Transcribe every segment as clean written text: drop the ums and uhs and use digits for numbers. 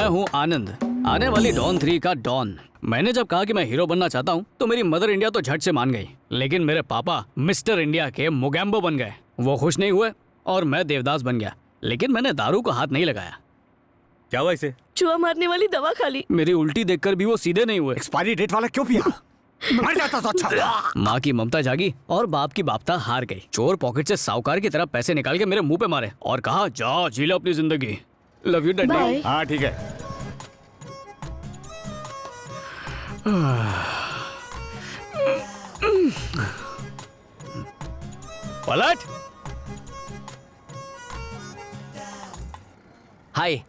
मैं हूँ आनंद, आने वाली डॉन 3 का डॉन। मैंने जब कहा कि मैं हीरो बनना चाहता हूँ तो मेरी मदर इंडिया तो झट से मान गई, लेकिन मेरे पापा मिस्टर इंडिया के मोगैम्बो बन गए। वो खुश नहीं हुए और मैं देवदास बन गया, लेकिन मैंने दारू को हाथ नहीं लगाया। क्या हुआ इसे? चूहा मारने वाली दवा खा ली। मेरी उल्टी देखकर भी वो सीधे नहीं हुए। एक्सपायरी डेट वाला क्यों पिया? मर जाता तो अच्छा। माँ की ममता जागी और बाप की बापता हार गई। चोर पॉकेट से साहूकार की तरह पैसे निकाल के मेरे मुंह पे मारे और कहा जा जी लो अपनी जिंदगी। Love you daddy. बाय। हाँ ठीक है। पलट। हाय।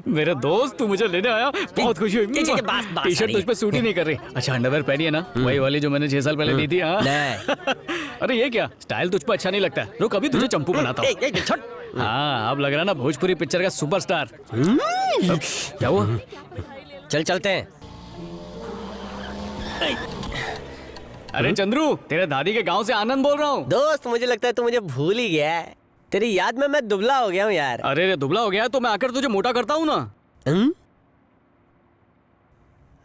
मेरे दोस्त तू मुझे लेने आया, बहुत खुशी हुई। बस टी शर्ट तुझ पे सूट ही नहीं कर रही। अच्छा अंडरवेयर पहनी है ना, वही वाली जो मैंने 6 साल पहले ली थी। हाँ अरे ये क्या स्टाइल तुझ पे अच्छा नहीं लगता है? रुक अभी तुझे चंपू बनाता हूँ। हाँ अब लग रहा है ना भोजपुरी पिक्चर का सुपरस्टार। क्या हुआ? चल चलते हैं। अरे चंद्रू, तेरे दादी के गांव से आनंद बोल रहा हूँ। दोस्त मुझे लगता है तू मुझे भूल ही गया है। तेरी याद में मैं दुबला हो गया हूँ यार। अरे रे दुबला हो गया है तो मैं आकर तुझे मोटा करता हूँ ना।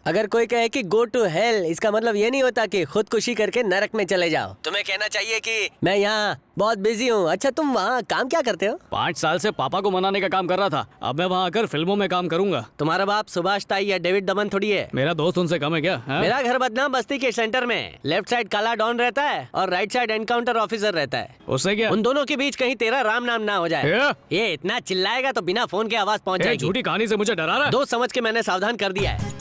अगर कोई कहे कि गो टू हेल, इसका मतलब ये नहीं होता कि खुदकुशी करके नरक में चले जाओ। तुम्हें कहना चाहिए कि मैं यहाँ बहुत बिजी हूँ। अच्छा तुम वहाँ काम क्या करते हो? 5 साल से पापा को मनाने का काम कर रहा था, अब मैं वहाँ आकर फिल्मों में काम करूंगा। तुम्हारा बाप सुभाष ताई या डेविड दमन थोड़ी है। मेरा दोस्त उनसे कम है क्या? हाँ? मेरा घर बदनाम बस्ती के सेंटर में। लेफ्ट साइड काला डॉन रहता है और राइट साइड एनकाउंटर ऑफिसर रहता है। उससे क्या? उन दोनों के बीच कहीं तेरा राम नाम ना हो जाए। ये इतना चिल्लाएगा तो बिना फोन के आवाज पहुंच जाएगी। झूठी कहानी से मुझे डरा रहा है। दोस्त समझ के मैंने सावधान कर दिया है।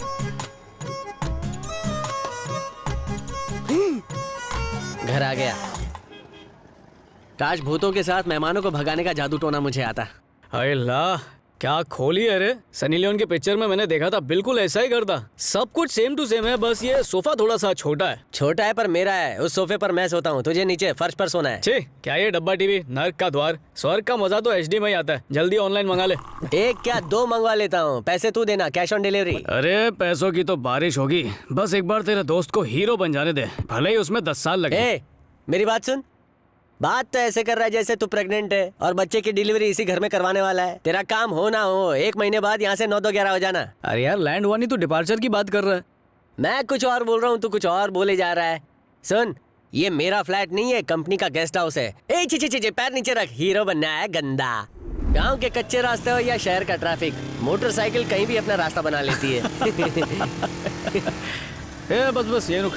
घर आ गया। काश भूतों के साथ मेहमानों को भगाने का जादू टोना मुझे आता। हाय ला, क्या खोली है रे। सनी लियोन के पिक्चर में मैंने देखा था, बिल्कुल ऐसा ही करता। सब कुछ सेम टू सेम है, बस ये सोफा थोड़ा सा छोटा है। छोटा है पर मेरा है। उस सोफे पर मैं सोता हूँ, तुझे नीचे फर्श पर सोना है। छे, क्या ये डब्बा टीवी नर्क का द्वार? स्वर्ग का मजा तो HD में ही आता है। जल्दी ऑनलाइन मंगा ले। एक क्या 2 मंगवा लेता हूँ। पैसे तू देना, कैश ऑन डिलीवरी। अरे पैसों की तो बारिश होगी, बस एक बार तेरे दोस्त को हीरो बन जाने दे, भले ही उसमें 10 साल लगे। मेरी बात सुन। बात तो ऐसे कर रहा है जैसे तू प्रेग्नेंट है और बच्चे की डिलीवरी इसी घर में करवाने वाला है। तेरा काम हो ना हो 1 महीने बाद यहाँ से 9-2-11 हो जाना। अरे यार लैंड हुआ नहीं तो डिपार्चर की बात कर रहा है। मैं कुछ और बोल रहा हूँ, तू कुछ और बोले जा रहा है। सुन, ये मेरा फ्लैट नहीं है, कंपनी का गेस्ट हाउस है। ए ची पैर नीचे रख, हीरो बनना है गंदा। गांव के कच्चे रास्ते हो या शहर का ट्रैफिक, मोटरसाइकिल कहीं भी अपना रास्ता बना लेती है। बस ये रुक।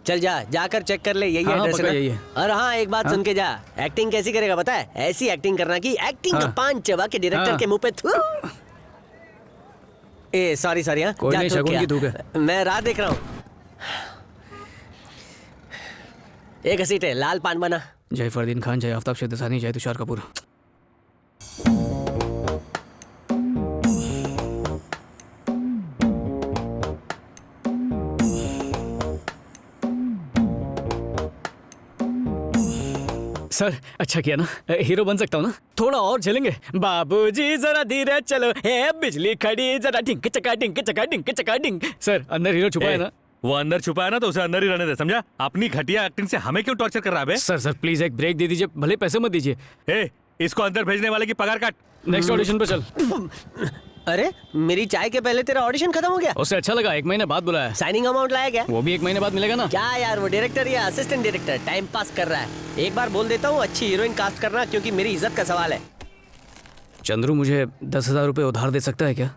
चल जाकर चेक कर ले, यही हाँ, एड्रेस है ना? यही है। और हाँ एक बात सुन के जा। एक्टिंग कैसी करेगा पता है? ऐसी एक्टिंग करना कि एक्टिंग का पान चबा के डायरेक्टर के मुंह पे थू। ए सॉरी हाँ, कोई नहीं, शगुन की थूक है। मैं राह देख रहा हूँ। एक घसीट है, लाल पान बना। जय फरदीन खान, जय आफ्ताब शेदसानी, जय तुषार कपूर। सर अच्छा किया ना, हीरो बन सकता हूँ ना? थोड़ा और झेलेंगे। बाबूजी जरा धीरे चलो, हे बिजली खड़ी जरा टिंक चका टिंक चका टिंक चका टिंक। सर अंदर हीरो छुपा है ना? वो अंदर छुपा है ना तो उसे अंदर ही रहने दे, समझा? अपनी घटिया एक्टिंग से हमें क्यों टॉर्चर कर रहा है? सर प्लीज एक ब्रेक दे दीजिए, भले पैसे मत दीजिए। इसको अंदर भेजने वाले की पगार काट। नेक्स्ट ऑडिशन पे चल। अरे मेरी चाय के पहले तेरा ऑडिशन खत्म हो गया? उससे अच्छा लगा, 1 महीने बाद बुलाया। साइनिंग अमाउंट लाया क्या? वो भी 1 महीने बाद मिलेगा ना। क्या यार, वो डायरेक्टर या असिस्टेंट डायरेक्टर टाइम पास कर रहा है। एक बार बोल देता हूँ, अच्छी हीरोइन कास्ट करना, क्योंकि मेरी इज्जत का सवाल है। चंद्रू मुझे 10,000 रुपए उधार दे सकता है क्या?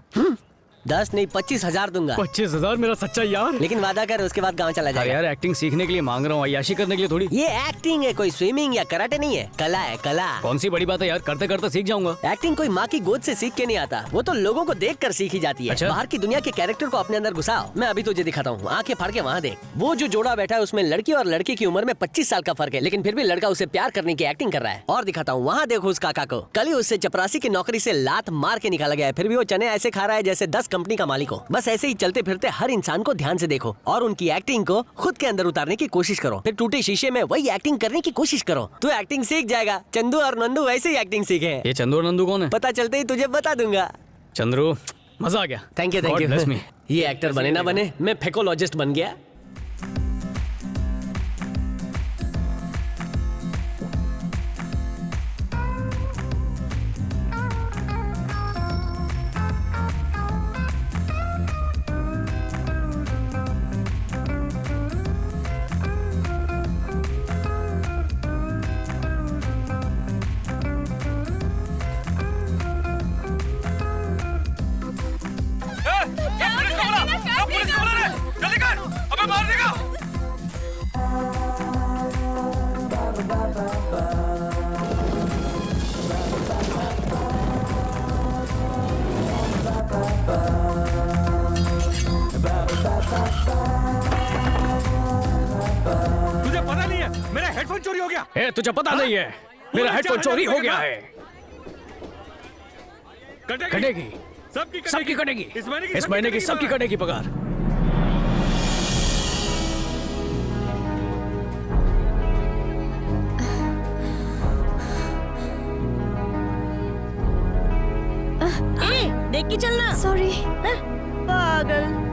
10 नहीं 25,000 दूंगा। 25,000 मेरा सच्चा यार। लेकिन वादा कर उसके बाद गाँव चला जाएगा। यार एक्टिंग सीखने के लिए मांग रहा हूँ, अय्याशी करने के लिए थोड़ी। ये एक्टिंग है, कोई स्विमिंग या कराटे नहीं है, कला है कला। कौन सी बड़ी बात है यार, करते करते सीख जाऊंगा। एक्टिंग कोई माँ की गोद से सीख के नहीं आता, वो तो लोगों को देख कर सीखी जाती है। अच्छा? बाहर की दुनिया के कैरेक्टर को अपने अंदर घुसाओ। मैं अभी तुझे दिखाता हूँ, आंखें फाड़ के वहाँ देख। वो जो जोड़ा बैठा है उसमें लड़की और लड़के की उम्र में 25 साल का फर्क है, लेकिन फिर भी लड़का उसे प्यार करने की एक्टिंग कर रहा है। और दिखाता हूँ, वहाँ देखो उस काका को, कल ही उससे चपरासी की नौकरी से लात मार के निकाला गया है, फिर भी वो चने ऐसे खा रहा है जैसे 10 कंपनी का मालिक हो। बस ऐसे ही चलते फिरते हर इंसान को ध्यान से देखो और उनकी एक्टिंग को खुद के अंदर उतारने की कोशिश करो। फिर टूटे शीशे में वही एक्टिंग करने की कोशिश करो, तू एक्टिंग सीख जाएगा। चंदू और नंदू वैसे ही एक्टिंग सीखे हैं। ये चंदू और नंदू कौन है? पता चलते ही तुझे बता दूंगा। चंद्रू मजा आ गया। Thank you God bless me। ये एक्टर बने ना बने, मैं फेकोलॉजिस्ट बन गया। मेरा हेडफोन चोरी हो गया। ए, तुझे पता नहीं है मेरा हेडफोन चोरी हो गया है। कटेगी सबकी कटेगी। इस महीने की सबकी कटेगी पगार। ए, देख के चलना। सॉरी। पागल।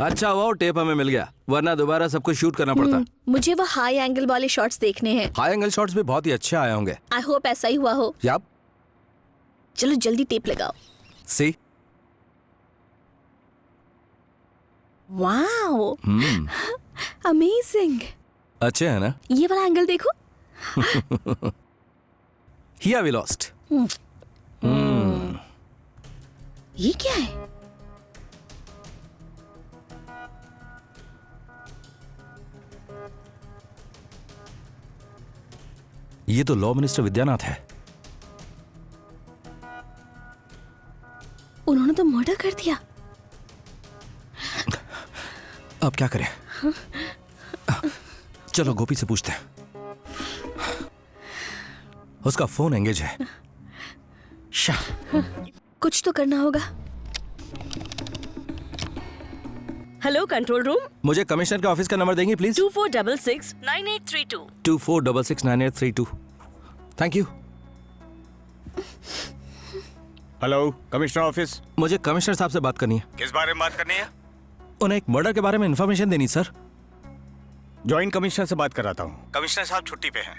अच्छा हुआ वो टेप हमें मिल गया, वरना दोबारा सब कुछ शूट करना पड़ता। मुझे वो हाई एंगल वाले शॉट्स देखने हैं। हाई एंगल शॉट्स भी बहुत ही अच्छे आए होंगे। आई होप ऐसा ही हुआ हो। याप चलो जल्दी टेप लगाओ। See wow, amazing. अच्छे है ना? ये वाला एंगल देखो। Here we lost. ये क्या है? ये तो लॉ मिनिस्टर विद्यानाथ है। उन्होंने तो मर्डर कर दिया। अब क्या करें? चलो गोपी से पूछते हैं। उसका फोन एंगेज है। शाह। कुछ तो करना होगा। Hello control room. मुझे कमिश्नर के ऑफिस का नंबर देंगी please? 2466-9832। 24669832। Thank you. Hello commissioner office. मुझे कमिश्नर साहब से बात करनी है। किस बारे में बात करनी है? उन्हें एक मर्डर के बारे में इंफॉर्मेशन देनी सर। जॉइंट कमिश्नर से बात कराता हूँ। कमिश्नर साहब छुट्टी पे हैं।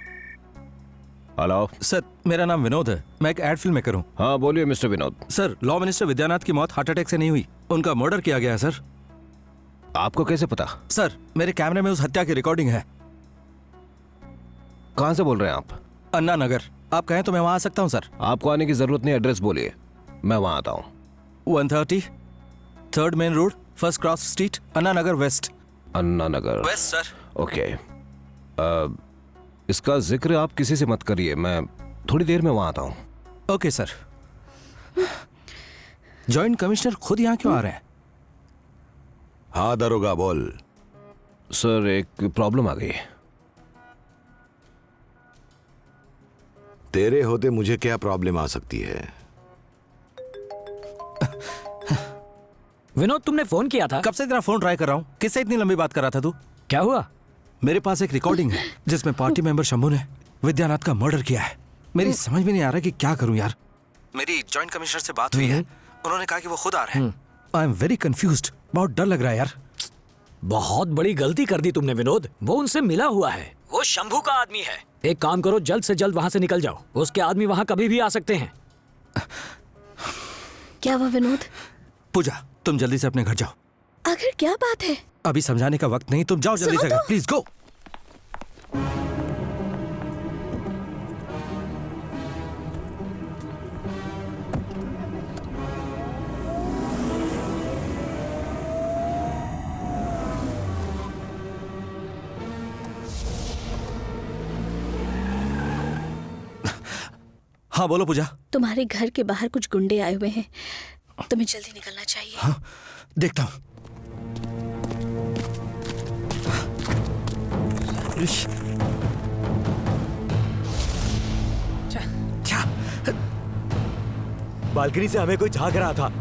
हेलो सर, मेरा नाम विनोद है। मैं एक एड फिल्म मेकर हूँ। हाँ बोलिए mister Vinod. Sir, law minister Vidyanath की मौत हार्ट अटैक से नहीं हुई, उनका मर्डर किया गया है सर। आपको कैसे पता? सर, मेरे कैमरे में उस हत्या की रिकॉर्डिंग है। कहाँ से बोल रहे हैं आप? अन्ना नगर। आप कहें तो मैं वहां आ सकता हूँ सर। आपको आने की जरूरत नहीं, एड्रेस बोलिए, मैं वहां आता हूँ। 130 3rd main road, first cross street, Anna Nagar west. Anna Nagar west sir. Okay. इसका जिक्र आप किसी से मत करिए, मैं थोड़ी देर में वहां आता हूँ। Okay sir. जॉइंट कमिश्नर खुद यहाँ क्यों आ रहे हैं? हाँ दरोगा बोल। सर एक प्रॉब्लम आ गई। तेरे होते मुझे क्या प्रॉब्लम आ सकती है? विनोद, तुमने फोन किया था? कब से तेरा फोन ट्राई कर रहा हूँ। किससे इतनी लंबी बात कर रहा था तू? क्या हुआ? मेरे पास एक रिकॉर्डिंग है जिसमें पार्टी मेंबर शंभू ने विद्यानाथ का मर्डर किया है। मेरी समझ में नहीं आ रहा कि क्या करूं यार। मेरी जॉइंट कमिश्नर से बात हुई है, उन्होंने कहा कि वो खुद आ रहे हैं। आई एम वेरी कंफ्यूज्ड, बहुत डर लग रहा है यार। बहुत बड़ी गलती कर दी तुमने विनोद। वो उनसे मिला हुआ है, वो शंभू का आदमी है। एक काम करो, जल्द से जल्द वहां से निकल जाओ। उसके आदमी वहां कभी भी आ सकते हैं। क्या हुआ विनोद? पूजा, तुम जल्दी से अपने घर जाओ। आखिर क्या बात है? अभी समझाने का वक्त नहीं, तुम जाओ जल्दी से घर, प्लीज गो। हाँ बोलो पूजा। तुम्हारे घर के बाहर कुछ गुंडे आए हुए हैं, तुम्हें जल्दी निकलना चाहिए। हाँ देखता हूँ। बालकनी से हमें कोई झांक रहा था।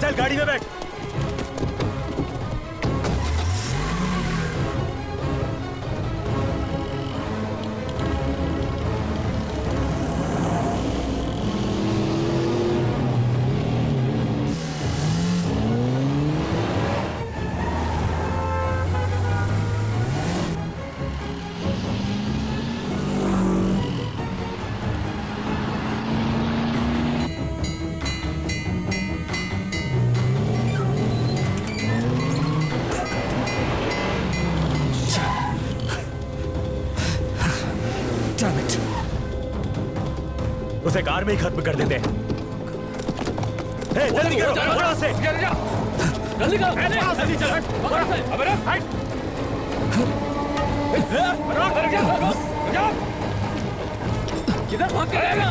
चल गाड़ी में बैठ। Damn it. उसे कार में ही खत्म कर देते हैं। हे, जल्दी करो, थोड़ा से। जल्दी करो, जल्दी चलो। अबे हट। किधर भाग के जाएगा?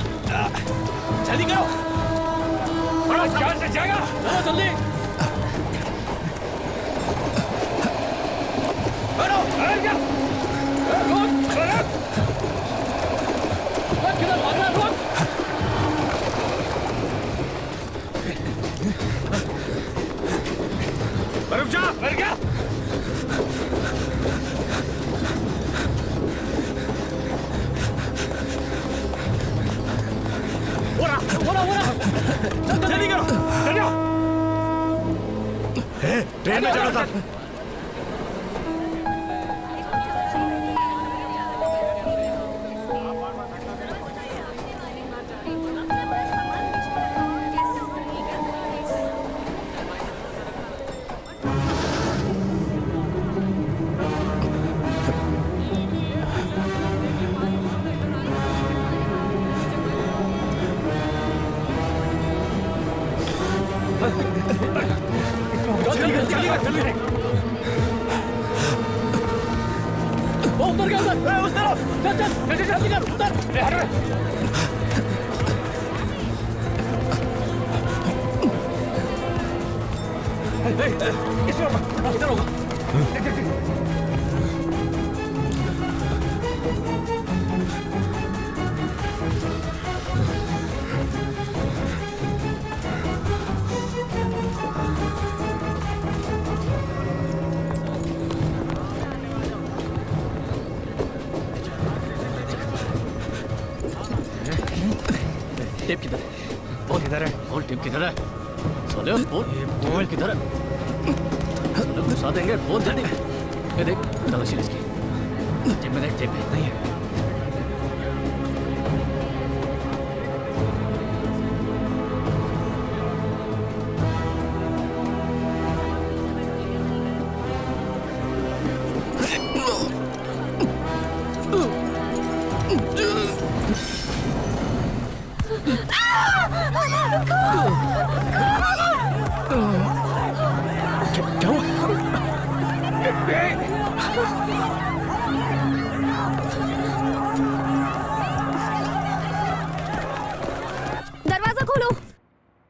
जल्दी करो। क्या से जाएगा? चलो जल्दी। करो, क्या? किधर भाग रहा है? रुक जा, मर गया। जल्दी करो, चलो। हे, ट्रेन में चलो सब। उतर गया उधर, उस तरफ। चल चल जल्दी कर, उतर। इधर होगा। टेप किधर है? बोल किधर है? बोल टेप किधर है? सोले बोल किधर है? घुसा देंगे, बोल जल्दी। ये देख तलाशी इसकी। जेब में देख, जेब में नहीं है। क्या हुआ? दरवाजा खोलो।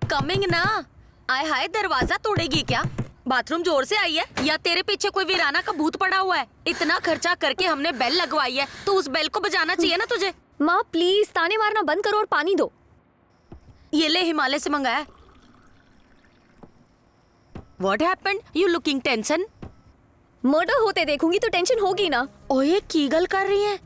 कमिंग ना। आय हाय, दरवाजा तोड़ेगी क्या? बाथरूम जोर से आई है या तेरे पीछे कोई वीराना का भूत पड़ा हुआ है? इतना खर्चा करके हमने बेल लगवाई है, तो उस बेल को बजाना चाहिए ना तुझे। माँ प्लीज ताने मारना बंद करो और पानी दो। ये ले, हिमालय से मंगाया। What happened? You looking tension? Murder होते देखूंगी तो टेंशन होगी ना। ओए कीगल कर रही है।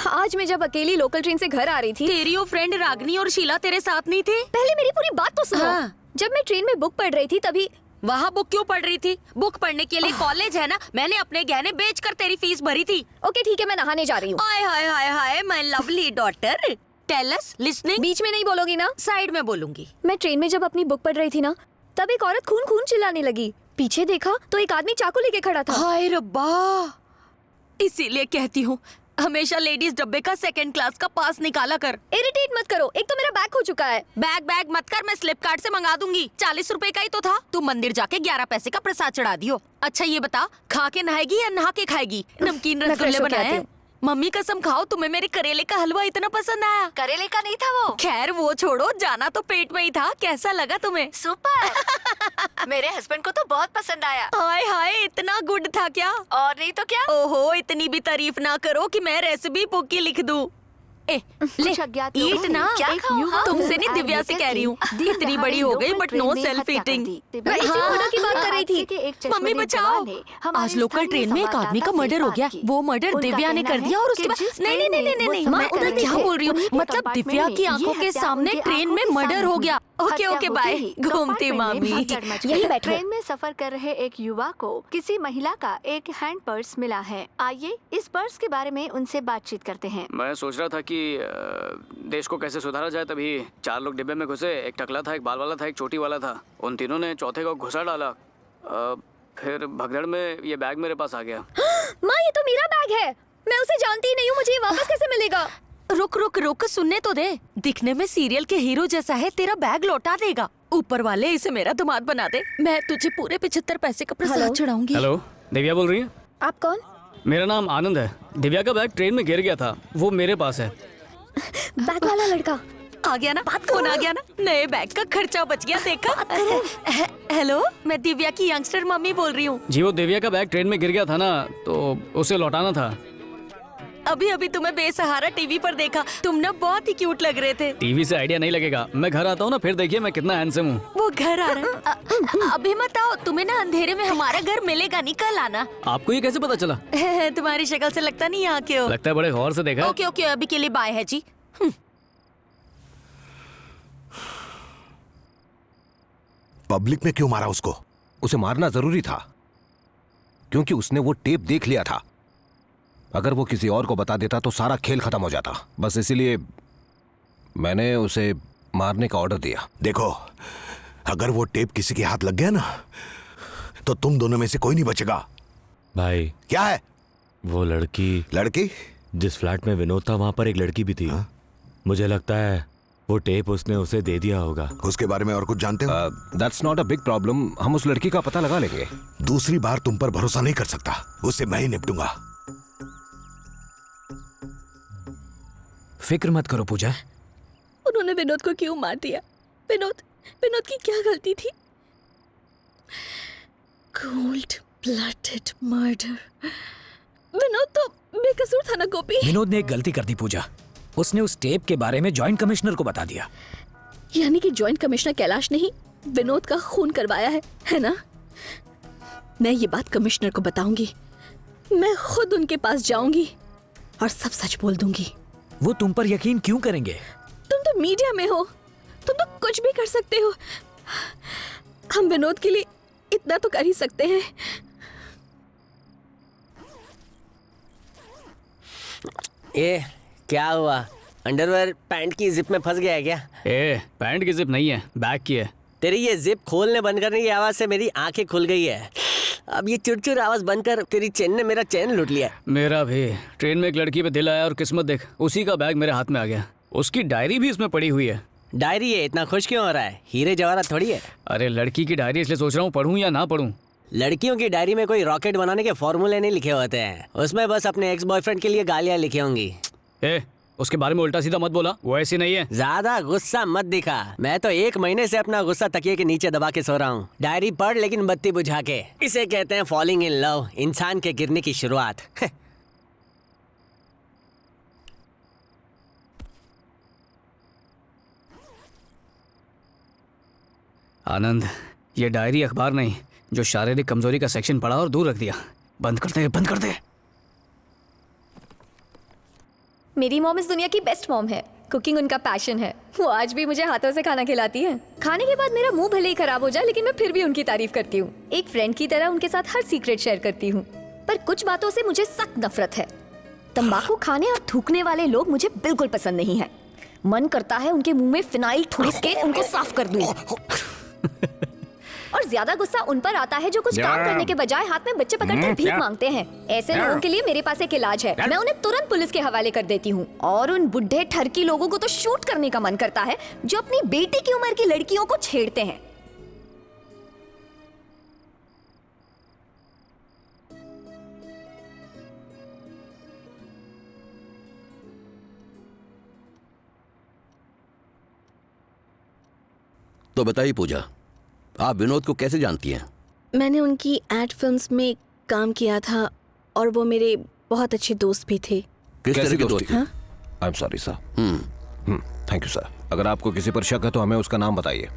आज मैं जब अकेली लोकल ट्रेन से घर आ रही थी, तेरी वो फ्रेंड रागनी और शीला तेरे साथ नहीं थे? पहले मेरी पूरी बात तो सुनो। हाँ। जब मैं ट्रेन में बुक पढ़ रही थी तभी। वहाँ बुक क्यों पढ़ रही थी? बुक पढ़ने के लिए कॉलेज है ना। मैंने अपने गहने बेचकर तेरी फीस भरी थी। ओके ठीक है, मैं नहाने जा रही हूँ। Hi hi hi hi, my lovely daughter. Tell us, listening. बीच में नहीं बोलोगी ना? साइड में बोलूंगी। मैं ट्रेन में जब अपनी बुक पढ़ रही थी ना, तब एक औरत खून खून चिल्लाने लगी। पीछे देखा तो एक आदमी चाकू लेके खड़ा था। हाय रब्बा, इसीलिए कहती हूँ हमेशा लेडीज डब्बे का सेकंड क्लास का पास निकाला कर। इरिटेट मत करो, एक तो मेरा बैग खो चुका है। बैग मत कर, मैं फ्लिपकार्ट से मंगा दूंगी। 40 रुपए का ही तो था। तू मंदिर जाके 11 पैसे का प्रसाद चढ़ा दियो। अच्छा ये बता, खा के नहाएगी या नहा के खाएगी? नमकीन मैं रसगुल्ले फ्रेश होके बनाए आती हैं। हूँ। मम्मी कसम खाओ, तुम्हें मेरे करेले का हलवा इतना पसंद आया। करेले का नहीं था वो। खैर वो छोड़ो, जाना तो पेट में ही था। कैसा लगा तुम्हें? सुपर। मेरे हस्बैंड को तो बहुत पसंद आया। हाय हाय, इतना गुड था क्या? और नहीं तो क्या। ओहो, इतनी भी तारीफ ना करो कि मैं रेसिपी बुक की लिख दूं। ए, ले ईट ना तुमसे नहीं दिव्या से कह रही हूँ इतनी बड़ी हो गई बट नो सेल्फ ईटिंग। मैं इसी मर्डर की बात कर रही थी। मम्मी बचाओ, आज लोकल ट्रेन में एक आदमी का मर्डर हो गया। वो मर्डर दिव्या ने कर दिया और उसके बाद नहीं नहीं नहीं नहीं नहीं मैं उधर क्या बोल रही हूँ, मतलब दिव्या की आंखों के सामने ट्रेन में मर्डर हो गया। ओके ओके बाय, घूमती मामी। यही बैठो। ट्रेन में सफर कर रहे एक युवा को किसी महिला का एक हैंड पर्स मिला है। आइए इस पर्स के बारे में उनसे बातचीत करते हैं। मैं सोच रहा था कि देश को कैसे सुधारा जाए, तभी 4 लोग डिब्बे में घुसे। एक टकला था, एक बाल वाला था, एक चोटी वाला था। उन तीनों ने चौथे को घुसा डाला। फिर भगदड़ में ये बैग मेरे पास आ गया। माँ ये तो मेरा बैग है, मैं उसे जानती ही नहीं हूँ, मुझे ये वापस कैसे मिलेगा? रुक रुक रुक, सुनने तो दे। दिखने में सीरियल के हीरो जैसा है, तेरा बैग लौटा देगा। ऊपर वाले इसे मेरा दामाद बना दे, मैं तुझे पूरे 75 पैसे का प्रसाद चढ़ाऊंगी। हेलो, दिव्या बोल रही है? आप कौन? मेरा नाम आनंद है। दिव्या का बैग ट्रेन में गिर गया था, वो मेरे पास है। बैग वाला लड़का आ गया ना, फोन आ गया ना, नए बैग का खर्चा बच गया। देखा? हेलो, मैं दिव्या की यंगस्टर मम्मी बोल रही हूँ। जी, वो दिव्या का बैग ट्रेन में गिर गया था ना, तो उसे लौटाना था। अभी अभी तुम्हें बेसहारा टीवी पर देखा, तुम ना बहुत ही क्यूट लग रहे थे। टीवी से आइडिया नहीं लगेगा, मैं घर आता हूँ ना, फिर देखिए मैं कितना हैंडसम हूँ। वो घर आ रहा है। अभी मत आओ, तुम्हें ना अंधेरे में हमारा घर मिलेगा नहीं, कल आना। आपको ये कैसे पता चला? तुम्हारी शक्ल से लगता नहीं यहाँ के हो। लगता है बड़े गौर से देखा। ओके ओके, अभी के लिए बाय है जी। पब्लिक में क्यों मारा उसको? उसे मारना जरूरी था क्योंकि उसने वो टेप देख लिया था। अगर वो किसी और को बता देता तो सारा खेल खत्म हो जाता। बस इसीलिए मैंने उसे मारने का ऑर्डर दिया। देखो, अगर वो टेप किसी के हाथ लग गया ना, तो तुम दोनों में से कोई नहीं बचेगा। भाई क्या है? वो लड़की जिस फ्लैट में विनोद था, वहां पर एक लड़की भी थी। मुझे लगता है वो टेप उसने उसे दे दिया होगा। उसके बारे में और कुछ जानते हो? That's not a big problem, हम उस लड़की का पता लगा लेंगे। दूसरी बार तुम पर भरोसा नहीं कर सकता, उससे मैं ही निपटूंगा। फिक्र मत करो पूजा। उन्होंने विनोद को क्यों मार दिया? विनोद की क्या गलती थी? Cold blooded murder. विनोद तो बेकसूर था ना गोपी। विनोद ने एक गलती कर दी पूजा, उसने उस टेप के बारे में जॉइंट कमिश्नर को बता दिया। यानी कि जॉइंट कमिश्नर कैलाश ने ही विनोद का खून करवाया है ना? मैं ये बात कमिश्नर को बताऊंगी। मैं खुद उनके पास जाऊंगी और सब सच बोल दूंगी। वो तुम पर यकीन क्यों करेंगे? तुम तो मीडिया में हो, तुम तो कुछ भी कर सकते हो। हम विनोद के लिए इतना तो कर ही सकते हैं। ये क्या हुआ? अंडरवेयर पैंट की जिप में फंस गया है क्या? पैंट की जिप नहीं है, बैग की है। तेरी ये जिप खोलने बंद करने की आवाज से मेरी आंखें खुल गई है। अब ये चुरचुर आवाज बंद कर, तेरी चेन ने मेरा चैन लूट लिया। मेरा भी। ट्रेन में एक लड़की पे दिल आया और किस्मत देख उसी का बैग मेरे हाथ में आ गया। उसकी डायरी भी इसमें पड़ी हुई है। डायरी है? इतना खुश क्यों हो रहा है? हीरे जवाहरात थोड़ी है। अरे लड़की की डायरी, इसलिए सोच रहा हूँ पढ़ूं या ना पढ़ूं। लड़कियों की डायरी में कोई रॉकेट बनाने के फॉर्मूले नहीं लिखे होते हैं, उसमें बस अपने एक्स बॉयफ्रेंड के लिए गालियां लिखी होंगी। उसके बारे में उल्टा सीधा मत बोला, वो ऐसी नहीं है। ज्यादा गुस्सा मत दिखा, मैं तो 1 महीने से अपना गुस्सा तकिए के नीचे दबा के सो रहा हूँ। डायरी पढ़ लेकिन बत्ती बुझा के। इसे कहते हैं फॉलिंग इन लव, इंसान के गिरने की शुरुआत। आनंद, ये डायरी अखबार नहीं, जो शारीरिक कमजोरी का सेक्शन पढ़ा और दूर रख दिया। बंद कर दे, बंद कर दे। मेरी मॉम इस दुनिया की बेस्ट मॉम है। कुकिंग उनका पैशन है। वो आज भी मुझे हाथों से खाना खिलाती है। खाने के बाद मेरा मुंह भले ही खराब हो जाए, लेकिन मैं फिर भी उनकी तारीफ करती हूँ। एक फ्रेंड की तरह उनके साथ हर सीक्रेट शेयर करती हूँ। पर कुछ बातों से मुझे सख्त नफरत है। तंबाकू खाने और थूकने वाले लोग मुझे बिल्कुल पसंद नहीं है। मन करता है उनके मुंह में फिनाइल ठूस के उनको साफ कर दूं। और ज्यादा गुस्सा उन पर आता है जो कुछ काम करने के बजाय हाथ में बच्चे पकड़कर भीख मांगते हैं। ऐसे लोगों के लिए मेरे पास एक इलाज है। मैं उन्हें तुरंत पुलिस के हवाले कर देती हूँ। और उन बुढ़े ठरकी लोगों को तो शूट करने का मन करता है जो अपनी बेटी की उम्र की लड़कियों को छेड़ते हैं। तो बताइए पूजा, आप विनोद को कैसे जानती हैं? मैंने उनकी एड फिल्म्स में काम किया था और वो मेरे बहुत अच्छे दोस्त भी थे। किस तरह के दोस्त थे? I am sorry sir. Thank you sir. अगर आपको किसी पर शक है तो हमें उसका नाम बताइए।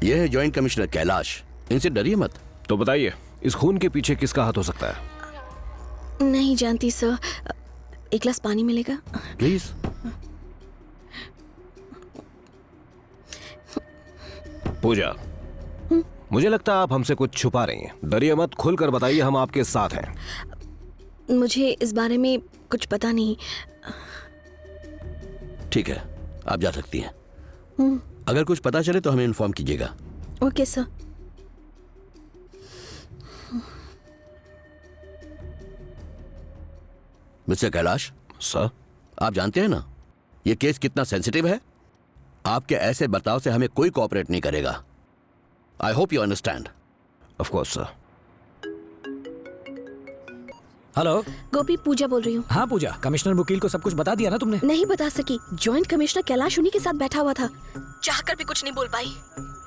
यह है जॉइंट कमिश्नर कैलाश, इनसे डरिए मत। तो बताइए, इस खून के पीछे किसका हाथ हो सकता है? नहीं जानती सर, एक गिलास पानी मिलेगा? प्लीज। पूजा, मुझे लगता है आप हमसे कुछ छुपा रही हैं। डरिए मत, खुलकर बताइए, हम आपके साथ हैं। मुझे इस बारे में कुछ पता नहीं। ठीक है, आप जा सकती हैं। अगर कुछ पता चले तो हमें इन्फॉर्म कीजिएगा। Okay sir. Mister Kailash. Sir. आप जानते हैं ना ये केस कितना सेंसिटिव है। आपके ऐसे बर्ताव से हमें कोई कोऑपरेट नहीं करेगा। I hope you understand. Of course sir. Hello Gopi, Pooja बोल रही हूँ। हाँ पूजा, कमिश्नर मुकील को सब कुछ बता दिया ना तुमने? नहीं बता सकी। जॉइंट कमिश्नर कैलाश उन्हीं के साथ बैठा हुआ था, चाहकर भी कुछ नहीं बोल पाई।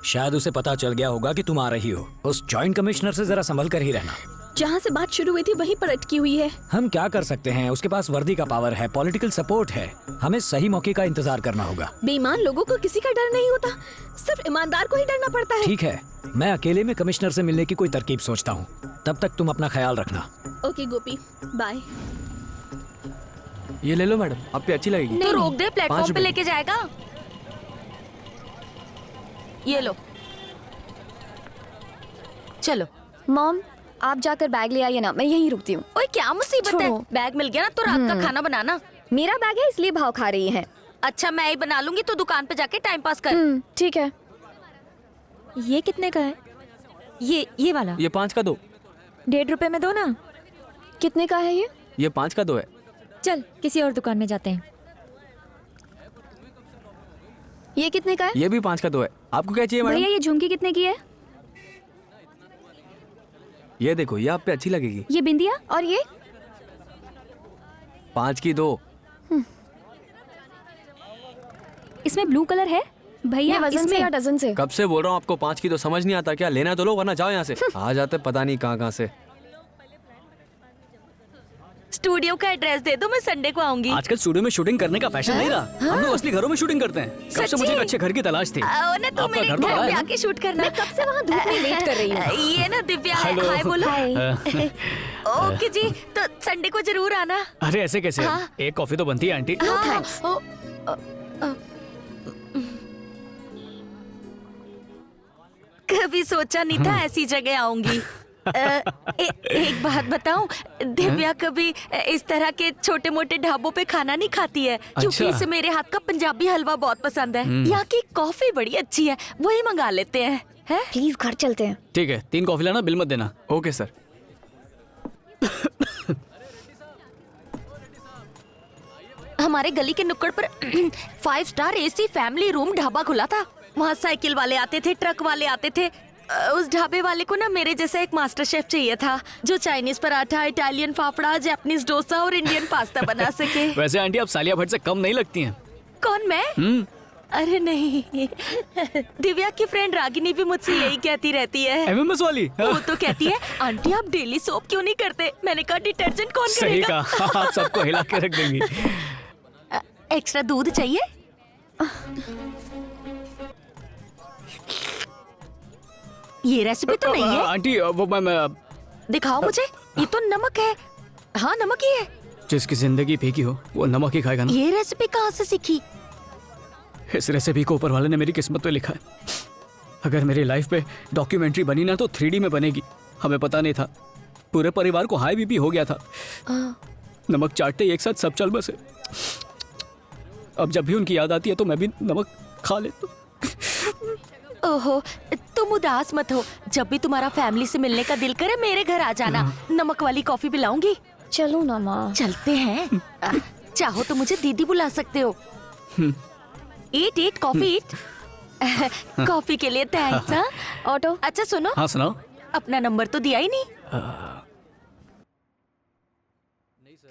शायद उसे पता चल गया होगा कि तुम आ रही हो। उस जॉइंट कमिश्नर से जरा संभल कर ही रहना। जहाँ से बात शुरू हुई थी वहीं पर अटकी हुई है। हम क्या कर सकते हैं, उसके पास वर्दी का पावर है, पॉलिटिकल सपोर्ट है। हमें सही मौके का इंतजार करना होगा। बेईमान लोगों को किसी का डर नहीं होता, सिर्फ ईमानदार को ही डरना पड़ता है। ठीक है, मैं अकेले में कमिश्नर से मिलने की कोई तरकीब सोचता हूँ। तब तक तुम अपना ख्याल रखना। ओके गोपी, बाय। ये ले लो मैडम, आप पे अच्छी लगेगी। तो रोक दे, प्लेटफॉर्म पे लेके जाएगा। ये लो, चलो। मॉम, आप जाकर बैग ले आइए ना, मैं यहीं रुकती हूँ। ओए क्या मुसीबत है, बैग मिल गया ना तो रात का खाना बनाना। मेरा बैग है इसलिए भाव खा रही है। अच्छा मैं ही बना लूंगी, तो दुकान पे जाके टाइम पास कर। ठीक है। ये कितने का है? ये वाला? ये 5 का 2। 1.5 रुपए में दो ना। कितने का है ये? ये 5 का 2 है। चल किसी और दुकान में जाते हैं। ये कितने का है? ये भी 5 का 2 है। आपको क्या चाहिए मैडम? भैया ये झुमकी कितने की है? ये देखो, ये आप पे अच्छी लगेगी। ये बिंदिया और ये? 5 की 2। इसमें ब्लू कलर है भैया, वजन से या डजन से? कब से बोल रहा हूँ आपको, 5 की 2 समझ नहीं आता क्या? लेना है तो लो, वरना जाओ यहाँ से। आ जाते पता नहीं कहाँ से। स्टूडियो का एड्रेस दे दो, मैं संडे को आऊंगी। आजकल स्टूडियो में शूटिंग करने का फैशन नहीं रहा। हम लोग असली घरों में शूटिंग करते हैं। कब से मुझे एक अच्छे घर की तलाश थी। ना तो मेरे घर पे आके शूट करना। मैं कब से वहाँ धूप में वेट कर रही हूँ। ये ना दिव्या है। हाय बोलो। ओके जी, तो संडे को जरूर आना। अरे ऐसे कैसे? एक कॉफी तो बनती है आंटी। कभी सोचा नहीं था ऐसी जगह आऊंगी। एक बात बताऊं, दिव्या कभी इस तरह के छोटे मोटे ढाबों पे खाना नहीं खाती है, क्योंकि इसे मेरे हाथ का पंजाबी हलवा बहुत पसंद है। यहाँ की कॉफी बड़ी अच्छी है, वही मंगा लेते हैं। प्लीज घर चलते हैं। ठीक है, 3 कॉफी लाना, बिल मत देना। Okay sir. हमारे गली के नुक्कड़ पर 5 star AC family room dhaba खुला था। वहाँ साइकिल वाले आते थे, ट्रक वाले आते थे। उस ढाबे वाले को ना मेरे जैसा एक मास्टर शेफ चाहिए था, जो Chinese paratha, Italian fafda, Japanese dosa और इंडियन पास्ता बना सके। वैसे आंटी आप सालिया भट्ट से कम नहीं लगती हैं। कौन, मैं? अरे नहीं, दिव्या की फ्रेंड रागिनी भी मुझसे यही कहती रहती है। MMS वाली? वो तो कहती है, आंटी आप डेली सोप क्यों नहीं करते? मैंने कहा डिटर्जेंट कौन सही करेगा? कहा, आप सबको हिला के रख देंगी। एक्स्ट्रा दूध चाहिए? ये रेसिपी तो नहीं है आंटी। वो मैं दिखाओ मुझे। ये तो नमक है। हाँ नमक ही है। जिसकी जिंदगी फीकी हो वो नमक ही खाएगा ना। ये रेसिपी कहाँ से सीखी? इस रेसिपी को ऊपर वाले ने मेरी किस्मत पे लिखा है। अगर मेरी लाइफ पे डॉक्यूमेंट्री बनी ना तो 3D में बनेगी। हमें पता नहीं था, पूरे परिवार को हाई बीपी हो गया था। नमक चाटते ही एक साथ सब चल बसे। अब जब भी उनकी याद आती है तो मैं भी नमक खा लेता हूँ। ओहो, तुम उदास मत हो। जब भी तुम्हारा फैमिली से मिलने का दिल करे मेरे घर आ जाना। नमक वाली कॉफी पिलाऊंगी। चलो ना माँ। चलते हैं। चाहो तो मुझे दीदी बुला सकते हो। ईट कॉफी ईट। कॉफी के लिए थैंक्स। हाँ ऑटो। अच्छा सुनो। हाँ सुनाओ। अपना नंबर तो दिया ही नहीं।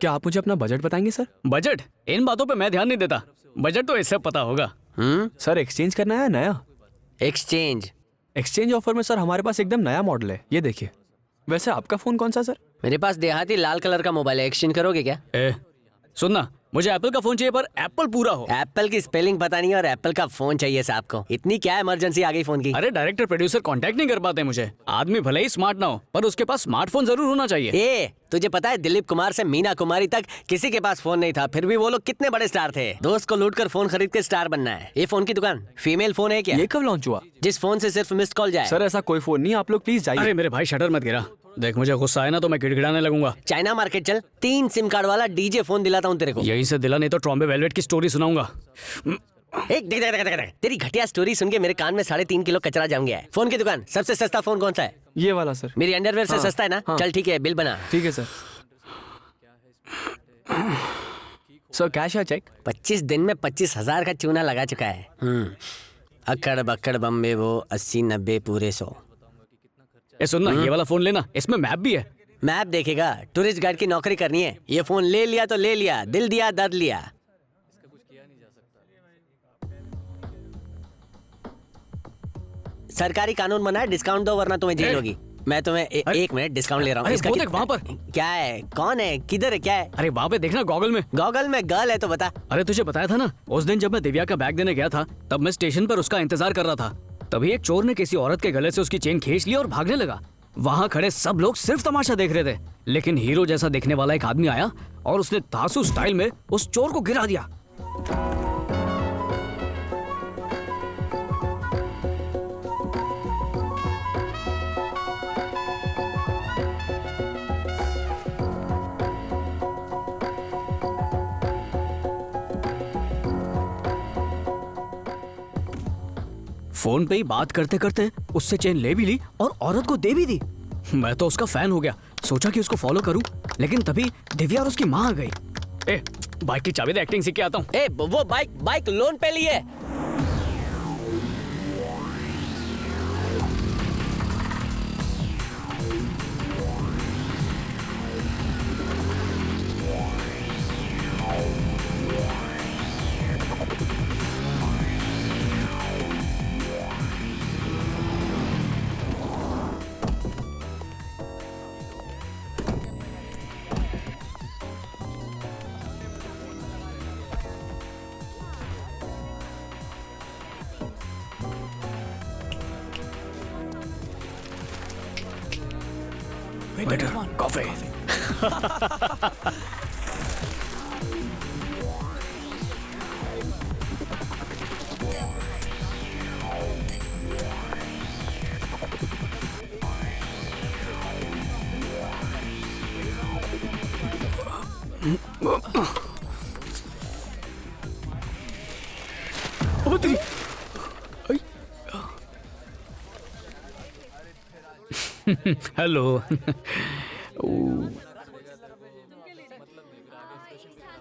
क्या आप मुझे अपना बजट बताएंगे सर? बजट? इन बातों पे मैं ध्यान नहीं देता। बजट तो इससे पता होगा। सर एक्सचेंज करना है नया। एक्सचेंज ऑफर में सर हमारे पास एकदम नया मॉडल है, ये देखिए। वैसे आपका फोन कौन सा सर? मेरे पास देहाती लाल कलर का मोबाइल है, एक्सचेंज करोगे क्या? सुनना, मुझे एप्पल का फोन चाहिए पर एप्पल पूरा हो। एप्पल की स्पेलिंग पता नहीं और एप्पल का फोन चाहिए साहब को। इतनी क्या इमरजेंसी आ गई फोन की? अरे डायरेक्टर प्रोड्यूसर कांटेक्ट नहीं कर पाते मुझे। आदमी भले ही स्मार्ट ना हो पर उसके पास स्मार्टफोन जरूर होना चाहिए। ए, तुझे पता है दिलीप कुमार से मीना कुमारी तक किसी के पास फोन नहीं था, फिर भी वो लोग कितने बड़े स्टार थे। दोस्त को लूटकर फोन खरीद के स्टार बनना है। ये फोन की दुकान फीमेल फोन है क्या? ये कब लॉन्च हुआ? जिस फोन से सिर्फ मिस्ड कॉल जाए। सर ऐसा कोई फोन नहीं, आप लोग प्लीज जाइए। अरे मेरे भाई शटर मत गिरा। देख मुझे गुस्सा आए ना तो मैं गिड़गिड़ाने लगूंगा। चाइना मार्केट चल, 3 सिम कार्ड वाला डीजे फोन दिलाता हूँ तेरे को। यहीं से दिला, नहीं तो ट्रॉम्बे वेलवेट की स्टोरी सुनाऊंगा। एक देख, तेरी घटिया स्टोरी सुन के मेरे कान में 3.5 किलो कचरा जम गया है। फोन की दुकान सबसे सस्ता फोन कौन सा है? ये वाला सर। मेरी अंडरवेयर से सस्ता है ना? चल ठीक है, बिल बना। ठीक है सर। सर कैश है चेक? 25 दिन में 25,000 का चूना लगा चुका है। अक्कड़ बक्कड़ बम्बे वो 80-90 पूरे 100। ए सुनना, ये वाला फोन लेना, इसमें मैप भी है। मैप देखेगा? टूरिस्ट गाइड की नौकरी करनी है। ये फोन ले लिया तो ले लिया, दिल दिया दर्द लिया। सरकारी कानून बना है, डिस्काउंट दो वरना तुम्हें जेल होगी। मैं तुम्हें 1 मिनट डिस्काउंट ले रहा हूँ। इसका वहाँ पर क्या है? कौन है? किधर है? क्या है? अरे वहाँ पे देखना, गॉगल में। गॉगल में गर्ल है तो बता। अरे तुझे बताया था ना, उस दिन जब मैं दिव्या का बैग देने गया था तब मैं स्टेशन पर उसका इंतजार कर रहा था। तभी एक चोर ने किसी औरत के गले से उसकी चेन खींच ली और भागने लगा। वहाँ खड़े सब लोग सिर्फ तमाशा देख रहे थे, लेकिन हीरो जैसा दिखने वाला एक आदमी आया और उसने तासु स्टाइल में उस चोर को गिरा दिया। फोन पे ही बात करते करते उससे चेन ले भी ली और औरत को दे भी दी। मैं तो उसका फैन हो गया, सोचा कि उसको फॉलो करूं, लेकिन तभी दिव्या और उसकी माँ आ गई। ए, बाइक की चाबी दे, एक्टिंग सीख के आता हूँ। ए, वो बाइक लोन पे ली है। Waiter, coffee. हेलो।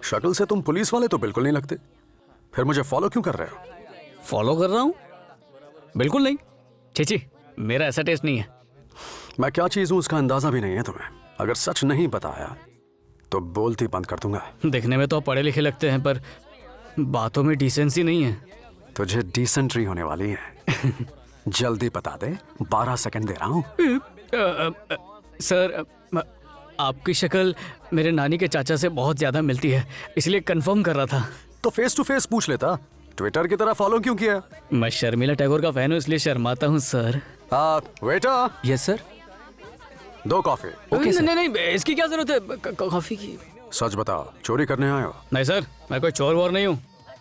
शक्ल से तुम पुलिस वाले तो बिल्कुल नहीं लगते, फिर मुझे फॉलो क्यों कर रहे हो? फॉलो कर रहा हूँ? बिल्कुल नहीं, चीची, मेरा ऐसा टेस्ट नहीं है। मैं क्या चीज हूँ उसका अंदाजा भी नहीं है तुम्हें। अगर सच नहीं बताया तो बोलती बंद कर दूंगा। देखने में तो पढ़े लिखे लगते हैं पर बातों में डिसेंसी नहीं है। तुझे डिसेंट्री होने वाली है। जल्दी बता दे, 12 सेकंड दे रहा हूँ। सर, आपकी शक्ल मेरे नानी के चाचा से बहुत ज्यादा मिलती है, इसलिए कंफर्म कर रहा था। तो फेस टू फेस पूछ लेता, ट्विटर की तरह फॉलो क्यों किया? मैं शर्मिला टैगोर का फैन हूँ इसलिए शर्माता हूँ sir. Waiter. Yes sir. 2 coffee. नहीं, इसकी क्या जरूरत है कॉफी की? सच बताओ, चोरी करने आए हो? नहीं सर, मैं कोई चोर वोर नहीं हूँ।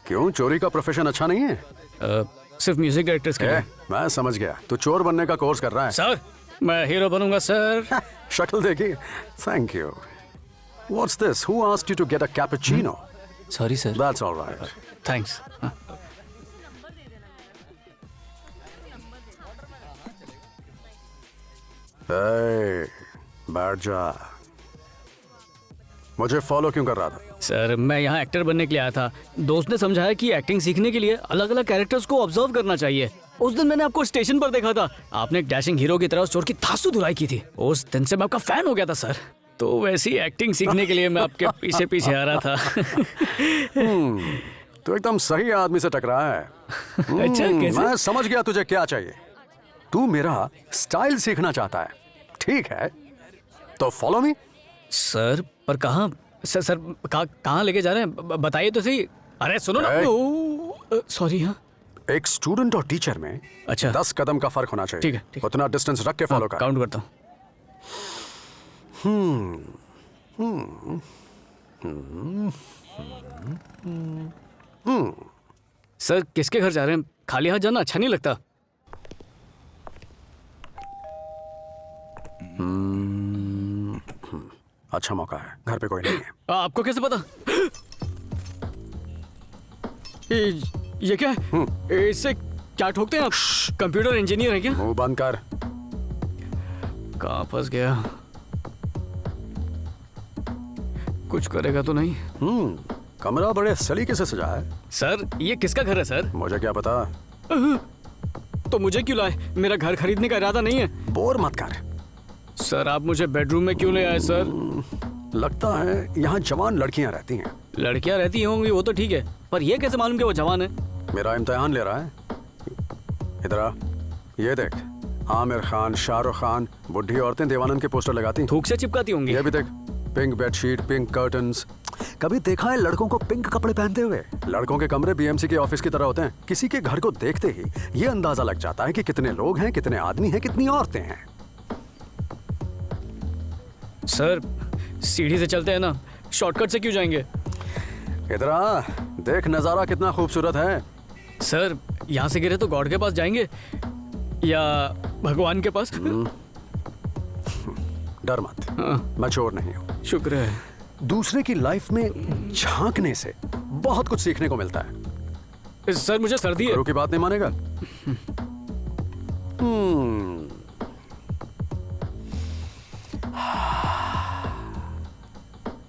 क्यों, चोरी का प्रोफेशन अच्छा नहीं है? सिर्फ म्यूजिक डायरेक्टर्स के लिए। मैं समझ गया, तू चोर बनने का कोर्स कर रहा है। सर, मैं हीरो बनूंगा सर। शक्ल देखी। Thank you. What's this? Who asked you to get a cappuccino? Sorry sir. That's alright. Thanks. बैठ जा। मुझे फॉलो क्यों कर रहा था? सर, मैं यहाँ एक्टर बनने के लिए आया था। दोस्त ने समझाया कि एक्टिंग सीखने के लिए अलग अलग कैरेक्टर्स को ऑब्जर्व करना चाहिए। उस दिन मैंने आपको स्टेशन पर देखा था, आपने एक डैशिंग हीरो की तरह उस चोर की थासु धुलाई की थी। उस दिन से मैं आपका फैन हो गया था सर। तो वैसी एक्टिंग सीखने के लिए मैं आपके पीछे पीछे आ रहा था। तो एकदम सही आदमी से टकराया है। अच्छा, कैसे? मैं समझ गया तुझे क्या चाहिए। तू मेरा स्टाइल सीखना चाहता है, ठीक है? तो फॉलो मी। सर, पर कहाँ? सर कहाँ लेके जा रहे हैं? बताइए तो सही। अरे सुनो ना। सॉरी। हाँ, एक स्टूडेंट और टीचर में अच्छा 10 कदम का फर्क होना चाहिए। ठीक है, उतना डिस्टेंस रख के फॉलो कर। काउंट करता हूँ। सर किसके घर जा रहे हैं? खाली हाथ जाना अच्छा नहीं लगता। अच्छा मौका है, घर पे कोई नहीं है। आपको कैसे पता? ये क्या है? इससे क्या ठोकते हैं आप? कंप्यूटर इंजीनियर है क्या? मुंह बंद कर। कहाँ फंस गया? कुछ करेगा तो नहीं? कमरा बड़े सलीके से सजा है। सर ये किसका घर है सर? मुझे क्या पता। तो मुझे क्यों लाए? मेरा घर खरीदने का इरादा नहीं है। बोर मत कर। सर आप मुझे बेडरूम में क्यों ले आए सर? लगता है यहाँ जवान लड़कियाँ रहती हैं। लड़कियाँ रहती होंगी वो तो ठीक है, पर ये कैसे मालूम कि वो जवान है? मेरा इम्तिहान ले रहा है। इधर आ, ये देख, आमिर खान, शाहरुख खान, बुढ़ी औरतें देवानंद के पोस्टर लगाती हैं। थूक से चिपकाती होंगी। ये भी देख, पिंक बेडशीट, पिंक कर्टन्स। कभी देखा है लड़कों को पिंक कपड़े पहनते हुए? लड़कों के कमरे बीएमसी के ऑफिस की तरह होते हैं। किसी के घर को देखते ही ये अंदाजा लग जाता है कि कितने लोग हैं, कितने आदमी हैं, कितनी औरतें हैं। सर सीढ़ी से चलते हैं ना, शॉर्टकट से क्यों जाएंगे? इधर आ, देख नजारा कितना खूबसूरत है। सर यहाँ से गिरे तो गॉड के पास जाएंगे या भगवान के पास? डर मत। मैं चोर नहीं हूँ। शुक्र है। दूसरे की लाइफ में झांकने से बहुत कुछ सीखने को मिलता है। सर मुझे सर्दी है। गुरु की बात नहीं मानेगा?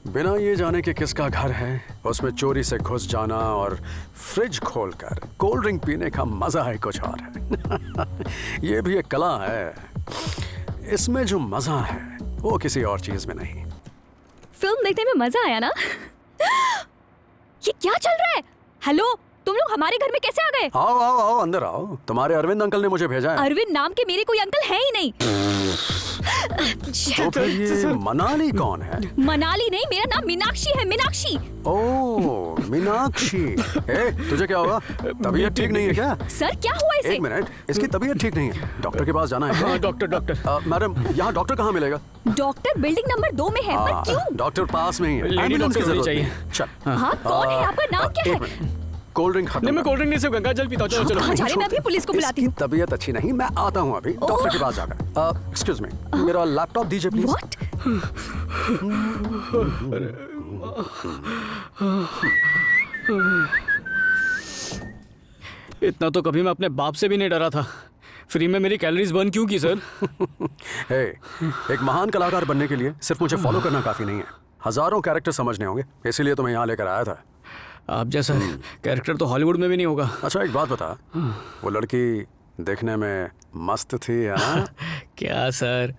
बिना ये जाने कि किसका घर है, उसमें चोरी से घुस जाना और फ्रिज खोलकर कोल्ड ड्रिंक पीने का मजा है कुछ और है। ये भी एक कला है। इसमें जो मजा है वो किसी और चीज में नहीं। फिल्म देखने में मजा आया ना? ये क्या चल रहा है? हेलो, तुम लोग हमारे घर में कैसे आ गए? आओ आओ आओ, अंदर आओ। तुम्हारे अरविंद अंकल ने मुझे भेजा है। अरविंद नाम के मेरे कोई अंकल है ही नहीं। तो फिर ये मनाली कौन है? मनाली नहीं, मेरा नाम मीनाक्षी है, मीनाक्षी। ओह मीनाक्षी। ए, तुझे क्या हुआ? तबीयत ठीक नहीं है क्या? सर क्या हुआ इसे? एक मिनट, इसकी तबीयत ठीक नहीं है। डॉक्टर के पास जाना है क्या? हाँ, डॉक्टर। मैडम, यहाँ डॉक्टर कहाँ मिलेगा? डॉक्टर बिल्डिंग नंबर 2 में है। पर क्यों? डॉक्टर पास में ही है। लेडी एम्बुलेंस की डॉक्टर होनी जरूरत चाहिए। नहीं। चल। हाँ, कौन है? आपका नाम क्या है? कोल्ड ड्रिंक खत्म। नहीं, मैं कोल्ड ड्रिंक नहीं, सिर्फ गंगा जल पीता हूँ। चलो चलो। कहाँ जा रहे हैं? मैं अभी पुलिस को बुलाती हूँ। इसकी तबीयत अच्छी नहीं, मैं आता हूँ अभी डॉक्टर के पास जाकर। एक्सक्यूज मी, मेरा लैपटॉप दीजिए प्लीज। What? इतना तो कभी मैं अपने बाप से भी नहीं डरा था। फ्री में मेरी कैलोरीज बर्न क्यों की सर? हे, एक महान कलाकार बनने के लिए सिर्फ मुझे फॉलो करना काफी नहीं है। हजारों कैरेक्टर समझने होंगे, इसीलिए तो मैं यहाँ लेकर आया था। आप जैसा कैरेक्टर तो हॉलीवुड में भी नहीं होगा। अच्छा एक बात बता, वो लड़की देखने में मस्त थी है ना? क्या सर?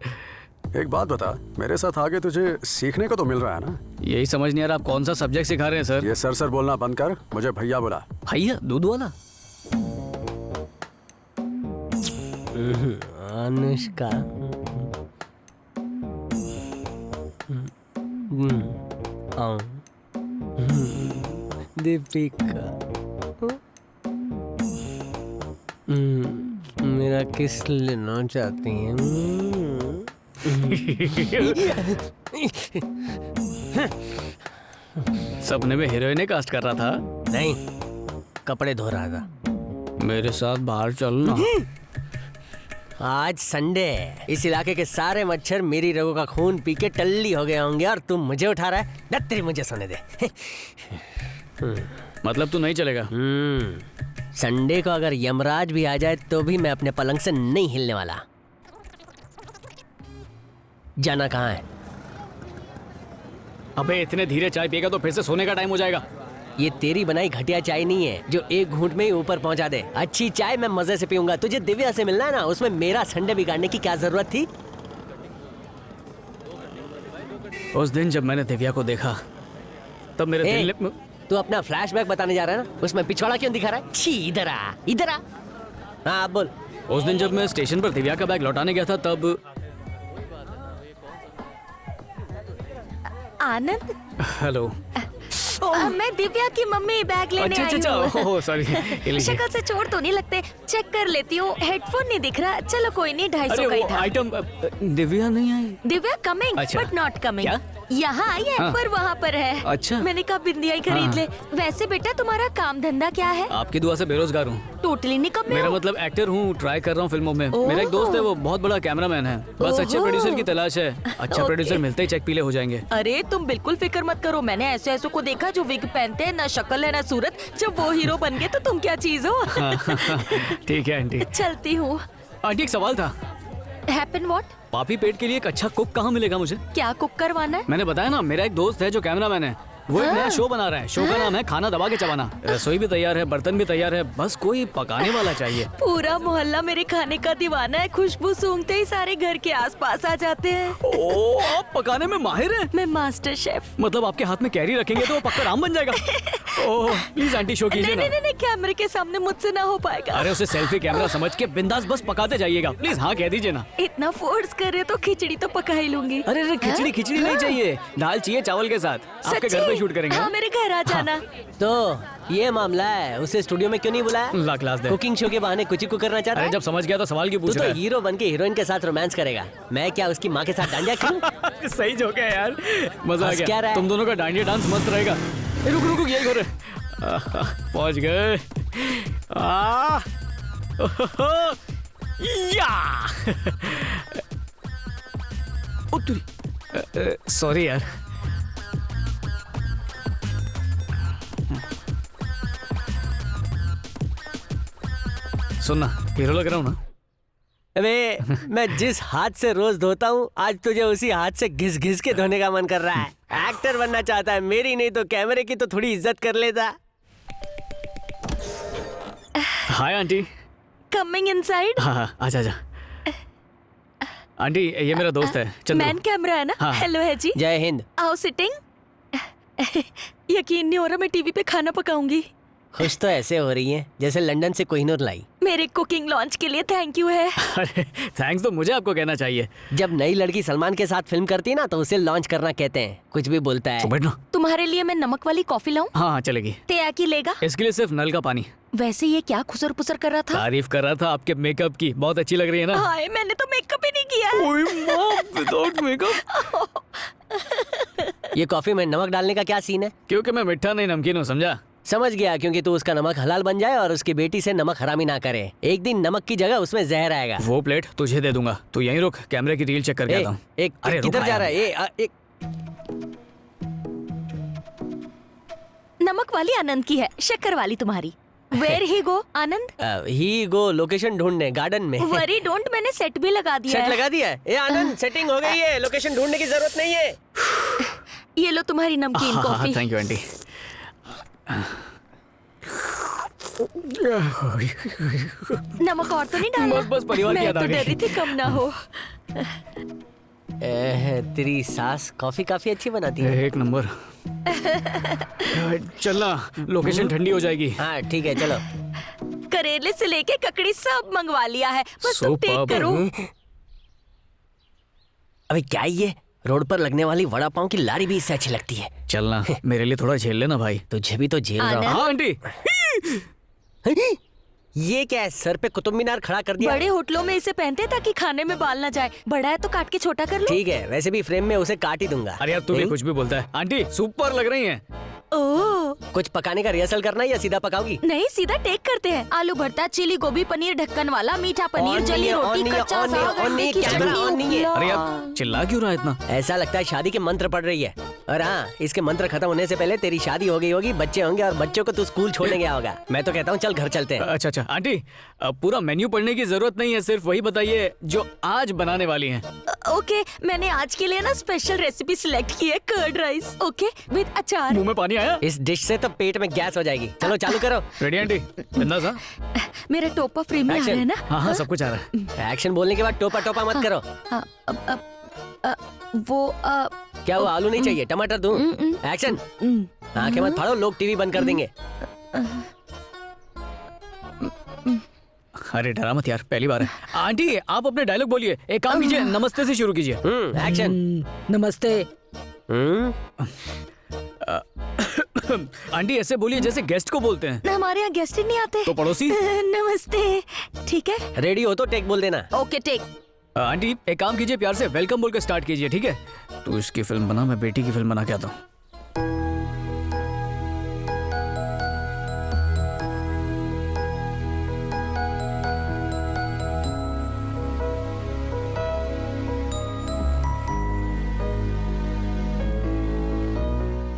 एक बात बता, मेरे साथ आगे तुझे सीखने को तो मिल रहा है ना? यही समझ नहीं आ रहा आप कौन सा सब्जेक्ट सिखा रहे हैं सर? ये सर बोलना बंद कर, मुझे भैया बुला। भैया? दूध वाला? अनुष्का। दीपिका। मेरा किस लेना चाहती हैं? सपने में हीरोइने कास्ट कर रहा था? नहीं, कपड़े धो रहा था। मेरे साथ बाहर चलना। आज संडे है। इस इलाके के सारे मच्छर मेरी रगों का खून पी के टल्ली हो गए होंगे और तू मुझे उठा रहा है? दत्तरी मुझे सोने दे। मतलब तू नहीं चलेगा? संडे को अगर यमराज भी आ जाए तो भी मैं अपने पलंग से नहीं हिलने वाला। जाना कहाँ है? अबे इतने धीरे चाय पिएगा तो फिर से सोने का टाइम हो जाएगा। ये तेरी बनाई घटिया चाय नहीं है जो एक घूंट में ही ऊपर पहुंचा दे। अच्छी चाय मैं मजे से पीऊंगा। तुझे दिव्या से मिलना है ना, उसमें मेरा संडे बिगाड़ने की क्या जरूरत थी? उस दिन जब मैंने दिव्या को देखा तब मेरे दिल ने... तू अपना फ्लैशबैक बताने जा रहा है ना? उसमें पिछवाड़ा क्यों दिखा रहा है? छी, इधर आ, इधर आ। हाँ आप बोल। उस दिन जब मैं स्टेशन पर दिव्या का बैग लौटाने गया था तब आनंद। हेलो। मैं दिव्या की मम्मी, बैग लेने आई हूँ। Oh sorry. शक्ल से चोट तो नहीं लगते, चेक कर लेती हूँ। हेडफोन नहीं दिख रहा, चलो कोई नहीं, 250 का ही था। आइटम दिव्या नहीं आई। दिव्या कमिंग अच्छा। But not coming. क्या? यहाँ आई है हाँ। पर वहाँ पर है। अच्छा। मैंने कहा बिंदिया ही खरीद हाँ। ले। वैसे बेटा तुम्हारा काम धंधा क्या है? आपकी दुआ से बेरोजगार हूँ। टोटली निकम्मे मेरा हो। मतलब एक्टर हूँ, ट्राई कर रहा हूँ फिल्मों में। मेरा एक दोस्त है, वो बहुत बड़ा कैमरामैन है। बस अच्छे ओहो। प्रोड्यूसर की तलाश है। अच्छा ओके। प्रोड्यूसर मिलते ही चेक पीले हो जाएंगे। अरे तुम बिल्कुल फिक्र मत करो, मैंने ऐसे ऐसों को देखा जो विग पहनते हैं, ना शक्ल है ना सूरत। जब वो हीरो बन गए तो तुम क्या चीज हो। ठीक है आंटी। चलती हूँ। आंटी एक सवाल था, हैपन व्हाट? पापी पेट के लिए एक अच्छा कुक कहाँ मिलेगा मुझे? क्या कुक करवाना है? मैंने बताया ना, मेरा एक दोस्त है जो कैमरामैन है, वो एक नया शो बना रहा है। शो का नाम है खाना दबा के चबाना। रसोई भी तैयार है, बर्तन भी तैयार है, बस कोई पकाने वाला चाहिए। पूरा मोहल्ला मेरे खाने का दीवाना है। खुशबू सूंघते ही सारे घर के आसपास आ जाते हैं। ओ, आप पकाने में माहिर हैं? मैं मास्टर शेफ। मतलब आपके हाथ में कैरी रखेंगे तो वो पक्का राम बन जाएगा। ओह प्लीज आंटी शो कीजिए ना। नहीं, कैमरे के सामने मुझसे ना हो पाएगा। अरे उसे सेल्फी कैमरा समझ के बिंदास बस पकाते जाइएगा, प्लीज हाँ कह दीजिए ना। इतना फोर्स कर रहे तो खिचड़ी तो पका ही लूंगी। अरे खिचड़ी नहीं चाहिए, दाल चाहिए चावल के साथ। आपके घर पे शूट करेंगे। हाँ, मेरे घर आ जाना। तो ये मामला है, उसे स्टूडियो में क्यों नहीं बुलाया? ला क्लास दे। कुकिंग शो के बहाने कुछ ही को करना चाहता अरे है? जब समझ गया तो सवाल क्यों पूछ तू रहा तो है? हीरो बन के हीरोइन के साथ रोमांस करेगा, मैं क्या उसकी माँ के साथ डांडिया खेलूं? सही जोक है यार, मजा आ हंस क्या गया। रहा है? तुम दोनों का डांडिया डांस मस्त रहेगा। रुक यही हो रहे। पहुंच गए। सॉरी यार। सुनना, हीरो लग रहा हूँ ना? अबे मैं जिस हाथ से रोज धोता हूँ, आज तुझे उसी हाथ से घिस घिस के धोने का मन कर रहा है। एक्टर बनना चाहता है, मेरी नहीं तो कैमरे की तो थोड़ी इज्जत कर लेता। Hi aunty. Coming inside. हाँ आजा आजा। आंटी ये मेरा दोस्त है चंद्रू। मैन कैमरा है ना? हाँ। हेलो है जी। जय हिंद। आओ सिटिंग। यकीन नहीं हो रहा मैं टीवी पे खाना पकाऊंगी। खुश तो ऐसे हो रही है जैसे लंदन से कोहिनूर लाई। मेरे कुकिंग लॉन्च के लिए थैंक यू है। अरे थैंक्स तो मुझे आपको कहना चाहिए। जब नई लड़की सलमान के साथ फिल्म करती है ना तो उसे लॉन्च करना कहते हैं। कुछ भी बोलता है। बैठना। तुम्हारे लिए मैं नमक वाली कॉफी लाऊं? हाँ चलेगी। तेया की लेगा? इसके लिए सिर्फ नल का पानी। वैसे ये क्या खुसर पुसर कर रहा था? तारीफ कर रहा था आपके मेकअप की, बहुत अच्छी लग रही है ना। हाय मैंने तो मेकअप ही नहीं किया है। ओए माँ, विदाउट मेकअप। ये कॉफी में नमक डालने का क्या सीन है? क्योंकि मैं मीठा नहीं नमकीन हूँ, समझा? समझ गया, क्योंकि तू उसका नमक हलाल बन जाए और उसकी बेटी से नमक हरामी ना करे। एक दिन नमक की जगह उसमें जहर आएगा। वो प्लेट तुझे दे दूंगा, तू यहीं रुक, कैमरे की रील चेक करके आता हूँ। एक किधर जा रहा है? एक नमक वाली आनंद की है, शक्कर वाली तुम्हारी। Where he go Anand? He go location ढूंढने गार्डन में। वरी डोंट, मैंने सेट भी लगा दिया सेट है। लगा दिया है? ए आनंद सेटिंग हो गई है, लोकेशन ढूंढने की जरूरत नहीं है। ये लो तुम्हारी नमकीन कॉफी। Thank you aunty. नमक और तो नहीं डाला? बस परिवार की मैं याद आ तो गई। डरी थी कम ना हो। तेरी सास कॉफी काफी अच्छी बनाती है। एक नंबर। चलना, लोकेशन ठंडी हो जाएगी। हाँ ठीक है चलो। करेले से लेके ककड़ी सब मंगवा लिया है, बस तुम टेक करो। अबे क्या ये, रोड पर लगने वाली वड़ा पाव की लारी भी इससे अच्छी लगती है। चलना, मेरे लिए थोड़ा झेल लेना भाई। तुझे भी तो झेल रहा हूँ। हाँ आंटी। ये क्या है, सर पे कुतुब मीनार खड़ा कर दिया? बड़े होटलों में इसे पहनते हैं ताकि खाने में बाल ना जाए। बड़ा है तो काट के छोटा कर लो। ठीक है, वैसे भी फ्रेम में उसे काट ही दूंगा। अरे यार तू भी कुछ भी बोलता है। आंटी सुपर लग रही हैं। ओह, कुछ पकाने का रिहर्सल करना है या सीधा पकाओगी? नहीं सीधा टेक करते हैं। आलू भरता, चिली गोभी, पनीर ढक्कन वाला, मीठा पनीर, जली रोटी, कच्चा साग, अंडे की चटनी। अरे यार चिल्ला क्यों रहा है इतना? ऐसा लगता है शादी के मंत्र पढ़ रही है। और हाँ, इसके मंत्र खत्म होने से पहले तेरी शादी हो गई होगी, बच्चे होंगे और बच्चों को तू स्कूल छोड़ने गया होगा। मैं तो कहता हूँ चल घर चलते हैं। अच्छा आंटी, पूरा मेन्यू पढ़ने की जरूरत नहीं है, सिर्फ वही बताइए जो आज बनाने वाली हैं। ओके, मैंने आज के लिए ना स्पेशल रेसिपी सिलेक्ट की है, कर्ड राइस। ओके विद अचार। मुंह में पानी आया? इस डिश से तो पेट में गैस हो जाएगी। चलो चालू करो। Ready aunty? बिंदास हाँ? मेरा टोपा फ्रेम में आ रहा है ना? हाँ सब कुछ आ रहा है। एक्शन बोलने के बाद टोपा टोपा मत करो। वो क्या वो आलू नहीं चाहिए, टमाटर दूं? एक्शन। आंखें मत फाड़ो, लोग टीवी बंद कर देंगे। अरे डरा मत यार, पहली बार है। आंटी आप अपने डायलॉग बोलिए। एक काम कीजिए, नमस्ते से शुरू कीजिए। एक्शन। नमस्ते। आंटी ऐसे बोलिए जैसे गेस्ट को बोलते हैं। हमारे यहाँ गेस्ट ही नहीं आते। तो पड़ोसी? नमस्ते। ठीक है, रेडी हो तो टेक बोल देना। Okay take. आंटी एक काम कीजिए, प्यार से वेलकम बोल के स्टार्ट कीजिए, ठीक है? तू इसकी फिल्म बना, मैं बेटी की फिल्म बना के आता हूँ।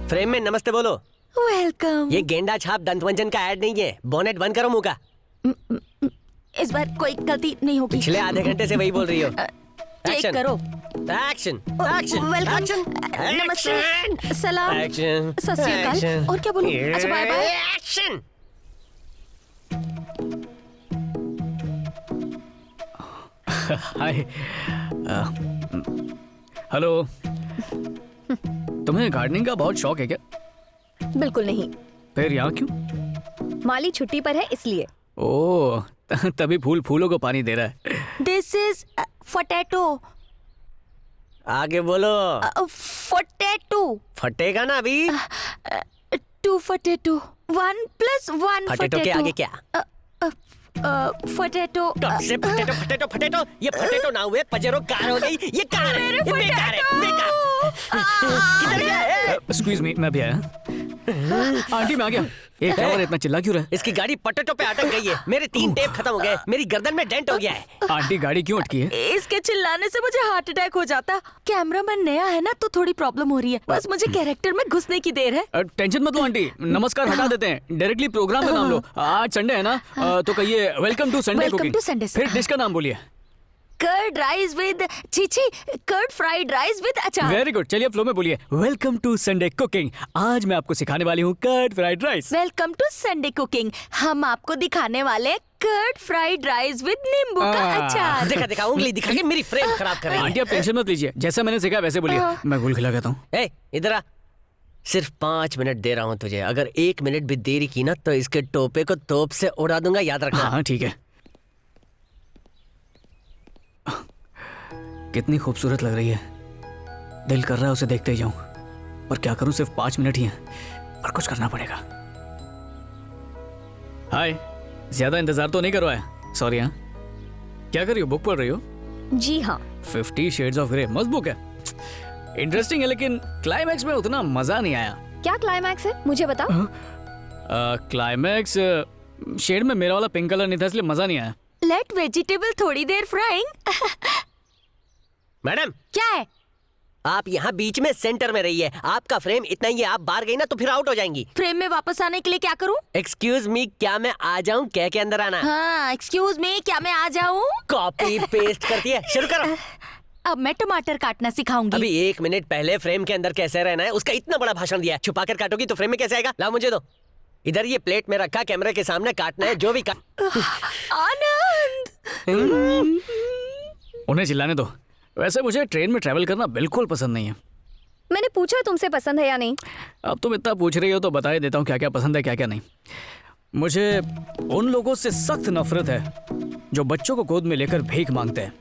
फ्रेम में नमस्ते बोलो। वेलकम। ये गेंडा छाप दंतमंजन का ऐड नहीं है। बोनेट बंद करो मुंह का। इस बार कोई गलती नहीं होगी। पिछले आधे घंटे से वही बोल रही हो। टेक करो। Action action welcome. एक्शन नमस्ते, सलाम, एक्शन सत श्री अकाल। और क्या बोलूं? अच्छा बाय बाय। एक्शन। हाय। हेलो। तुम्हें गार्डनिंग का बहुत शौक है क्या? बिल्कुल नहीं। फिर यहाँ क्यों? माली छुट्टी पर है इसलिए। ओह, तभी फूल फूलों को पानी दे रहा है। This is potato. आगे बोलो। पोटैटो। फटेगा ना अभी। 2 पोटैटो। 1 + 1 पोटैटो के आगे क्या? पोटैटो। से पोटैटो पोटैटो पोटैटो। ये पोटैटो ना हुए पजेरो कार हो गई। ये कार है, ये बेकार है, बेकार। किधर गया है? एक्सक्यूज मी, मैं भी आया। आंटी मैं आ गया। एक क्या इतना चिल्ला क्यों रहा है? इसकी गाड़ी पोटैटो पे अटक गई है। मेरे 3 टेप खत्म हो गए। मेरी गर्दन में डेंट हो गया है। आंटी गाड़ी क्यों अटकी है? इसके चिल्लाने से मुझे हार्ट अटैक हो जाता। कैमरामैन नया है ना, तो थोड़ी प्रॉब्लम हो रही है। बस मुझे कैरेक्टर में घुसने की देर है। टेंशन मत लो आंटी, नमस्कार हटा देते हैं, डायरेक्टली प्रोग्राम का नाम लो। आज संडे है ना, तो कहिए वेलकम टू संडे कुकिंग। फिर डिश का नाम बोलिए। कर्ड राइस विद चीची, कर्ड फ्राइड राइस विद अचार। वेरी गुड, चलिए फ्लो में बोलिए। Welcome to Sunday cooking. आज मैं आपको सिखाने वाली हूँ curd fried rice. Welcome to Sunday cooking. हम आपको दिखाने वाले कर्ड फ्राइड राइस विद नींबू का अचार। देखा देखा, उंगली दिखा के मेरी फ्रेम खराब कर रही है। आंटी आप टेंशन मत लीजिए, जैसा मैंने सिखाया वैसे बोलिए। मैं गुल खिला कहता हूँ। ए, इधर आ। सिर्फ 5 मिनट दे रहा हूँ तुझे। अगर 1 मिनट भी देरी की ना तो इसके टोपे को तोप से उड़ा दूंगा, याद रखना। हाँ ठीक है। कितनी खूबसूरत लग रही है, दिल कर रहा है उसे देखते ही जाऊं, पर क्या करूं, सिर्फ 5 मिनट ही हैं, पर कुछ करना पड़ेगा। हाय, ज्यादा इंतजार तो नहीं करवाया, सॉरी। हाँ, क्या कर रही हो? बुक पढ़ रही हो? जी हाँ। 50 शेड्स ऑफ ग्रे, मस्त बुक है, इंटरेस्टिंग है, लेकिन क्लाइमैक्स में उतना मजा नहीं आया। क्या क्लाइमैक्स है, मुझे बताओ। क्लाइमैक्स शेड में मेरा वाला पिंक कलर नहीं था, इसलिए मजा नहीं आया। लेट वेजिटेबल थोड़ी देर फ्राइंग। मैडम क्या है? आप यहाँ बीच में सेंटर में रहिए। आपका फ्रेम इतना ही है, आप बाहर गई ना तो फिर आउट हो जाएंगी। फ्रेम में वापस आने के लिए क्या करूँ? एक्सक्यूज मी, क्या मैं आ जाऊँ? कह के अंदर आना। हाँ, एक्सक्यूज मी, क्या मैं आ जाऊँ? कॉपी पेस्ट करती है, शुरू करो। अब मैं टमाटर काटना सिखाऊंगी। अभी 1 मिनट पहले फ्रेम के अंदर कैसे रहना है उसका इतना बड़ा भाषण दिया। छुपा कर काटोगी तो फ्रेम में कैसे आएगा? लाओ मुझे दो। इधर ये प्लेट में रखा, कैमरे के सामने काटना है, जो भी आनंद। उन्हें चिल्लाने दो। वैसे मुझे ट्रेन में ट्रैवल करना बिल्कुल पसंद नहीं है। मैंने पूछा तुमसे पसंद है या नहीं। अब तुम इतना पूछ रही हो तो बता ही देता हूँ क्या क्या पसंद है क्या क्या नहीं। मुझे उन लोगों से सख्त नफरत है जो बच्चों को गोद में लेकर भीख मांगते हैं।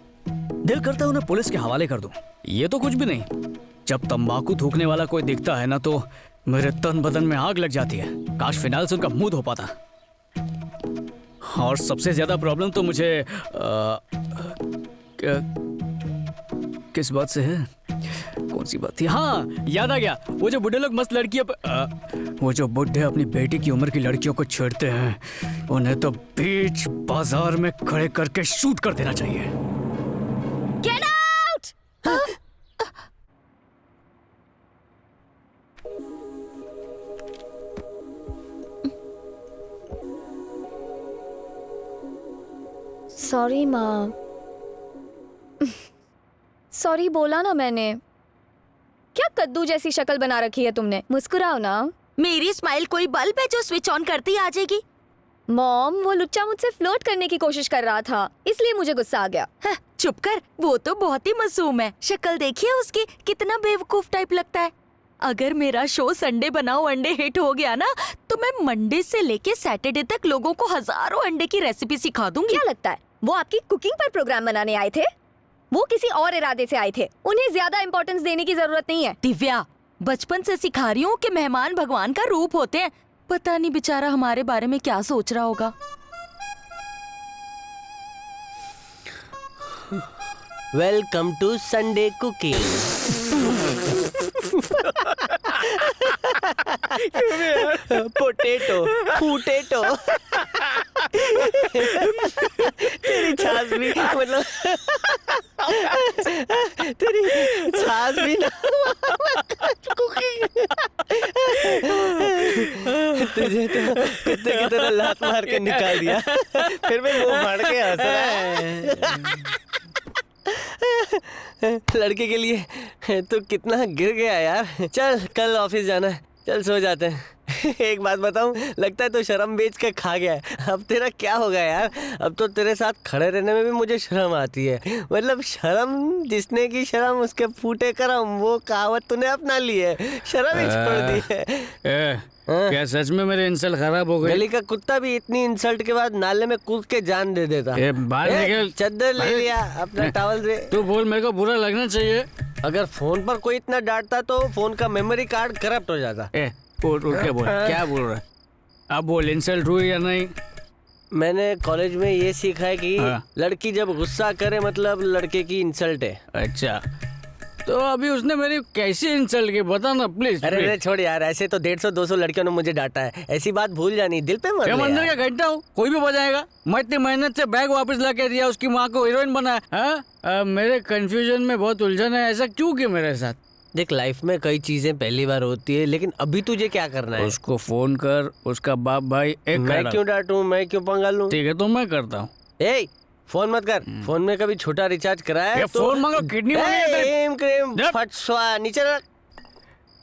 दिल करता है उन्हें पुलिस के हवाले कर दूं। ये तो कुछ भी नहीं, जब तंबाकू थूकने वाला कोई दिखता है ना तो मेरे तन बदन में आग लग जाती है। काश फिनाइल से उनका मुंह धो पाता। और सबसे ज्यादा प्रॉब्लम तो मुझे किस बात से है? कौन सी बात थी? हाँ, याद आ गया। वो जो बुढ़े लोग मस्त लड़कियों वो जो बुढ़े अपनी बेटी की उम्र की लड़कियों को छेड़ते हैं, उन्हें तो बीच बाजार में खड़े करके शूट कर देना चाहिए। Get out! सॉरी माँ। सॉरी बोला ना मैंने। क्या कद्दू जैसी शक्ल बना रखी है तुमने? मुस्कुराओ ना। मेरी स्माइल कोई बल्ब है जो स्विच ऑन करती आ जाएगी? मॉम, वो लुच्चा मुझसे फ्लर्ट करने की कोशिश कर रहा था, इसलिए मुझे गुस्सा आ गया। चुप कर, वो तो बहुत ही मासूम है। शक्ल देखिए उसकी, कितना बेवकूफ टाइप लगता है। अगर मेरा शो संडे बनाओ अंडे हिट हो गया ना तो मैं मंडे से लेके सैटरडे तक लोगों को हजारों अंडे की रेसिपी सिखा दूंगी। क्या लगता है वो आपकी कुकिंग पर प्रोग्राम बनाने आए थे? वो किसी और इरादे से आए थे। उन्हें ज्यादा इंपॉर्टेंस देने की जरूरत नहीं है। दिव्या, बचपन से सिखा रही हूँ कि मेहमान भगवान का रूप होते हैं। पता नहीं बेचारा हमारे बारे में क्या सोच रहा होगा। Welcome to Sunday cooking. Potato फूटेटो। तेरी छाछ भी मतलब तेरी छाछ भी ना कुकिंग। तुझे तो कुत्ते की तरह लात मार के निकाल दिया, फिर भी मुंह फाड़ के हंस रहा है। लड़के के लिए तू कितना गिर गया यार। चल कल ऑफिस जाना है, चल सो जाते हैं। एक बात बताऊं, लगता है तो शर्म बेच के खा गया है। अब तेरा क्या होगा यार? अब तो तेरे साथ खड़े रहने में भी मुझे शर्म आती है। मतलब शर्म जिसने की शर्म उसके फूटे करम, वो कहावत तूने अपना ली है, शर्म ही छोड़ दी है। क्या सच में मेरे इंसल्ट खराब हो गई? गली का कुत्ता भी इतनी इंसल्ट के बाद नाले में कूद के जान दे देता। बाहर निकल। चद्दर ले लिया, अपना टॉवल दे। तू बोल, मेरे को बुरा लगना चाहिए। अगर फोन पर कोई इतना डांटता तो फोन का मेमोरी कार्ड करप्ट हो जाता। उठ के बोल, क्या बोल रहा है? अब बोल, इंसल्ट हुई या नहीं? मैंने कॉलेज में ये सीखा है कि लड़की जब गुस्सा करे मतलब लड़के की इंसल्ट है। अच्छा, तो अभी उसने मेरी कैसी इंसल्ट की, बता ना प्लीज। अरे छोड़ यार, ऐसे तो 150-200 लड़कियों ने मुझे डांटा है, ऐसी बात भूल जानी, दिल पे मत ले। मंदिर का घंटा हूँ, कोई भी बजाएगा। मैं इतनी मेहनत से बैग वापस ला के दिया, उसकी माँ को हीरोइन बनाया। मेरे कंफ्यूजन में बहुत उलझन है, ऐसा क्यों किया मेरे साथ? देख, लाइफ में कई चीजें पहली बार होती है, लेकिन अभी तुझे क्या करना है? उसको फोन कर, उसका बाप भाई एक मैं क्यों डांटूं, मैं क्यों पंगा लूं? ठीक है तो मैं करता हूँ। ए फोन मत कर, फोन में कभी छोटा रिचार्ज कराया है? फोन मांगो, किडनी क्रीम क्रीम फटसवा नीचे रख।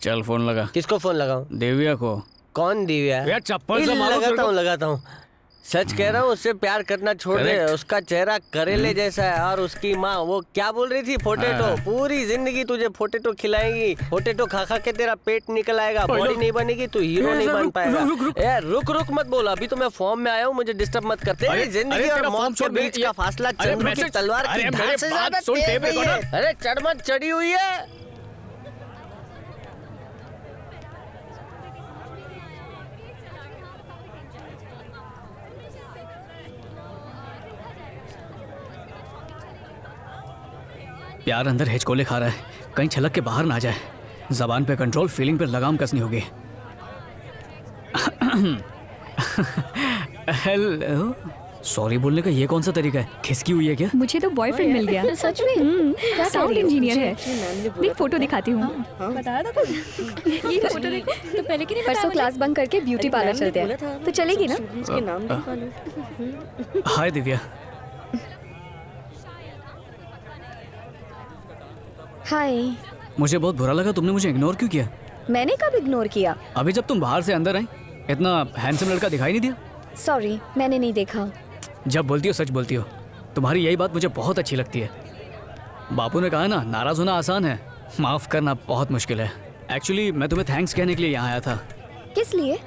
चल फोन लगा। किसको फोन लगाऊं? देविया को। कौन दिव्या? यार चप्पल से मारो। लगाता हूँ। सच कह रहा हूँ, उससे प्यार करना छोड़ दे। उसका चेहरा करेले जैसा है, और उसकी माँ वो क्या बोल रही थी, पोटैटो। पूरी जिंदगी तुझे पोटैटो खिलाएंगी। पोटैटो खा खा के तेरा पेट निकल आएगा, बॉडी नहीं बनेगी, तू हीरो नहीं बन पाएगा। रुक रुक मत बोल, अभी तो मैं फॉर्म में आया हूँ, मुझे डिस्टर्ब मत करते। जिंदगी और मौत के बीच का फासला चंद्र की तलवार की धार से ज्यादा तेज है। अरे चढ़ मत, चढ़ी हुई है। प्यार अंदर हिचकोले खा रहा है, कहीं छलक के बाहर ना जाए। जबान पे कंट्रोल, फीलिंग पे लगाम कसनी होगी। हेलो, सॉरी बोलने का ये कौन सा तरीका है? खिसकी हुई है क्या? मुझे तो बॉयफ्रेंड मिल गया। सच में? साउंड इंजीनियर है। देख फोटो दिखाती हूँ। बताया था ये फोटो देखो तो पहले की नहीं। परसों क्लास बंक करके ब्यूटी पार्लर चलते हैं, तो चलेगी ना? हाय दिव्या। हाय। मुझे बहुत बुरा लगा, तुमने मुझे इग्नोर क्यों किया? मैंने कब इग्नोर किया? अभी जब तुम बाहर से अंदर आई, इतना हैंडसम लड़का दिखाई नहीं दिया? सॉरी, मैंने नहीं देखा। जब बोलती हो सच बोलती हो, तुम्हारी यही बात मुझे बहुत अच्छी लगती है। बापू ने कहा ना, नाराज होना आसान है, माफ करना बहुत मुश्किल है। एक्चुअली मैं तुम्हें थैंक्स कहने के लिए यहाँ आया था। किस लिए?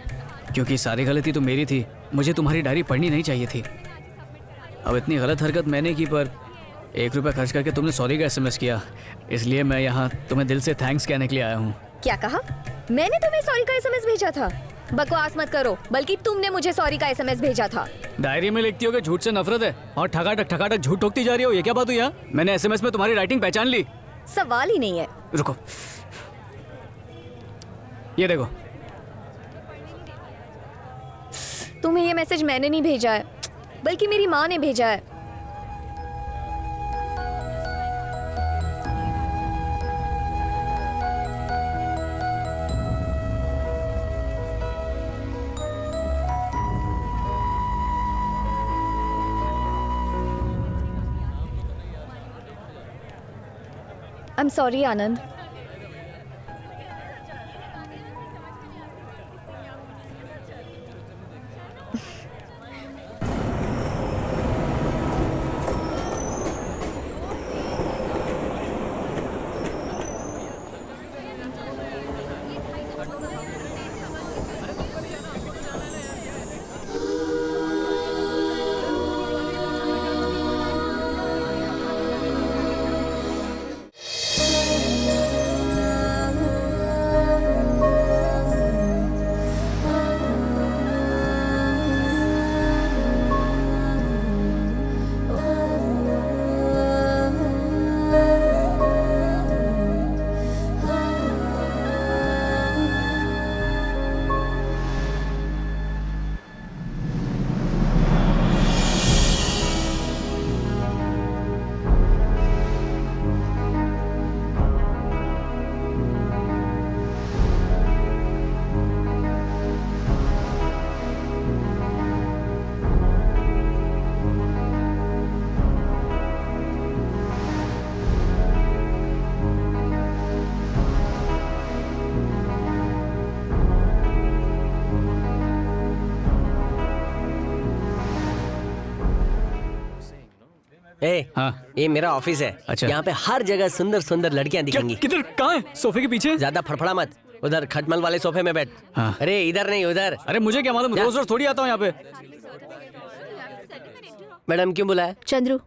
क्योंकि सारी गलती तो मेरी थी, मुझे तुम्हारी डायरी पढ़नी नहीं चाहिए थी। अब इतनी गलत हरकत मैंने की, पर 1 रुपया खर्च करके तुमने सॉरी का SMS किया, इसलिए मैं यहाँ तुम्हें दिल से थैंक्स कहने के लिए आया हूँ। क्या कहा? मैंने तुम्हें सॉरी का SMS भेजा था? बकवास मत करो, बल्कि तुमने मुझे सॉरी का SMS भेजा था। डायरी में लिखती हो कि झूठ से नफरत है, और ठगाठक झूठ ठोकती जा रही हो, ये क्या बात हुई? यहाँ मैंने SMS में तुम्हारी राइटिंग पहचान ली। सवाल ही नहीं है। रुको, ये देखो। तुम्हें ये मैसेज मैंने नहीं भेजा है, बल्कि मेरी माँ ने भेजा है। I'm sorry, Anand. हाँ ये मेरा ऑफिस है। अच्छा। यहाँ पे हर जगह सुंदर सुंदर लड़कियाँ दिखेंगी। किधर? कहाँ है? सोफे के पीछे? ज्यादा फड़फड़ा मत, उधर खटमल वाले सोफे में बैठ। हाँ। अरे इधर नहीं, उधर। अरे मुझे क्या मालूम, रोज रोज थोड़ी आता हूँ यहाँ पे। मैडम क्यों बुलाया? चंद्रू,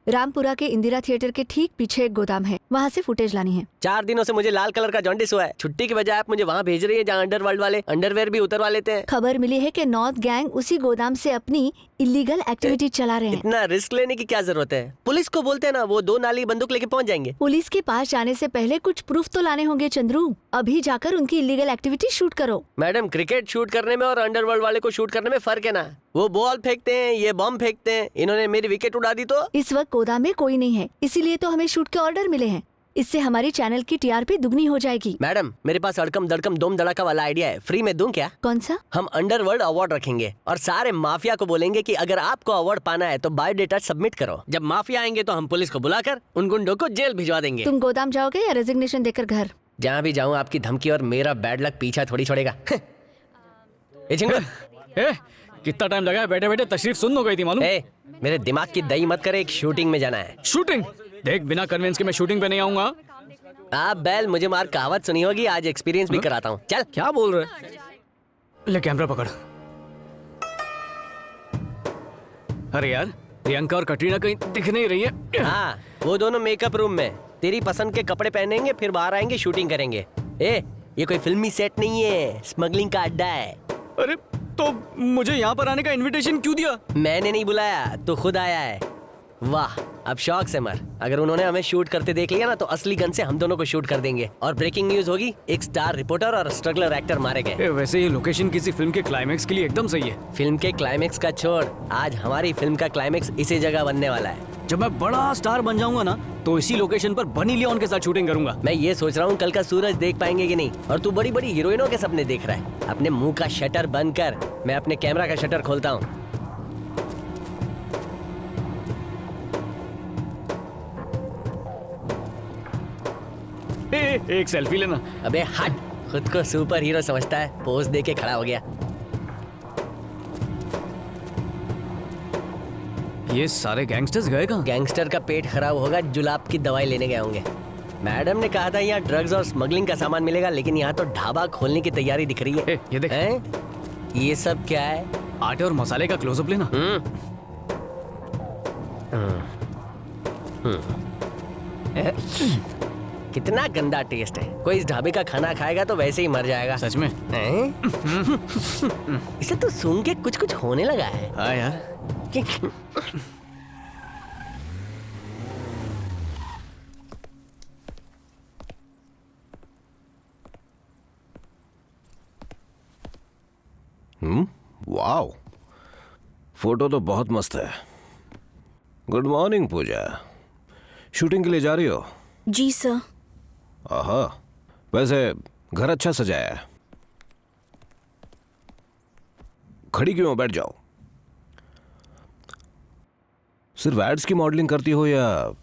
रामपुरा के इंदिरा थिएटर के ठीक पीछे एक गोदाम है, वहाँ से फुटेज लानी है। 4 दिनों से मुझे लाल कलर का जॉन्डिस हुआ है। छुट्टी के बजाय आप मुझे वहाँ भेज रही है जहाँ अंडरवर्ल्ड वाले अंडरवेयर भी उतरवा लेते हैं। खबर मिली है कि नॉर्थ गैंग उसी गोदाम से अपनी इलीगल एक्टिविटी चला रहे हैं। इतना रिस्क लेने की क्या जरूरत है? पुलिस को बोलते हैं ना, वो 2 नाली बंदूक लेके पहुँच जाएंगे। पुलिस के पास जाने से पहले कुछ प्रूफ तो लाने होंगे चंद्रू। अभी जाकर उनकी इलीगल एक्टिविटी शूट करो। मैडम, क्रिकेट शूट करने में और अंडरवर्ल्ड वाले को शूट करने में फर्क है ना। वो बॉल फेंकते हैं, ये बम फेंकते हैं। इन्होंने मेरी विकेट उड़ा दी तो। इस वक्त गोदाम में कोई नहीं है, इसीलिए तो हमें शूट के ऑर्डर मिले हैं। इससे हमारी चैनल की टीआरपी दुगनी हो जाएगी। मैडम, मेरे पास अड़कम दड़कम दोम धड़ाका वाला आइडिया है। फ्री में दूं क्या? कौन सा? हम अंडरवर्ल्ड अवार्ड रखेंगे और सारे माफिया को बोलेंगे कि अगर आपको अवार्ड पाना है तो बायोडेटा सबमिट करो। जब माफिया आएंगे तो हम पुलिस को बुलाकर उन गुंडों को जेल भिजवा देंगे। तुम गोदाम जाओगे या रेजिग्नेशन देकर घर? जहाँ भी जाऊँ आपकी धमकी और मेरा बैड लक पीछा थोड़ी छोड़ेगा। कितना टाइम लगा है बैठे बैठे, तशरीफ सुन हो गई थी मालूम। मेरे दिमाग की दही मत करे, एक शूटिंग में जाना है। शूटिंग? देख, बिना कन्वेंस के मैं शूटिंग पे नहीं आऊंगा। आप बैल, मुझे मार कहावत सुनी होगी, आज एक्सपीरियंस भी कराता हूँ। चल। क्या बोल रहे? ले कैमरा पकड़। अरे यार, प्रियंका और कटरीना कहीं दिख नहीं रही है। हाँ, वो दोनों मेकअप रूम में तेरी पसंद के कपड़े पहनेंगे, फिर बाहर आएंगे, शूटिंग करेंगे। ये कोई फिल्मी सेट नहीं है, स्मगलिंग का अड्डा है। अरे तो मुझे यहाँ पर आने का इनविटेशन क्यों दिया? मैंने नहीं बुलाया, तो खुद आया है। वाह, अब शौक से मर। अगर उन्होंने हमें शूट करते देख लिया ना तो असली गन से हम दोनों को शूट कर देंगे। और ब्रेकिंग न्यूज होगी, एक स्टार रिपोर्टर और स्ट्रगलर एक्टर मारे गए। वैसे ये लोकेशन किसी फिल्म के क्लाइमेक्स के लिए एकदम सही है। फिल्म के क्लाइमेक्स का छोड़, आज हमारी फिल्म का क्लाइमेक्स इसी जगह बनने वाला है। जब मैं बड़ा स्टार बन जाऊंगा ना तो इसी लोकेशन पर बनी लियोन के साथ शूटिंग करूंगा। मैं ये सोच रहा हूँ कल का सूरज देख पाएंगे कि नहीं। और तू बड़ी बड़ी हीरोइनों के सपने देख रहा है। अपने मुंह का शटर बंद कर, मैं अपने कैमरा का शटर खोलता हूँ। एक सेल्फी लेना। अबे हट, खुद को सुपर हीरो समझता है, पोज दे के खड़ा हो गया। ये सारे गैंगस्टर्स गए कहाँ? गैंगस्टर का पेट खराब होगा, जुलाब की दवाई लेने गए होंगे। मैडम ने कहा था यहाँ ड्रग्स और स्मगलिंग का सामान मिलेगा, लेकिन यहाँ तो ढाबा खोलने की तैयारी दिख रही है। ये देख। ये सब क्या है? आटे और मसाले का क्लोजअप लेना। कितना गंदा टेस्ट है। कोई इस ढाबे का खाना खाएगा तो वैसे ही मर जाएगा। सच में? इसे तो सुन के कुछ कुछ होने लगा है। हाँ यार। वाओ, फोटो तो बहुत मस्त है। गुड मॉर्निंग पूजा, शूटिंग के लिए जा रही हो? जी सर। आहा, वैसे घर अच्छा सजाया है। खड़ी क्यों हो, बैठ जाओ। सिर्फ एड्स की मॉडलिंग करती हो या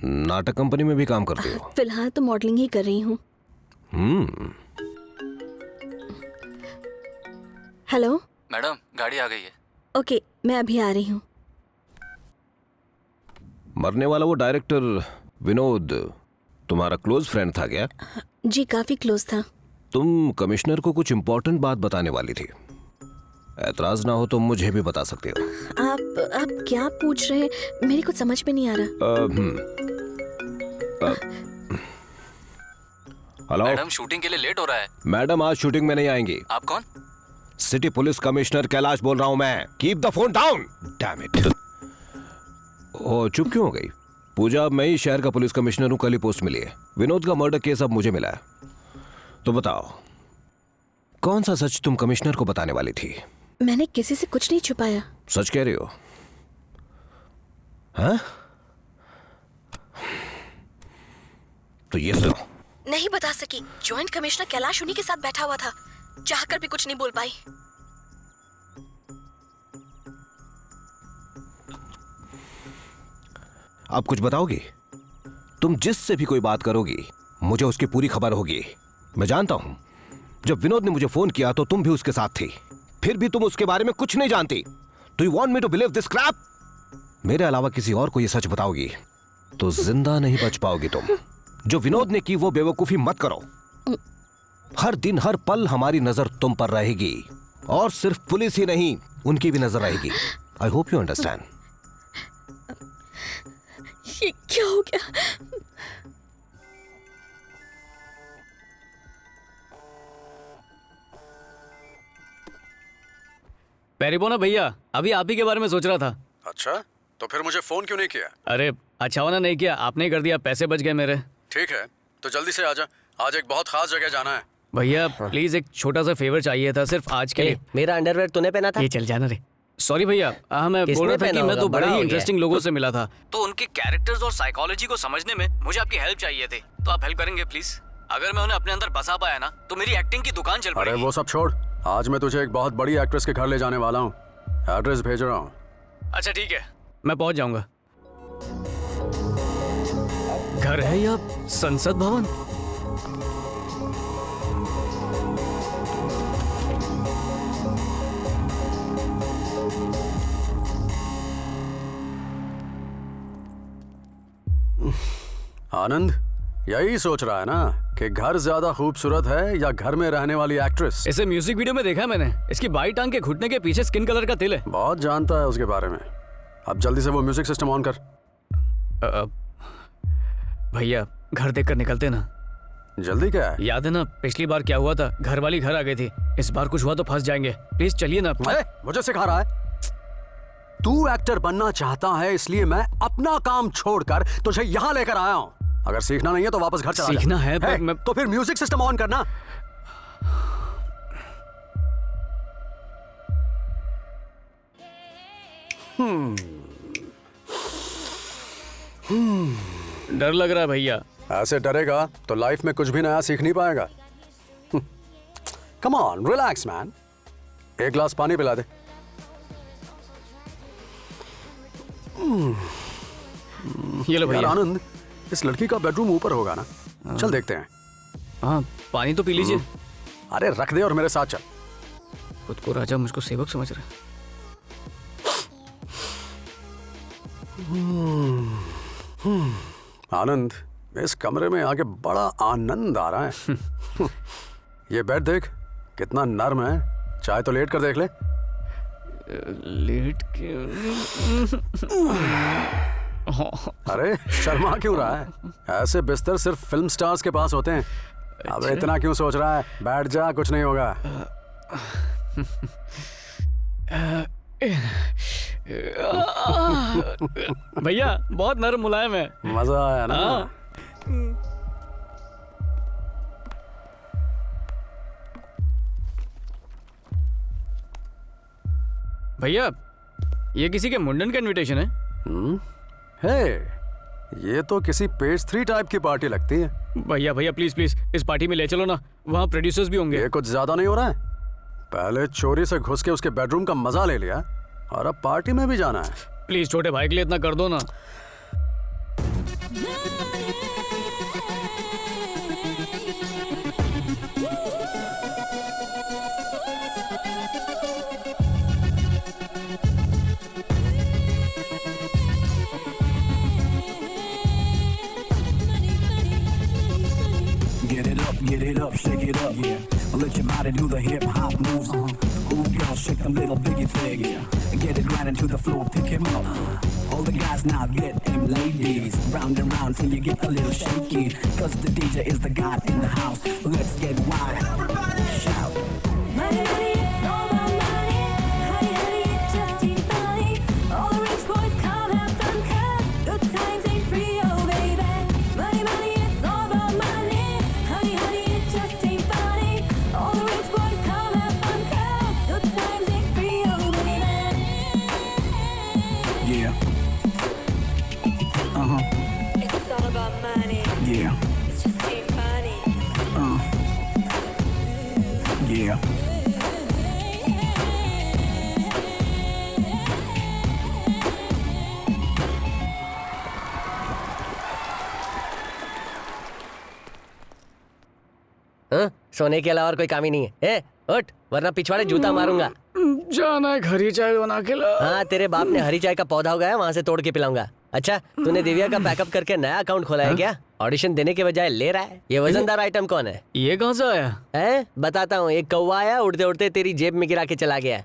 नाटक कंपनी में भी काम करती हो? फिलहाल तो मॉडलिंग ही कर रही हूँ। हेलो मैडम, गाड़ी आ गई है। ओके, मैं अभी आ रही हूँ। मरने वाला वो डायरेक्टर विनोद तुम्हारा क्लोज फ्रेंड था क्या? जी, काफी क्लोज था। तुम कमिश्नर को कुछ इम्पोर्टेंट बात बताने वाली थी। ऐतराज ना हो तो मुझे भी बता सकते हो। आप क्या पूछ रहे हैं? मेरी कुछ समझ में नहीं आ रहा। हेलो मैडम, शूटिंग के लिए लेट हो रहा है। मैडम, आज शूटिंग में नहीं आएंगी। आप कौन? सिटी पुलिस कमिश्नर कैलाश बोल रहा हूं मैं। Keep the phone down. Damn it. ओ, चुप क्यों हो गई? पूजा, अब मैं ही शहर का पुलिस कमिश्नर हूं। कल ही पोस्ट मिली है। विनोद का मर्डर केस अब मुझे मिला है। तो बताओ, कौन सा सच तुम कमिश्नर को बताने वाली थी? मैंने किसी से कुछ नहीं छुपाया। सच कह रही हो? हाँ? तो ये सुनो। नहीं बता सकी। जॉइंट कमिश्नर कैलाश उन्हीं के साथ बैठा हुआ था। चाहकर भी कुछ नहीं बोल पाई। आप कुछ बताओगी? तुम जिससे भी कोई बात करोगी मुझे उसकी पूरी खबर होगी। मैं जानता हूं, जब विनोद ने मुझे फोन किया तो तुम भी उसके साथ थी, फिर भी तुम उसके बारे में कुछ नहीं जानती। Do you want me to believe this crap? मेरे अलावा किसी और को ये सच बताओगी तो जिंदा नहीं बच पाओगी तुम। जो विनोद ने की वो बेवकूफी मत करो। हर दिन हर पल हमारी नजर तुम पर रहेगी, और सिर्फ पुलिस ही नहीं, उनकी भी नजर रहेगी। आई होप यू अंडरस्टैंड। ये क्या हो गया? पेरिबोना भैया, अभी आप ही के बारे में सोच रहा था। अच्छा, तो फिर मुझे फोन क्यों नहीं किया? अरे अच्छा होना नहीं किया, आपने ही कर दिया, पैसे बच गए मेरे। ठीक है, तो जल्दी से आजा, आज एक बहुत खास जगह जाना है। भैया प्लीज एक छोटा सा फेवर चाहिए था, सिर्फ आज के लिए। मेरा अंडरवेयर तूने पहना था? ये चल जाना रे। सॉरी भैया, हाँ मैं बोल रहा था कि मैं तो बड़े ही इंटरेस्टिंग लोगों से मिला था, तो उनके कैरेक्टर्स और साइकोलॉजी को समझने में मुझे आपकी हेल्प चाहिए थी, तो आप हेल्प करेंगे प्लीज? अगर मैं उन्हें अपने अंदर बसा पाया ना तो मेरी एक्टिंग की दुकान चल पड़ेगी। अरे वो सब छोड़, आज मैं तुझे एक बहुत बड़ी एक्ट्रेस के घर ले जाने वाला हूँ, एड्रेस भेज रहा हूँ। अच्छा ठीक है, मैं पहुंच जाऊंगा। घर है या संसद भवन? आनंद यही सोच रहा है ना कि घर ज्यादा खूबसूरत है या घर में रहने वाली एक्ट्रेस? इसे म्यूजिक वीडियो में देखा है मैंने, इसकी बाई टांग के घुटने के पीछे स्किन कलर का तिल है। बहुत जानता है उसके बारे में। अब जल्दी से वो म्यूजिक सिस्टम ऑन कर। भैया घर देखकर निकलते ना। जल्दी क्या है? याद है ना पिछली बार क्या हुआ था, घर वाली घर आ गई थी, इस बार कुछ हुआ तो फंस जाएंगे। प्लीज चलिए ना। मुझे सिखा रहा है? तू एक्टर बनना चाहता है इसलिए मैं अपना काम छोड़कर तुझे यहाँ लेकर आया हूँ। अगर सीखना नहीं है तो वापस घर चला जा। सीखना है पर मैं... तो फिर म्यूजिक सिस्टम ऑन करना। डर लग रहा है भैया। ऐसे डरेगा तो लाइफ में कुछ भी नया सीख नहीं पाएगा। Come on, relax man. एक गिलास पानी पिला दे। ये लो भैया। आनंद, इस लड़की का बेडरूम ऊपर होगा ना? चल देखते हैं। हाँ पानी तो पी लीजिए। अरे रख दे और मेरे साथ चल। खुद को राजा मुझको सेवक समझ रहा है। आनंद, इस कमरे में आके बड़ा आनंद आ रहा है। ये बेड देख कितना नर्म है, चाहे तो लेट कर देख ले। लेट के अरे शर्मा क्यों रहा है? ऐसे बिस्तर सिर्फ फिल्म स्टार्स के पास होते हैं। अब इतना क्यों सोच रहा है? बैठ जा, कुछ नहीं होगा। भैया बहुत नरम मुलायम है। मजा आया ना? भैया ये किसी के मुंडन का इनविटेशन है? हे, ये तो किसी पेज 3 टाइप की पार्टी लगती है। भैया भैया प्लीज प्लीज इस पार्टी में ले चलो ना, वहाँ प्रोड्यूसर्स भी होंगे। ये कुछ ज्यादा नहीं हो रहा है? पहले चोरी से घुस के उसके बेडरूम का मजा ले लिया और अब पार्टी में भी जाना है। प्लीज छोटे भाई के लिए इतना कर दो ना। Get it up, shake it up, yeah. Let your body do the hip hop moves. Ooh, girl, shake them little biggie thing, yeah. Get it right into the floor, pick him up. All the guys now get them ladies. Round and round till you get a little shaky. Cause the DJ is the god in the house. Let's get wild. Everybody shout. Money, money, it's all about money. Honey, honey, it just ain't funny. All the rich boys come have fun, cause good times ain't free, oh baby. Money, money, it's all about money. Honey, honey, it just ain't funny. All the rich boys come have fun, cause good times ain't free, oh baby. Yeah. It's all about money. Yeah. It's just ain't funny. Yeah. हाँ? सोने के अलावा और कोई काम ही नहीं है। ए, उठ वरना पिछवाड़े जूता मारूंगा। जाना है हरी चाय बना के ला। हाँ, तेरे बाप ने हरी चाय का पौधा उगाया, वहाँ से तोड़ के पिलाऊंगा। अच्छा, तूने दिव्या का पैकअप करके नया अकाउंट खोला है क्या? ऑडिशन देने के बजाय ले रहा है। ये वजनदार आइटम कौन है? ये कहाँ से आया? है बताता हूँ। एक कौवा आया, उड़ते उड़ते तेरी जेब में गिरा के चला गया।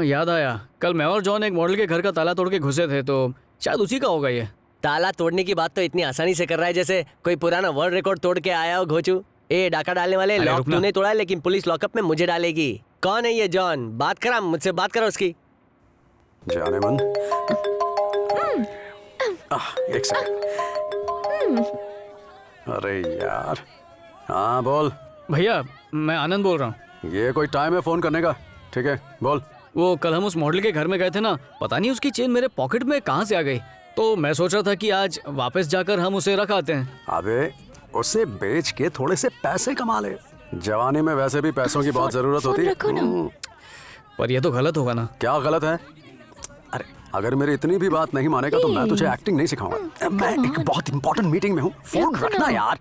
याद आया, कल मैं और जॉन एक मॉडल के घर का ताला तोड़ के घुसे थे, तो शायद उसी का होगा ये। ताला तोड़ने की बात तो इतनी आसानी से कर रहा है जैसे कोई पुराना वर्ल्ड रिकॉर्ड तोड़ के आया हो घोचू। ए डाका डालने वाले, लॉक तूने तोड़ा, लेकिन पुलिस लॉकअप में मुझे डालेगी। कौन है ये जॉन? बात करा मुझसे, बात करो उसकी। जाने मन। एक सेकंड। अरे यार, हाँ बोल। भैया मैं आनंद बोल रहा हूँ। ये कोई टाइम है फोन करने का? ठीक है बोल। वो कल हम उस मॉडल के घर में गए थे ना, पता नहीं उसकी चेन मेरे पॉकेट में कहाँ से आ गई, तो मैं सोच रहा था कि आज वापस जाकर हम उसे रख आते हैं। अबे उसे बेच के थोड़े से पैसे कमा ले। जवानी में वैसे भी पैसों की बहुत जरूरत होती है। पर ये तो गलत होगा ना? क्या गलत है? अरे अगर मेरी इतनी भी बात नहीं मानेगा तो मैं तुझे एक्टिंग नहीं सिखाऊंगा। मैं एक बहुत इंपॉर्टेंट मीटिंग में हूँ, फोन रखना यार।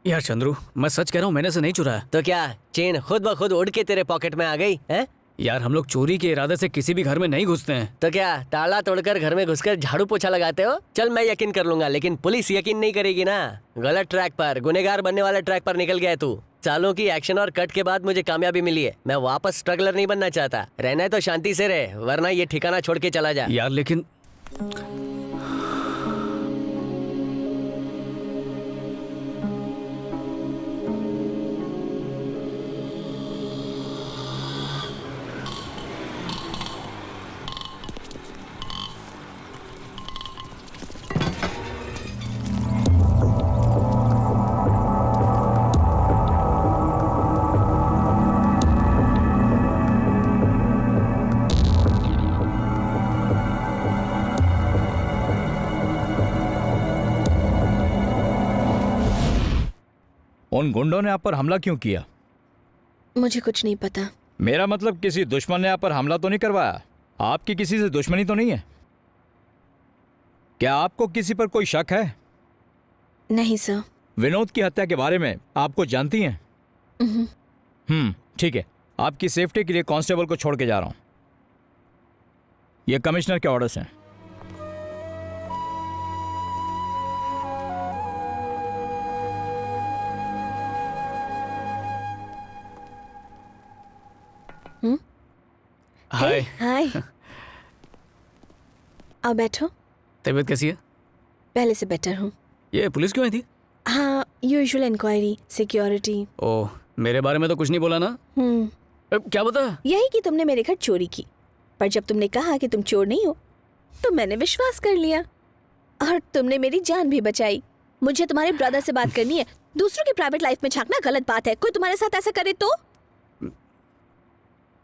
यार चंद्रू, मैं सच कह रहा हूँ, मैंने से नहीं चुराया। तो क्या चेन खुद ब खुद उड़ के तेरे पॉकेट में आ गई है? यार हम लोग चोरी के इरादे से किसी भी घर में नहीं घुसते हैं। तो क्या ताला तोड़कर घर में घुसकर झाड़ू पोछा लगाते हो? चल मैं यकीन कर लूंगा, लेकिन पुलिस यकीन नहीं करेगी ना। गलत ट्रैक पर, गुनेगार बनने वाले ट्रैक पर निकल गया तू। सालों की एक्शन और कट के बाद मुझे कामयाबी मिली है। मैं वापस स्ट्रगलर नहीं बनना चाहता। रहना है तो शांति से रहे, वरना ये ठिकाना छोड़ के चला जा। यार लेकिन उन गुंडों ने आप पर हमला क्यों किया? मुझे कुछ नहीं पता। मेरा मतलब किसी दुश्मन ने आप पर हमला तो नहीं करवाया? आपकी किसी से दुश्मनी तो नहीं है? क्या आपको किसी पर कोई शक है? नहीं सर। विनोद की हत्या के बारे में आपको जानती हैं? ठीक है, आपकी सेफ्टी के लिए कांस्टेबल को छोड़ के जा रहा हूं। ये कमिश्नर के ऑर्डर्स हैं। हाय। हाय। आओ बैठो। तबीयत कैसी है? पहले से बेटर हूँ। ये पुलिस क्यों आई थी? हाँ, यूजुअल इंक्वायरी, सिक्योरिटी। ओह, मेरे बारे में तो कुछ नहीं बोला ना? क्या बता? यही कि तुमने मेरे घर चोरी की, पर जब तुमने कहा कि तुम चोर नहीं हो तो मैंने विश्वास कर लिया और तुमने मेरी जान भी बचाई। मुझे तुम्हारे ब्रदर से बात करनी है। दूसरों की प्राइवेट लाइफ में झांकना गलत बात है। कोई तुम्हारे साथ ऐसा करे तो?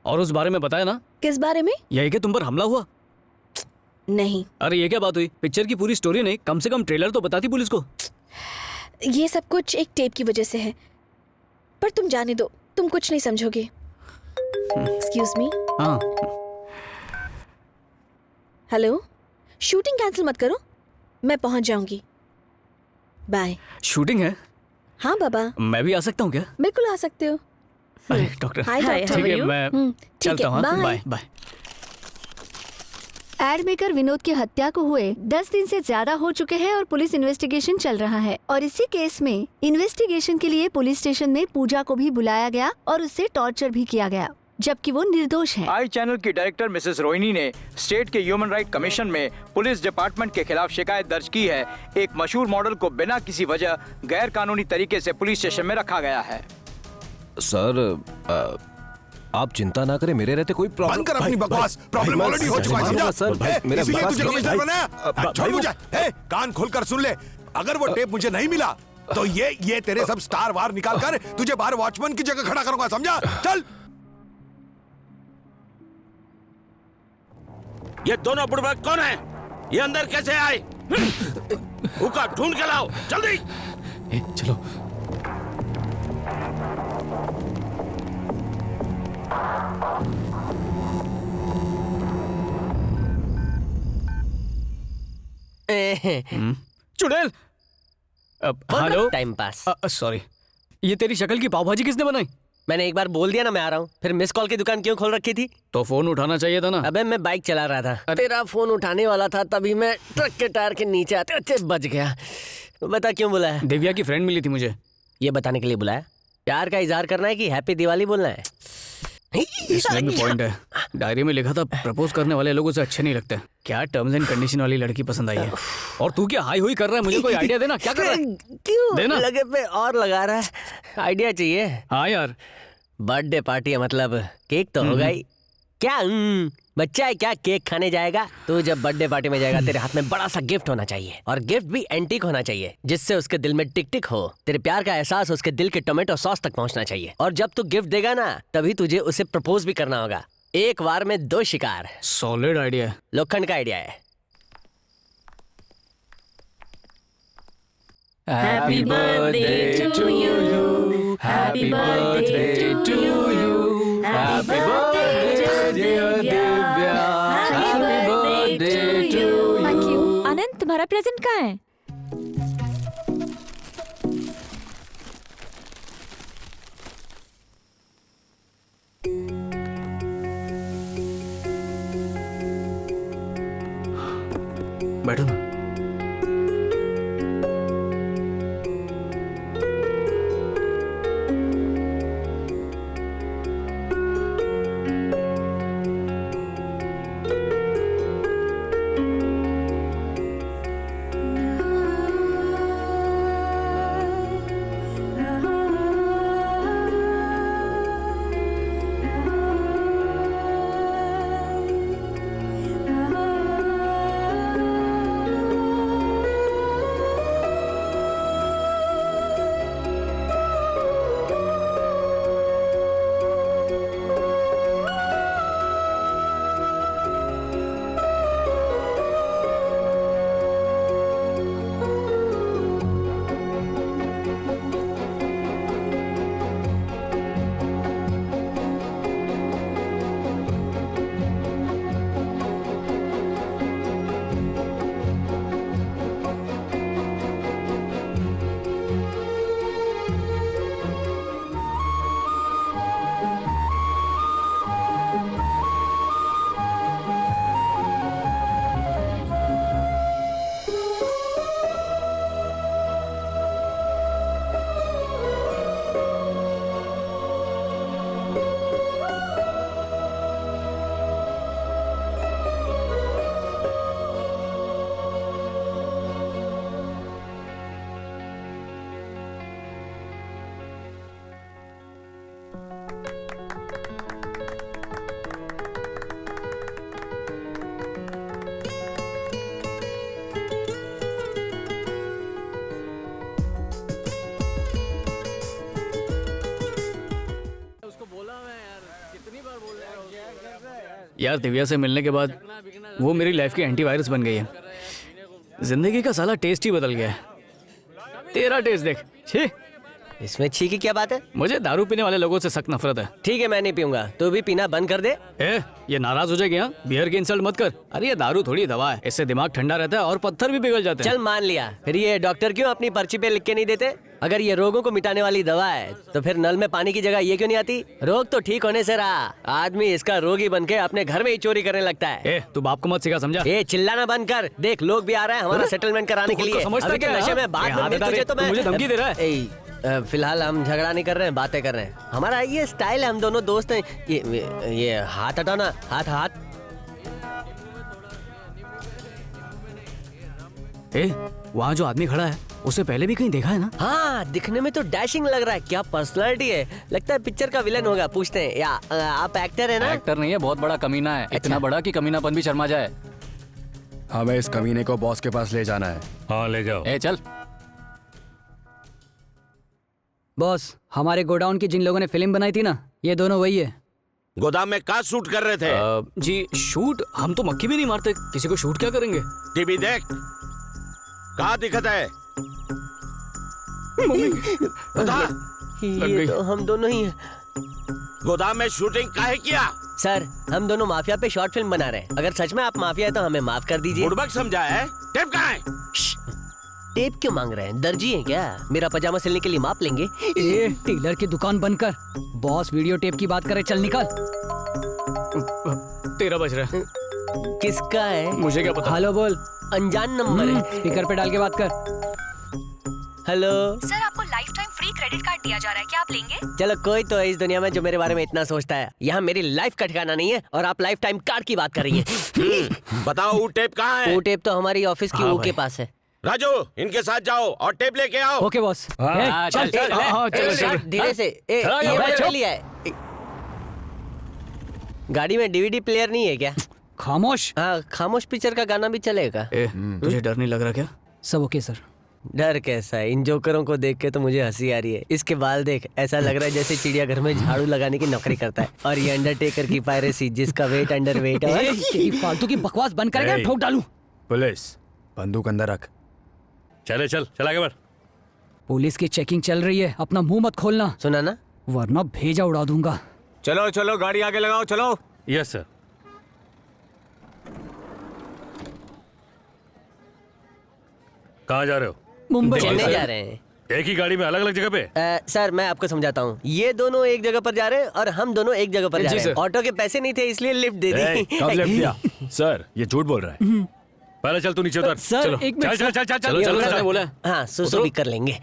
और उस बारे में बताया ना? किस बारे में? यही कि तुम पर हमला हुआ। नहीं। अरे ये क्या बात हुई? पिक्चर की पूरी स्टोरी नहीं, कम से कम ट्रेलर तो बताती पुलिस को। ये सब कुछ एक टेप की वजह से है, पर तुम जाने दो, तुम कुछ नहीं समझोगे। Excuse me. हाँ। हेलो, शूटिंग कैंसिल मत करो, मैं पहुंच जाऊंगी। बाय। शूटिंग है? हाँ बाबा। मैं भी आ सकता हूँ क्या? बिल्कुल आ सकते हो। अरे डॉक्टर। हाय डॉक्टर। ठीक है, मैं चलता हूँ। Bye bye. Ad maker Vinod की हत्या को हुए 10 दिन से ज्यादा हो चुके हैं और पुलिस इन्वेस्टिगेशन चल रहा है। और इसी केस में इन्वेस्टिगेशन के लिए पुलिस स्टेशन में पूजा को भी बुलाया गया और उससे टॉर्चर भी किया गया, जबकि वो निर्दोष है। आई चैनल की डायरेक्टर मिसेस रोहिणी ने स्टेट के ह्यूमन राइट कमीशन में पुलिस डिपार्टमेंट के खिलाफ शिकायत दर्ज की है। एक मशहूर मॉडल को बिना किसी वजह गैर कानूनी तरीके से पुलिस स्टेशन में रखा गया है। सर आप चिंता ना करें, मेरे रहते कोई प्रॉब्लम। बंद कर अपनी बकवास। प्रॉब्लम ऑलरेडी हो चुका है समझा? सर मेरा इसीलिए तुझे कमिश्नर बनाया। छोड़ मुझे। कान खोलकर सुन ले, अगर वो टेप मुझे नहीं मिला तो ये तेरे सब स्टार वार निकाल कर तुझे बाहर वॉचमैन की जगह खड़ा करूंगा, समझा? चल। ये दोनों बुड़बक कौन है? ये अंदर कैसे आए? हुक्का ढूंढ के लाओ जल्दी। चलो। चुड़ैल। हेलो। Time pass. सॉरी, ये तेरी शक्ल की पाव भाजी किसने बनाई? मैंने एक बार बोल दिया ना मैं आ रहा हूँ, फिर मिस कॉल की दुकान क्यों खोल रखी थी? तो फोन उठाना चाहिए था ना। अबे मैं बाइक चला रहा था, तेरा फोन उठाने वाला था, तभी मैं ट्रक के टायर के नीचे आते अच्छे बच गया। बता क्यों बुलाया? दिव्या की फ्रेंड मिली थी मुझे। ये बताने के लिए बुलाया? प्यार का इजहार करना है कि हैप्पी दिवाली बोलना है? इसमें भी पॉइंट है। डायरी में लिखा था प्रपोज करने वाले लोगों से अच्छे नहीं लगते। क्या टर्म्स एंड कंडीशन वाली लड़की पसंद आई है? और तू क्या हाई हुई कर रहा है? मुझे कोई आइडिया देना, क्या कर रहा है? क्यों देना। लगे पे और लगा रहा है? आइडिया चाहिए? हाँ यार, बर्थडे पार्टी है, मतलब केक तो होगा ही। क्या बच्चा है क्या, केक खाने जाएगा? तू जब बर्थडे पार्टी में जाएगा तेरे हाथ में बड़ा सा गिफ्ट होना चाहिए, और गिफ्ट भी एंटीक होना चाहिए, जिससे उसके दिल में टिक टिक हो। तेरे प्यार का एहसास उसके दिल के टोमेटो सॉस तक पहुंचना चाहिए। और जब तू गिफ्ट देगा ना, तभी तुझे उसे प्रपोज भी करना होगा। एक वार में 2 शिकार। सॉलिड आइडिया है। लोखंड का आइडिया है। Happy birthday to you. Happy birthday to you. Happy birthday dear Divya. Happy birthday to you. Thank you. Anand, तुम्हारा प्रेजेंट कहाँ है? बैठो ना। यार दिव्या से मिलने के बाद वो मेरी लाइफ की एंटीवायरस बन गई है। जिंदगी का साला टेस्ट ही बदल गया है। तेरा टेस्ट देख। छी, इसमें छी की क्या बात है? मुझे दारू पीने वाले लोगों से सख्त नफरत है। ठीक है, मैं नहीं पीऊंगा, तू भी पीना बंद कर दे। ये नाराज हो जाएगी। हाँ, बियर की इंसल्ट मत कर। अरे ये दारू थोड़ी दवा है, इससे दिमाग ठंडा रहता है और पत्थर भी पिघल जाते हैं। चल मान लिया, फिर ये डॉक्टर क्यों अपनी पर्ची पे लिख के नहीं देते? अगर ये रोगों को मिटाने वाली दवा है तो फिर नल में पानी की जगह ये क्यों नहीं आती? रोग तो ठीक होने से रहा, आदमी इसका रोगी बन के अपने घर में ही चोरी करने लगता है। तू बाप को मत सिखा, समझा? चिल्लाना बंद कर, देख लोग भी आ रहे हैं हमारा सेटलमेंट कराने के लिए। समझता क्या? नशे में बात में तुझे तो मैं मुझे धमकी दे रहा है। फिलहाल हम झगड़ा नहीं कर रहे हैं, बातें कर रहे हैं। हमारा ये स्टाइल है, हम दोनों दोस्त हैं। ये हाथ हटाओ ना, हाथ हाथ। वहाँ जो आदमी खड़ा है उसे पहले भी कहीं देखा है ना? हाँ, दिखने में तो डैशिंग लग रहा है। क्या पर्सनालिटी है, लगता है पिक्चर का विलन होगा। पूछते हैं, या आप एक्टर है ना? एक्टर नहीं है, बहुत बड़ा कमीना है। इतना बड़ा कि कमीनापन भी शर्मा जाए। हमें इस कमीने को बॉस के पास ले जाना है। हाँ ले जाओ। चल। बॉस, हमारे गोडाउन की जिन लोगों ने फिल्म बनाई थी ना, ये दोनों वही है। गोदाम में क्या शूट कर रहे थे? जी शूट, हम तो मक्खी भी नहीं मारते, किसी को शूट क्या करेंगे? टीवी देख, कहाँ दिखता है? मम्मी बता। ये तो हम दोनों ही हैं। गोदाम में शूटिंग काहे किया? सर, हम दोनों माफिया पे शॉर्ट फिल्म बना रहे हैं। अगर सच में आप माफिया है तो हमें माफ कर दीजिए। बुड़बक समझा है? टेप कहाँ है? टेप क्यों मांग रहे हैं? दर्जी हैं क्या? मेरा पजामा सिलने के लिए माप लेंगे? ए, टेलर की दुकान बंद कर। बॉस वीडियो टेप की बात करे, चल निकल। 13 बज रहा है। किसका है? मुझे क्या पता। हेलो बोल। अनजान नंबर है। स्पीकर पे डाल के बात कर। हेलो सर, आपको life time free credit card दिया जा रहा है, क्या आप लेंगे? चलो, कोई तो है इस दुनिया में जो मेरे बारे में इतना सोचता है। यहाँ मेरी लाइफ का ठिकाना नहीं है और आप लाइफ टाइम कार्ड की बात कर रही हैं। बताओ वो टेप कहाँ है? वो टेप तो हमारी ऑफिस की वो के पास है। राजू, इनके साथ जाओ और टेप लेके आओ। Okay boss. चल धीरे से। गाड़ी में डीवीडी प्लेयर नहीं है क्या? खामोश। हाँ, खामोश पिक्चर का गाना भी चलेगा। तुझे डर नहीं लग रहा क्या? सब ओके सर। डर कैसा है? इन जोकरों को देख के तो मुझे हंसी आ रही है। इसके बाल देख, ऐसा लग रहा है जैसे चिड़ियाघर में झाड़ू लगाने की नौकरी करता है। और ये अंडरटेकर की पायरेसी, जिसका वेट अंडर वेट है। तेरी फालतू की बकवास बंद करेगा, ठोक डालूं। पुलिस, बंदूक अंदर रख। चल आगे बढ़। पुलिस की चेकिंग चल रही है, अपना मुंह मत खोलना। सुना ना? वरना भेजा उड़ा दूंगा। चलो गाड़ी आगे लगाओ, चलो। Yes sir. कहाँ जा रहे हो? मुंबई जा रहे हैं। एक ही गाड़ी में अलग अलग जगह पे? सर, मैं आपको समझाता हूँ। ये दोनों एक जगह पर जा रहे हैं और हम दोनों एक जगह पर जा रहे हैं। ऑटो के पैसे नहीं थे इसलिए लिफ्ट दे दी। कब लिफ्ट दिया? सर, ये झूठ बोल रहा है। पहले चल, तू नीचे उतर। सर, एक मिनट। चल। बोला। हाँ, सुसु भी कर लेंगे।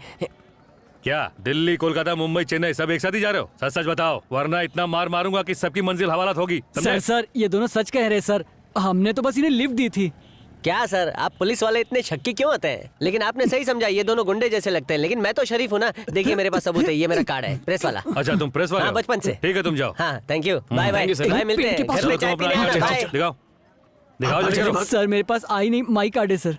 क्या दिल्ली, कोलकाता, मुंबई, चेन्नई सब एक साथ ही जा रहे हो? सच सच बताओ, वरना इतना मार मारूंगा कि सबकी मंजिल हवालात होगी। सर, ये दोनों सच कह रहे सर। हमने तो बस इन्हें लिफ्ट दी थी। क्या सर, आप पुलिस वाले इतने शक्की क्यों होते हैं? लेकिन आपने सही समझा, ये दोनों गुंडे जैसे लगते हैं, लेकिन मैं तो शरीफ हूँ ना। देखिए मेरे पास सबूत है, ये मेरा कार्ड है, प्रेस वाला। अच्छा, तुम प्रेस वाले हाँ, हो? बचपन से। ठीक है, तुम जाओ। हाँ, thank you. Bye bye. Bye, मिलते हैं। घर में चाय पीने आना। बाय। दिखाओ। सर, मेरे पास आई नहीं, माई कार्ड है सर।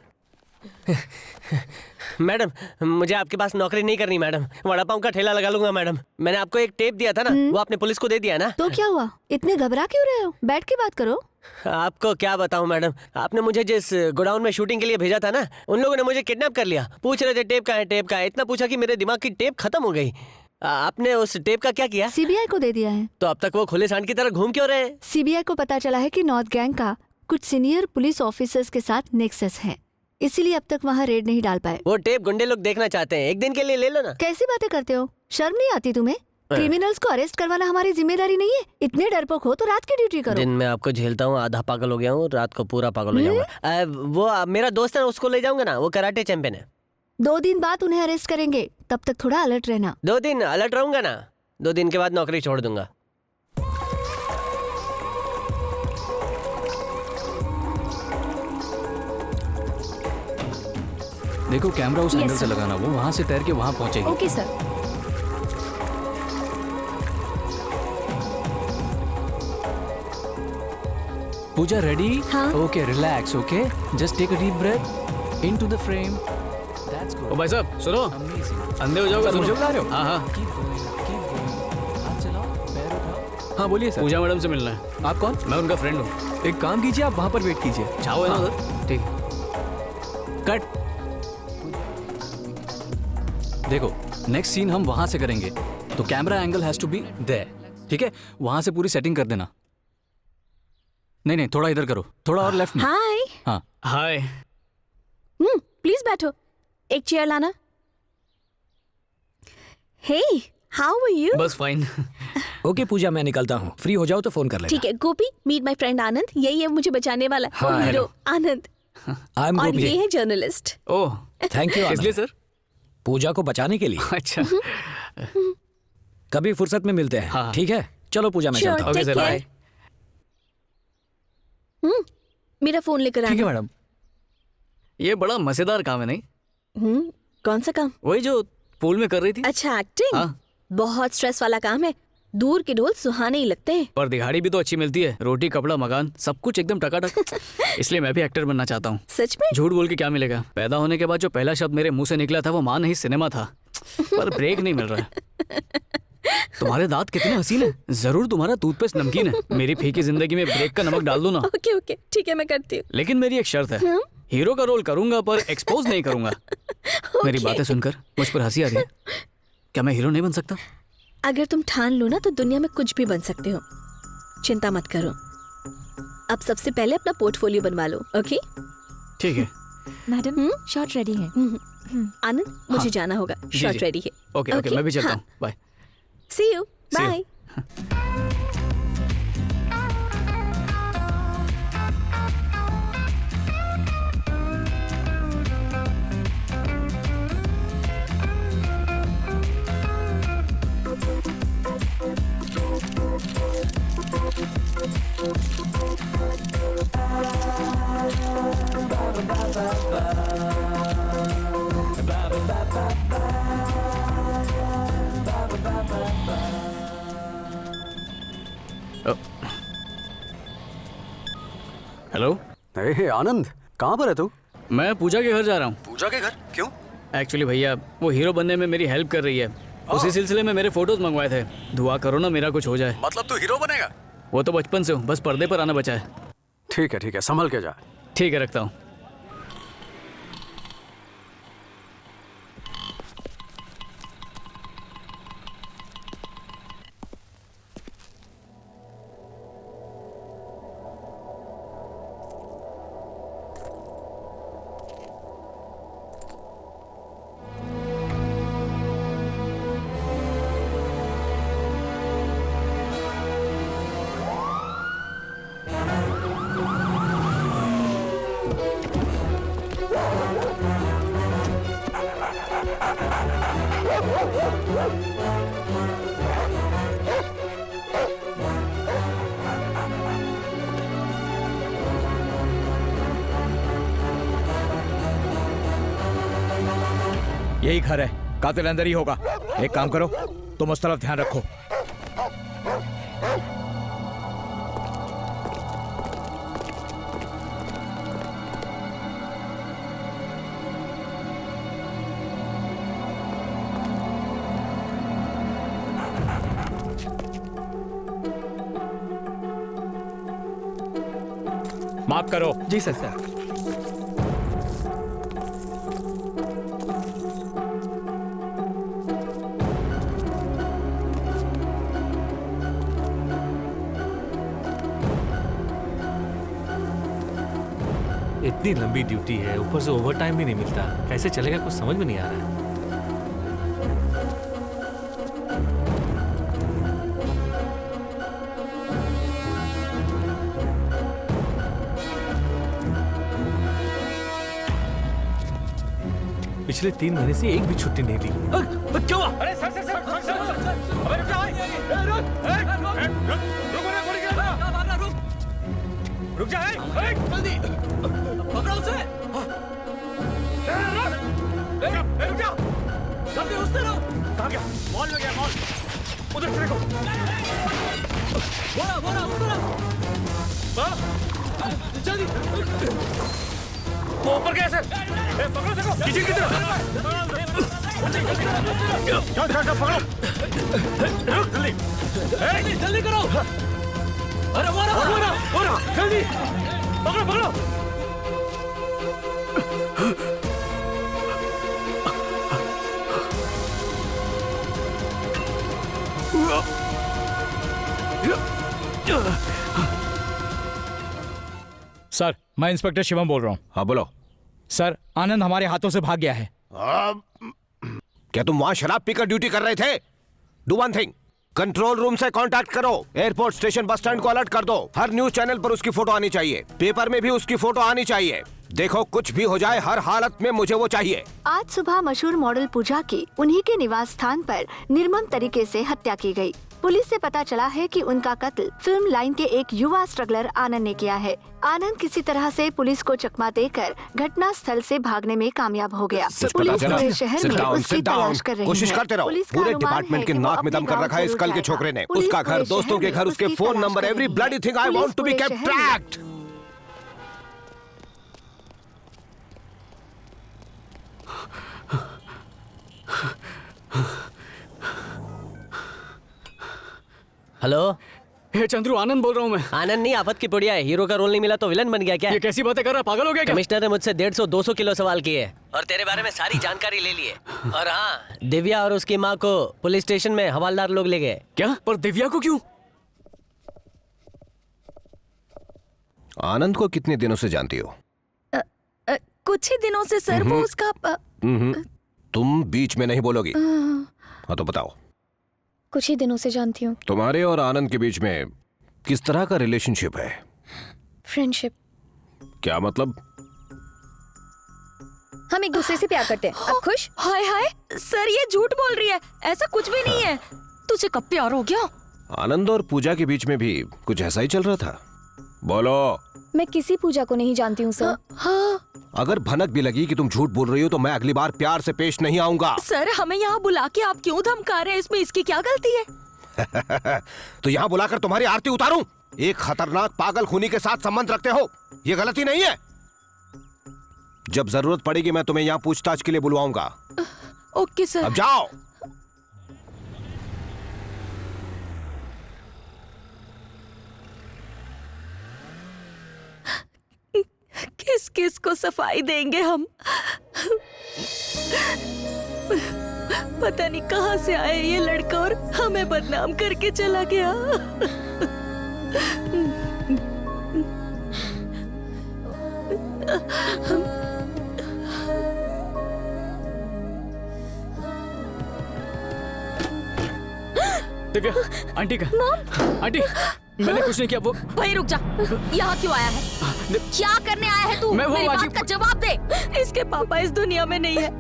मैडम, मुझे आपके पास नौकरी नहीं करनी मैडम। वड़ा पाव का ठेला लगा लूंगा मैडम। मैंने आपको एक टेप दिया था ना, वो आपने पुलिस को दे दिया ना। तो क्या हुआ? इतने घबरा क्यों रहे हो? बैठ के बात करो। आपको क्या बताऊं मैडम, आपने मुझे जिस गोडाउन में शूटिंग के लिए भेजा था ना, उन लोगों ने मुझे किडनैप कर लिया। पूछ रहे थे टेप कहाँ है, टेप कहाँ है। इतना पूछा कि मेरे दिमाग की टेप खत्म हो गई। आपने उस टेप का क्या किया? सीबीआई को दे दिया है। तो अब तक वो खुले सांड की तरह घूम क्यों रहे हैं? सीबीआई को पता चला है कि नॉर्थ गैंग का कुछ सीनियर पुलिस ऑफिसर्स के साथ नेक्सस है, इसीलिए अब तक वहाँ रेड नहीं डाल पाए। वो टेप गुंडे लोग देखना चाहते हैं, एक दिन के लिए ले लो ना। कैसी बातें करते हो? शर्म नहीं आती तुम्हें? क्रिमिनल्स को अरेस्ट करवाना हमारी जिम्मेदारी नहीं है? इतने डरपोक हो तो रात की ड्यूटी करो। दिन में आपको झेलता हूँ, आधा पागल हो गया हूँ, रात को पूरा पागल हो जाऊंगा। वो मेरा दोस्त है, उसको ले जाऊंगा ना, वो कराटे चैंपियन है। 2 दिन बाद उन्हें अरेस्ट करेंगे, तब तक थोड़ा अलर्ट रहना। 2 दिन अलर्ट रहूंगा ना, 2 दिन के बाद नौकरी छोड़ दूंगा। देखो कैमरा उस एंगल से लगाना, वो वहाँ से तैर के वहाँ पहुँचेगी। Okay sir. पूजा रेडी? हाँ। Okay, relax. Okay, just take a deep breath into the frame. That's good. ओ भाई साहब सुनो, अंधे हो जाओगे। मुझे बुला रहे हो? हाँ। Keep going. हाथ चलाओ, पैर उठाओ। हाँ बोलिए सर। पूजा मैडम से मिलना है। आप कौन? मैं उनका फ्रेंड हूँ। एक काम कीजिए, आप वहाँ पर वेट कीजिए। चाहो है ना उधर? ठीक। कट। देखो, नेक्स्ट सीन हम वहां से करेंगे, तो camera angle has to be there. ठीक है, वहां से पूरी सेटिंग कर देना। नहीं, थोड़ा इधर करो, थोड़ा और लेफ्ट में। हाय। हाँ हाय। प्लीज बैठो, एक चेयर लाना। हे, हाउ आर यू? बस फाइन। ओके पूजा, मैं निकलता हूँ। फ्री हो जाओ तो फोन कर लेना। ठीक है गोपी, मीट माय फ्रेंड आनंद। यही है मुझे बचाने वाला। हाँ, हीरो आनंद। आई एम और गोपी। ये है जर्नलिस्ट। Oh, thank you. इसलिए सर? पूजा को बचाने के लिए। अच्छा। कभी फुर्सत में मिलते हैं। हाँ। ठीक है, चलो पूजा, मैं Sure, चलता हूँ। take sir, care. बाय। मेरा फोन लेकर ठीक है आना। मैडम। ये बड़ा मजेदार काम है नहीं? कौन सा काम? वही जो पूल में कर रही थी। अच्छा, एक्टिंग। हाँ। बहुत स्ट्रेस वाला काम है। दूर के ढोल सुहाने ही लगते हैं। और दिहाड़ी भी तो अच्छी मिलती है, रोटी कपड़ा मकान सब कुछ एकदम टकाटक। इसलिए मैं भी एक्टर बनना चाहता हूँ। सच में? झूठ बोल के क्या मिलेगा? पैदा होने के बाद जो पहला शब्द मेरे मुंह से निकला था वो माँ नहीं सिनेमा था, पर ब्रेक नहीं मिल रहा है। तुम्हारे दांत कितने हसीन है। जरूर तुम्हारा टूथपेस्ट नमकीन है। मेरी फीकी जिंदगी में ब्रेक का नमक डाल दो ना। ओके ओके, ठीक है, मैं करती हूँ। लेकिन मेरी एक शर्त है, हीरो का रोल करूंगा पर एक्सपोज नहीं करूंगा। मेरी बातें सुनकर मुझ पर हंसी आ रही है। क्या मैं हीरो नहीं बन सकता? अगर तुम ठान लो ना तो दुनिया में कुछ भी बन सकते हो। चिंता मत करो। अब सबसे पहले अपना पोर्टफोलियो बनवा लो। ओके? ठीक है, मैडम शॉट रेडी है। आनंद मुझे जाना होगा, जी, शॉट जी। रेडी है। ओके ओके, मैं भी चलता हाँ। हूँ। Bye. See you, See you. Bye. Hello. Hey Anand, कहाँ पर है तू? मैं पूजा के घर जा रहा हूँ। पूजा के घर? क्यों? एक्चुअली भैया वो हीरो बनने में मेरी हेल्प कर रही है। उसी सिलसिले में मेरे फोटोज मंगवाए थे। दुआ करो ना मेरा कुछ हो जाए। मतलब तू हीरो बनेगा? वो तो बचपन से हूँ, बस पर्दे पर आना बचा है। ठीक है, संभल के जा। ठीक है, रखता हूँ। यही घर है, कातिल अंदर ही होगा। एक काम करो, तुम उस तरफ ध्यान रखो। माफ करो। जी सर। इतनी लंबी ड्यूटी है, ऊपर से ओवर टाइम भी नहीं मिलता। कैसे चलेगा कुछ समझ में नहीं आ रहा है। पिछले 3 महीने से एक भी छुट्टी नहीं ली। क्या हुआ? अरे sir sir sir sir sir अबे रुक जा, रुक जा, जल्दी पकड़ो उसे। रुक जा, जल्दी उस तरफ। कहाँ गया? मॉल में गया, मॉल। उधर से देखो। बोला उस तरफ। जल्दी। वो ऊपर कैसे? पकड़ो देखो, किचन की तरफ। चल पकड़ो। रुक जल्दी। जल्दी करो। अरे वो रहा, जल्दी पकड़ो। सर, मैं इंस्पेक्टर शिवम बोल रहा हूँ। हाँ बोलो। सर, आनंद हमारे हाथों से भाग गया है। क्या तुम वहां शराब पीकर ड्यूटी कर रहे थे? Do one thing, control room से कांटेक्ट करो, एयरपोर्ट स्टेशन बस स्टैंड को अलर्ट कर दो। हर न्यूज चैनल पर उसकी फोटो आनी चाहिए, पेपर में भी उसकी फोटो आनी चाहिए। देखो कुछ भी हो जाए, हर हालत में मुझे वो चाहिए। आज सुबह मशहूर मॉडल पूजा की उन्हीं के निवास स्थान पर निर्मम तरीके से हत्या की गई। पुलिस से पता चला है कि उनका कत्ल फिल्म लाइन के एक युवा स्ट्रगलर आनंद ने किया है। आनंद किसी तरह से पुलिस को चकमा देकर घटना स्थल से भागने में कामयाब हो गया। पुलिस पूरे शहर में उसकी तलाश कर रही है। कोशिश करते रहो। पुलिस का पूरे अनुमान डिपार्टमेंट है के कि वो नाक में दम अपने कर गांव रखा है इस जरूर कल के जाएगा। छोकरे ने। पुलिस उसका घर, पूरे दोस्तों के शहर घर, में उसके उसकी फोन तलाश नंबर, कर एवरी रही है। Bloody thing I police want to be पूरे केप्ट शहर में- tracked. Hello. Hey Chandru, Anand बोल रहा हूँ मैं। आनंद नहीं, आफत की पुड़िया है। हीरो का रोल नहीं मिला तो विलन बन गया क्या? ये कैसी बातें कर रहा है, पागल हो गया क्या? कमिश्नर ने मुझसे 150-200 किलो सवाल किए और तेरे बारे में सारी जानकारी ले ली है। और हाँ, दिव्या और उसकी माँ को पुलिस स्टेशन में हवालदार लोग ले गए। क्या? पर दिव्या को क्यों? आनंद को कितने दिनों से जानती हो? कुछ ही दिनों से सर वो उसका तुम बीच में नहीं बोलोगी। हाँ तो बताओ। कुछ ही दिनों से जानती हूँ। तुम्हारे और आनंद के बीच में किस तरह का रिलेशनशिप है? फ्रेंडशिप। क्या मतलब? हम एक दूसरे से प्यार करते हैं। अब खुश? हाय हाय सर ये झूठ बोल रही है, ऐसा कुछ भी नहीं है। तुझे कब प्यार हो गया? आनंद और पूजा के बीच में भी कुछ ऐसा ही चल रहा था। बोलो। मैं किसी पूजा को नहीं जानती हूँ सर। हाँ। अगर भनक भी लगी कि तुम झूठ बोल रही हो तो मैं अगली बार प्यार से पेश नहीं आऊंगा। सर हमें यहाँ बुला के आप क्यों धमका रहे हैं? इसमें इसकी क्या गलती है? तो यहाँ बुलाकर तुम्हारी आरती उतारूं? एक खतरनाक पागल खूनी के साथ संबंध रखते हो, ये गलती नहीं है? जब जरूरत पड़ेगी मैं तुम्हें यहाँ पूछताछ के लिए बुलवाऊंगा। Okay sir. अब जाओ। किस किस को सफाई देंगे हम? पता नहीं कहां से आया ये लड़का और हमें बदनाम करके चला गया। दिव्या, आंटी का। आंटी, मैंने कुछ नहीं किया। वो भाई रुक जा, यहाँ क्यों आया है? क्या करने आया है तू? मैं वो मेरी आंटी- बात का जवाब दे। इसके पापा इस दुनिया में नहीं है।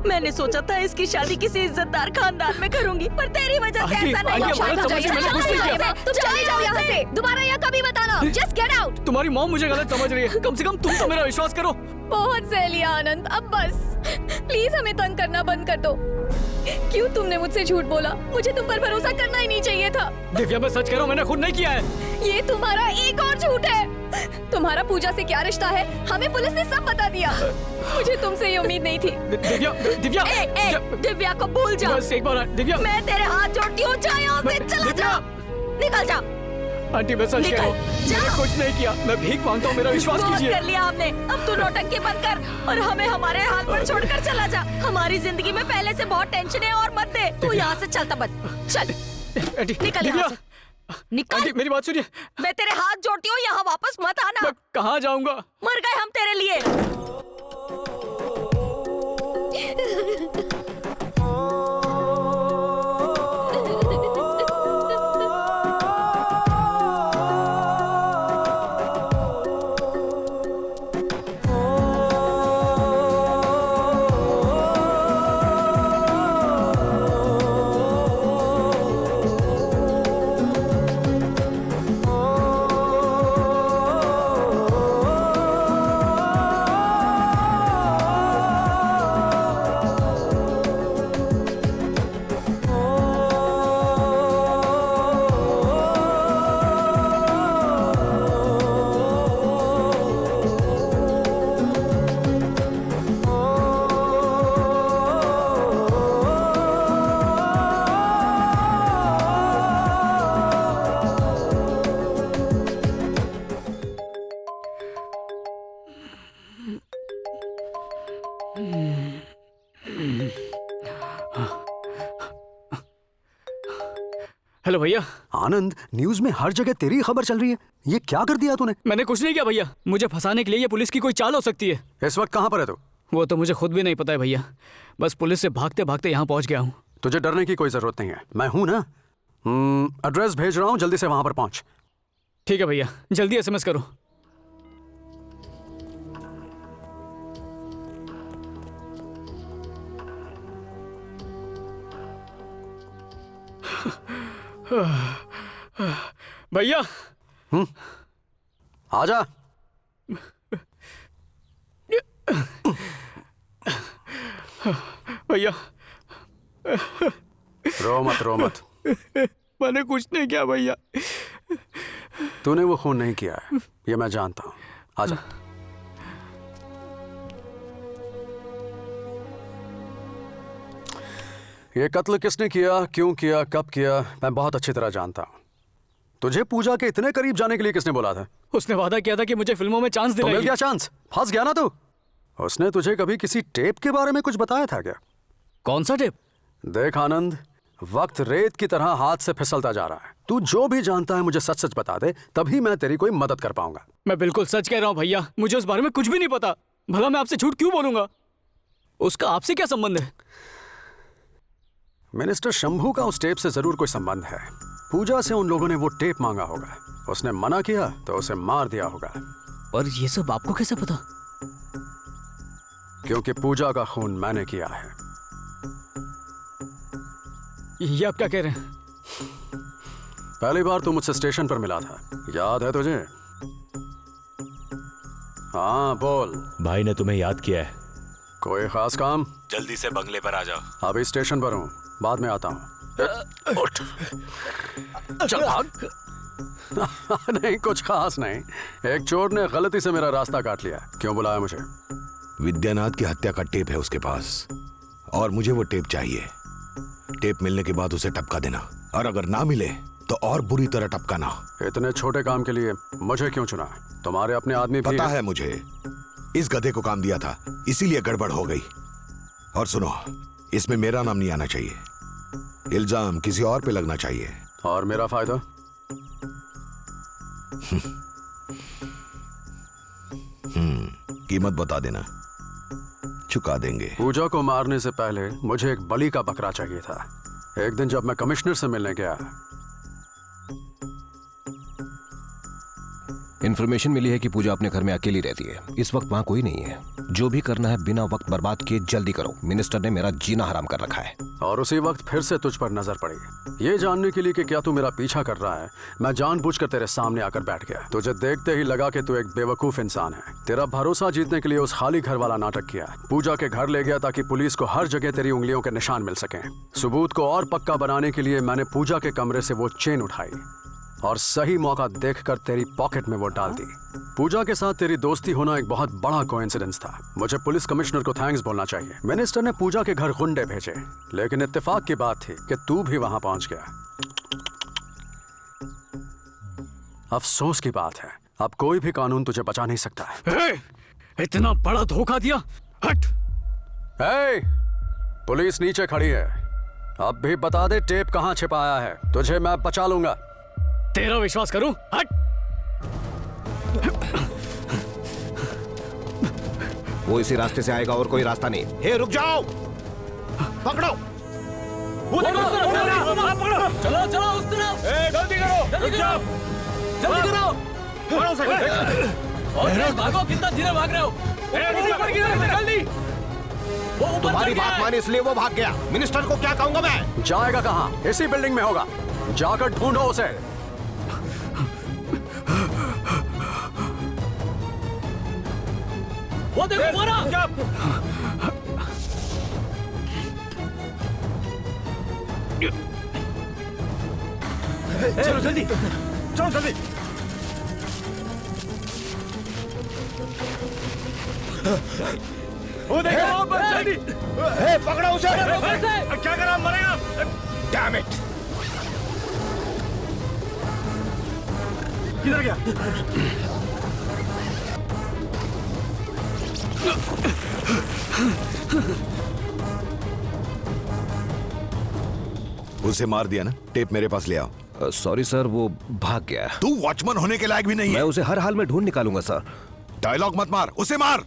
मैंने सोचा था इसकी शादी किसी इज्जतदार खानदान में करूंगी, पर तेरी वजह से आंटी, ऐसा नहीं आंटी, हुआ। आप गलत समझ रही हैं, मैंने कुछ नहीं किया। तुम चले जाओ यहाँ से। दोबारा यहाँ कभी मत आना। Just get out. तुम्हारी मॉम मुझे गलत समझ रही है। कम से कम तुम तो मेरा विश्वास करो। बहुत सह लिया आनंद, अब बस। प्लीज हमें तंग करना बंद कर दो। क्यों तुमने मुझसे झूठ बोला? मुझे तुम पर भरोसा करना ही नहीं चाहिए था। दिव्या मैं सच कह रहा हूँ, मैंने खुद नहीं किया है। ये तुम्हारा एक और झूठ है। तुम्हारा पूजा से क्या रिश्ता है हमें पुलिस ने सब बता दिया। मुझे तुमसे ये उम्मीद नहीं थी। दिव्या, दिव्या, दिव्या को भूल जा। बस एक बार दिव्या। मैं तेरे हाथ जोड़ती हूँ, जा यहाँ से, चला जा, निकल जा। आंटी मैं सच कह रहा हूँ, मैंने कुछ नहीं किया। मैं भीख मांगता हूँ, मेरा विश्वास बहुत कीजिए। कर लिया हमने, अब तू नौटंकी बंद कर और हमें हमारे हाल पर छोड़कर चला जा। हमारी जिंदगी में पहले से बहुत टेंशन है और मत दे। तू यहाँ से चलता बंद, चल निकल यहाँ से, निकल। आंटी मेरी बात सुनिए। मैं तेरे हाथ जोड़ती हूँ, यहाँ वापस मत आना। मैं कहाँ जाऊँगा? मर गए हम तेरे लिए। हेलो भैया। आनंद, न्यूज में हर जगह तेरी खबर चल रही है। ये क्या कर दिया तूने? मैंने कुछ नहीं किया भैया। मुझे फंसाने के लिए ये पुलिस की कोई चाल हो सकती है। इस वक्त कहाँ पर है तू? वो तो मुझे खुद भी नहीं पता है भैया। बस पुलिस से भागते भागते यहाँ पहुँच गया हूँ। तुझे डरने की कोई जरूरत नहीं है, मैं हूं ना। एड्रेस भेज रहा हूँ, जल्दी से वहां पर पहुंच। ठीक है भैया, जल्दी SMS करो। भैया। आजा। भैया। रो मत, रो मत। मैंने कुछ नहीं किया भैया। तूने वो खून नहीं किया है, ये मैं जानता हूँ। आजा। ये कत्ल किसने किया, क्यों किया, कब किया, मैं बहुत अच्छी तरह जानता हूँ। तुझे पूजा के इतने करीब जाने के लिए किसने बोला था? उसने वादा किया था कि मुझे फिल्मों में चांस दिलाएगी। तो मिल गया चांस? फंस गया ना तू? उसने तुझे कभी किसी टेप के बारे में कुछ बताया था क्या? कौन सा टेप? देख आनंद, वक्त रेत की तरह हाथ से फिसलता जा रहा है। तू जो भी जानता है मुझे सच सच बता दे, तभी मैं तेरी कोई मदद कर पाऊंगा। मैं बिल्कुल सच कह रहा हूँ भैया, मुझे उस बारे में कुछ भी नहीं पता। भला मैं आपसे झूठ क्यों बोलूंगा? उसका आपसे क्या संबंध है? मिनिस्टर शंभू का उस टेप से जरूर कोई संबंध है। पूजा से उन लोगों ने वो टेप मांगा होगा, उसने मना किया तो उसे मार दिया होगा। पर ये सब आपको कैसे पता? क्योंकि पूजा का खून मैंने किया है। ये आप क्या कह रहे हैं? पहली बार तू मुझसे स्टेशन पर मिला था, याद है तुझे? हाँ बोल। भाई ने तुम्हें याद किया है। कोई खास काम? जल्दी से बंगले पर आ जाओ। अभी स्टेशन पर हूँ, बाद में आता हूँ। उठ। चल भाग। नहीं कुछ खास नहीं, एक चोर ने गलती से मेरा रास्ता काट लिया। क्यों बुलाया मुझे? विद्यानाथ की हत्या का टेप है उसके पास और मुझे वो टेप चाहिए। टेप मिलने के बाद उसे टपका देना, और अगर ना मिले तो और बुरी तरह टपकाना। इतने छोटे काम के लिए मुझे क्यों चुना? तुम्हारे अपने आदमी भी पता है मुझे, इस गधे को काम दिया था, इसीलिए गड़बड़ हो गई। और सुनो, इसमें मेरा नाम नहीं आना चाहिए, इल्जाम किसी और पे लगना चाहिए। और मेरा फायदा? कीमत बता देना, चुका देंगे। पूजा को मारने से पहले मुझे एक बलि का बकरा चाहिए था। एक दिन जब मैं कमिश्नर से मिलने गया, इन्फॉर्मेशन मिली है कि पूजा अपने घर में अकेली रहती है। इस वक्त वहाँ कोई नहीं है। जो भी करना है बिना वक्त बर्बाद किए जल्दी करो। मिनिस्टर ने मेरा जीना हराम कर रखा है। और उसी वक्त फिर से तुझ पर नजर पड़ी, ये जानने के लिए कि क्या तू मेरा पीछा कर रहा है। मैं जानबूझकर तेरे सामने आकर बैठ गया। तुझे देखते ही लगा कि तू एक बेवकूफ इंसान है। तेरा भरोसा जीतने के लिए उस खाली घर वाला नाटक किया। पूजा के घर ले गया ताकि पुलिस को हर जगह तेरी उंगलियों के निशान मिल सके। सबूत को और पक्का बनाने के लिए मैंने पूजा के कमरे से वो चेन उठाई और सही मौका देखकर तेरी पॉकेट में वो डाल दी। पूजा के साथ तेरी दोस्ती होना एक बहुत बड़ा कोइंसिडेंस था। मुझे पुलिस कमिश्नर को थैंक्स बोलना चाहिए। मिनिस्टर ने पूजा के घर गुंडे भेजे, लेकिन इत्तेफाक की बात थी कि तू भी वहां पहुंच गया। अफसोस की बात है, अब कोई भी कानून तुझे बचा नहीं सकता है। इतना बड़ा धोखा दिया। हट। पुलिस नीचे खड़ी है, अब भी बता दे टेप कहां छिपाया है। तुझे मैं बचा लूंगा। तेरा विश्वास करूं? हट। वो इसी रास्ते से आएगा और कोई रास्ता नहीं। हे रुक जाओ, पकड़ो। चलो चलो उस तरफ। जल्दी करो, रुक जाओ, जल्दी करो। और भागो, कितना धीरे भाग रहे हो? जल्दी। तुम्हारी बात मानी इसलिए वो भाग गया। मिनिस्टर को क्या कहूंगा मैं? जाएगा कहाँ? इसी बिल्डिंग में होगा, जाकर ढूंढो उसे। वो देखो मारा। चलो जल्दी, चलो जल्दी। वो देखो जल्दी। पकड़ो उसे। क्या करा, मरेगा। Damn it. किधर गया? उसे मार दिया ना? टेप मेरे पास ले आओ। सॉरी सर, वो भाग गया। तू वॉचमैन होने के लायक भी नहीं है। मैं उसे हर हाल में ढूंढ निकालूंगा सर। डायलॉग मत मार, उसे मार।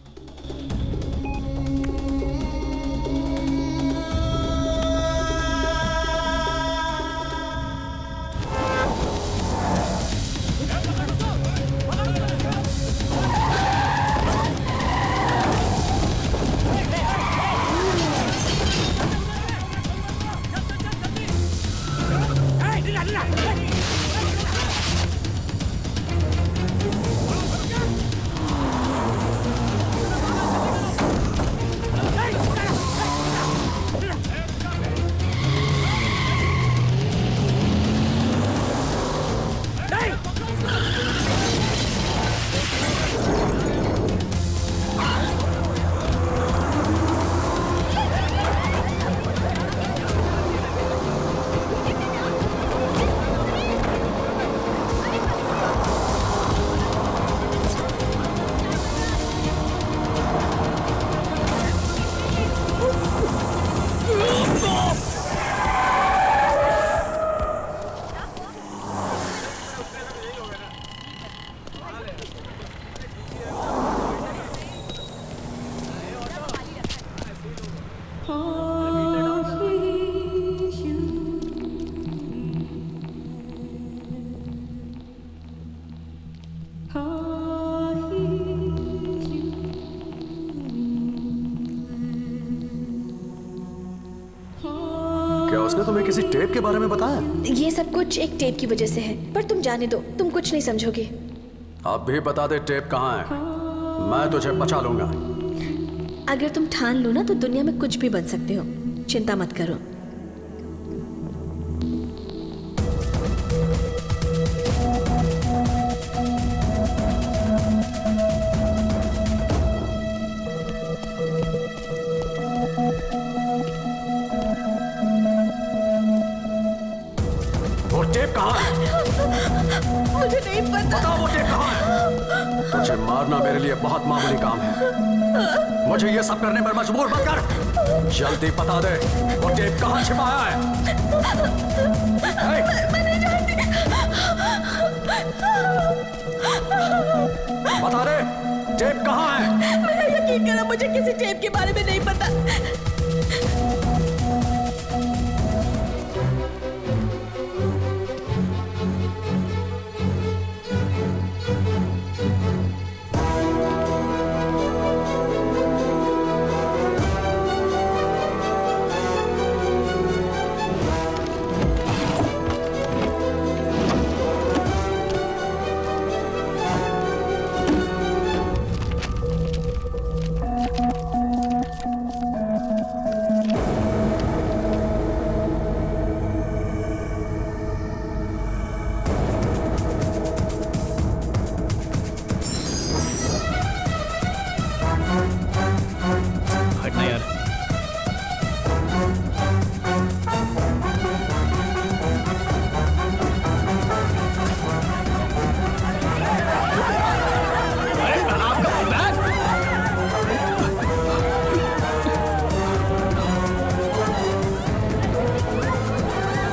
क्या उसने तुम्हें किसी टेप के बारे में बताया? ये सब कुछ एक टेप की वजह से है, पर तुम जाने दो, तुम कुछ नहीं समझोगे। अब भी बता दे टेप कहाँ है, मैं तुझे बचा लूंगा। अगर तुम ठान लो ना तो दुनिया में कुछ भी बन सकते हो, चिंता मत करो। वो टेप कहाँ है? मुझे नहीं पता। बता वो टेप कहाँ है? तुझे मारना मेरे लिए बहुत मामूली काम है, मुझे ये सब करने पर मजबूर मत कर। जल्दी बता दे वो टेप कहाँ छिपाया है? मैं नहीं जानती। बता दे टेप कहाँ है? मेरा यकीन करो, मुझे किसी टेप के बारे में नहीं पता। हटना यार।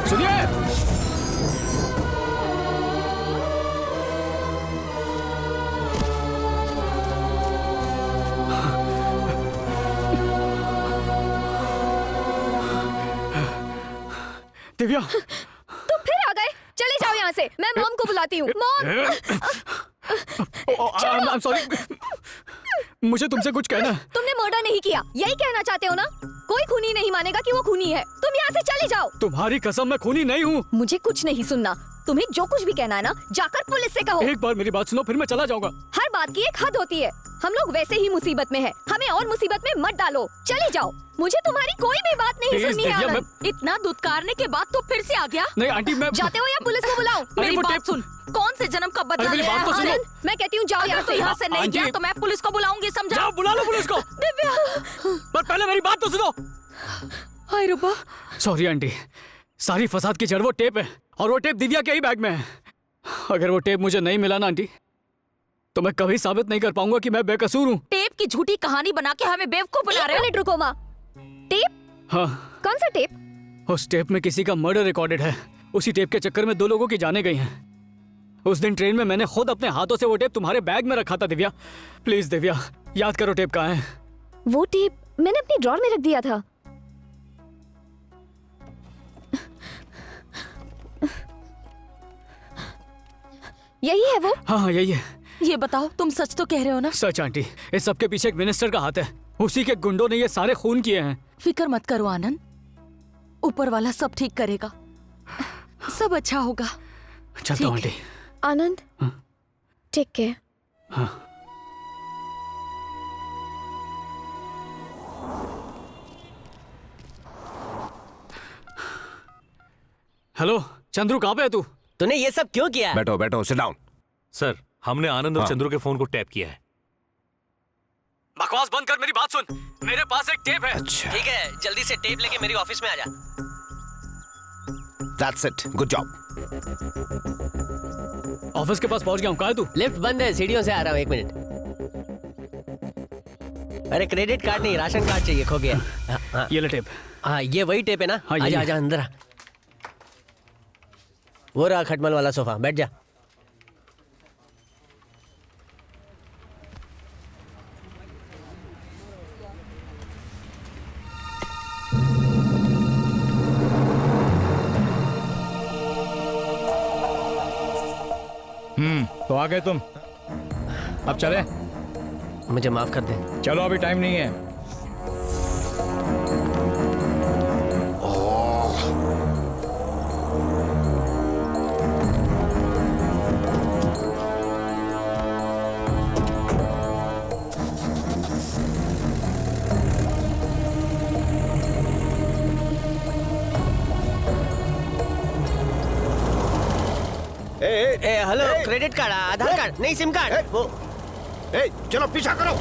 सुनिए, दिव्या, तुम फिर आ गए। चले जाओ यहाँ से, मैं मॉम को बुलाती हूँ। मॉम, I'm sorry, मुझे तुमसे कुछ कहना है। तुमने मर्डर नहीं किया, यही कहना चाहते हो ना? कोई खूनी नहीं मानेगा कि वो खूनी है। तुम यहाँ से चले जाओ। तुम्हारी कसम, मैं खूनी नहीं हूँ। मुझे कुछ नहीं सुनना। तुम्हें जो कुछ भी कहना है ना, जाकर पुलिस से कहो। एक बार मेरी बात सुनो, फिर मैं चला जाऊंगा। हर बात की एक हद होती है। हम लोग वैसे ही मुसीबत में हैं। हमें और मुसीबत में मत डालो। चले जाओ, मुझे तुम्हारी कोई भी बात नहीं Please, सुननी है। दिव्या, आनंद। इतना दुत्कारने के बाद तो फिर से आ गया। नहीं आंटी, मैं जाते हो या पुलिस को बुलाऊं? मेरी वो बात टेप- सुन, कौन से जन्म का बदला मेरी लिया बात है? तो सुनो। आनंद, मैं कहती हूँ जाओ यहाँ अगर से। तू यहाँ से नहीं आंटी- गया तो मैं पुलिस को बुलाऊंगी, समझा? जाओ, बुला लो पुलिस को। दिव्या, पर पहले मेरी बात तो सुनो। हाय रब्बा। सॉरी आंटी, सारी फसाद की जड़ वो टेप है, और वो टेप दिव्या के ही बैग में है। अगर वो टेप मुझे नहीं मिला ना आंटी, तो मैं कभी साबित नहीं कर पाऊंगा कि मैं बेकसूर हूँ। टेप की झूठी कहानी बना के हमें बेवकूफ बना रहे हो। मिनट रुको माँ। टेप? हाँ, कौन सा टेप? उस टेप में किसी का मर्डर रिकॉर्डेड है। उसी टेप के चक्कर में 2 लोगों की जाने गई हैं। उस दिन ट्रेन में मैंने खुद अपने हाथों से वो टेप तुम्हारे बैग में रखा था। दिव्या, प्लीज दिव्या, याद करो टेप कहाँ है। वो टेप मैंने अपनी ड्रॉर में रख दिया था। यही है वो? हाँ हाँ, यही है। ये बताओ, तुम सच तो कह रहे हो ना? सच आंटी, इस सब के पीछे एक मिनिस्टर का हाथ है। उसी के गुंडों ने ये सारे खून किए हैं। फिक्र मत करो आनंद, ऊपर वाला सब ठीक करेगा, सब अच्छा होगा। चलता हूँ आंटी। आनंद, टेक केयर। हाँ। हेलो चंद्रू, कहाँ पे है तू? तूने ये सब क्यों किया? बैठो बैठो, सिट डाउन। सर, हमने आनंद और हाँ। चंद्रू के फोन को टैप किया है। बकवास बंद कर, मेरी बात सुन। मेरे पास एक टेप है। अच्छा, ठीक है, जल्दी से टेप लेके मेरी ऑफिस में आ जा। That's it, good job. Office के पास पहुंच गया हूँ। कहाँ है तू? लिफ्ट बंद है, सीढ़ियों से आ रहा हूँ, 1 मिनट। अरे क्रेडिट कार्ड नहीं, राशन कार्ड चाहिए, खो गया। हाँ, ये ले टेप। हाँ, ये वही टेप है ना? हाँ, यही आजा है। आजा अंदर आ। वो रहा खटमल वाला सोफा, बैठ जा। आ गए तुम। अब चले? मुझे माफ कर दे। चलो अभी टाइम नहीं है। हेलो, क्रेडिट कार्ड, आधार कार्ड, नहीं सिम कार्ड। वो चलो पीछा करो।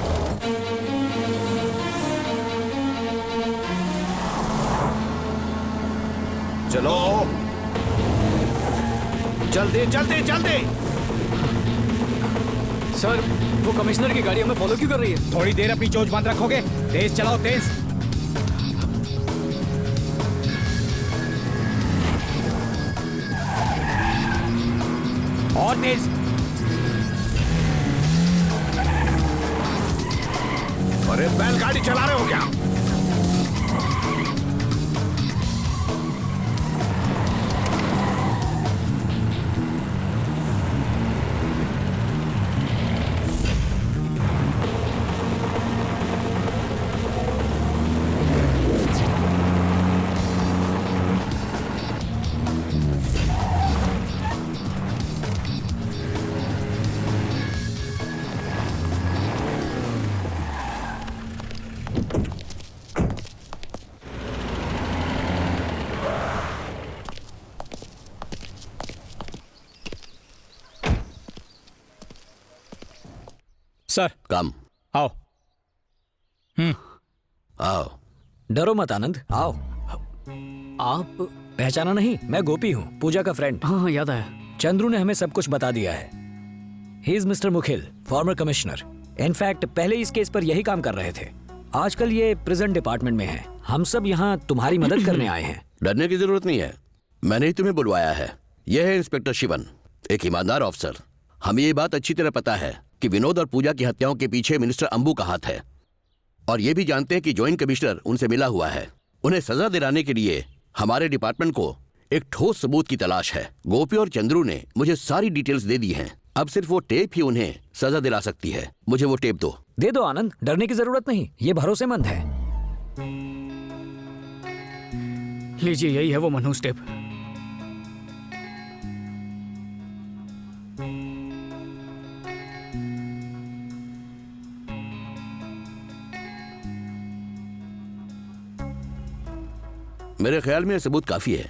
चलो जल्दी जल्दी जल्दी। सर वो कमिश्नर की गाड़ी हमें फॉलो क्यों कर रही है? थोड़ी देर अपनी चोंच बंद रखोगे? तेज चलाओ, तेज। और तेज। अरे बैलगाड़ी चला रहे हो क्या? सर कम आओ। आओ। डरो मत आनंद, आओ। आप पहचाना नहीं? मैं गोपी हूँ, पूजा का फ्रेंड। हाँ याद आया। चंद्रू ने हमें सब कुछ बता दिया है। He is Mister Mukhil, former commissioner. In fact पहले इस केस पर यही काम कर रहे थे। आजकल ये प्रिजन डिपार्टमेंट में है। हम सब यहाँ तुम्हारी मदद करने आए हैं। डरने की जरूरत नहीं है, मैंने ही तुम्हें बुलवाया है। यह है इंस्पेक्टर शिवन, एक ईमानदार ऑफिसर। हमें ये बात अच्छी तरह पता है कि विनोद और पूजा की हत्याओं के पीछे मिनिस्टर अंबू का हाथ है, और ये भी जानते हैं कि जॉइंट कमिश्नर उनसे मिला हुआ है। उन्हें सजा दिलाने के लिए हमारे डिपार्टमेंट को एक ठोस सबूत की तलाश है। गोपी और चंद्रू ने मुझे सारी डिटेल्स दे दी हैं। अब सिर्फ वो टेप ही उन्हें सजा दिला सकती है। मुझे वो टेप दो। दे दो आनंद, डरने की जरूरत नहीं, ये भरोसेमंद है। लीजिए, यही है वो मनहूस टेप। मेरे ख्याल में यह सबूत काफी है।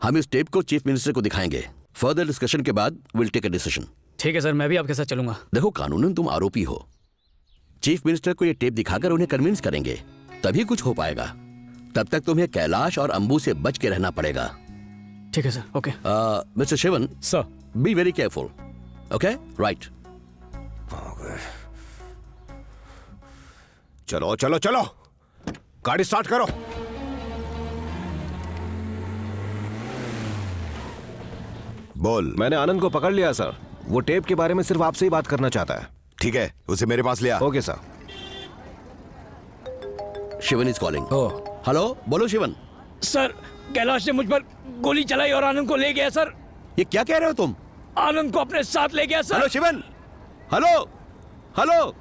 हम इस टेप को चीफ मिनिस्टर को दिखाएंगे। फर्दर डिस्कशन के बाद विल टेक अ डिसीजन। ठीक है सर, मैं भी आपके साथ चलूंगा। देखो, कानूनन तुम आरोपी हो। चीफ मिनिस्टर को ये टेप दिखाकर उन्हें कन्विंस करेंगे, तभी कुछ हो पाएगा। तब तक तुम्हें कैलाश और अंबू से बच के रहना पड़ेगा। ठीक है sir. Okay. Mister Shivan sir, be very careful. Okay, right. चलो चलो चलो, गाड़ी स्टार्ट करो। बोल। मैंने आनंद को पकड़ लिया सर। वो टेप के बारे में सिर्फ आपसे ही बात करना चाहता है। ठीक है, उसे मेरे पास लिया। Okay sir. Shivan is calling. Hello, बोलो शिवन। सर, कैलाश ने मुझ पर गोली चलाई और आनंद को ले गया सर। ये क्या कह रहे हो तुम? आनंद को अपने साथ ले गया sir. Hello Shivan, hello hello.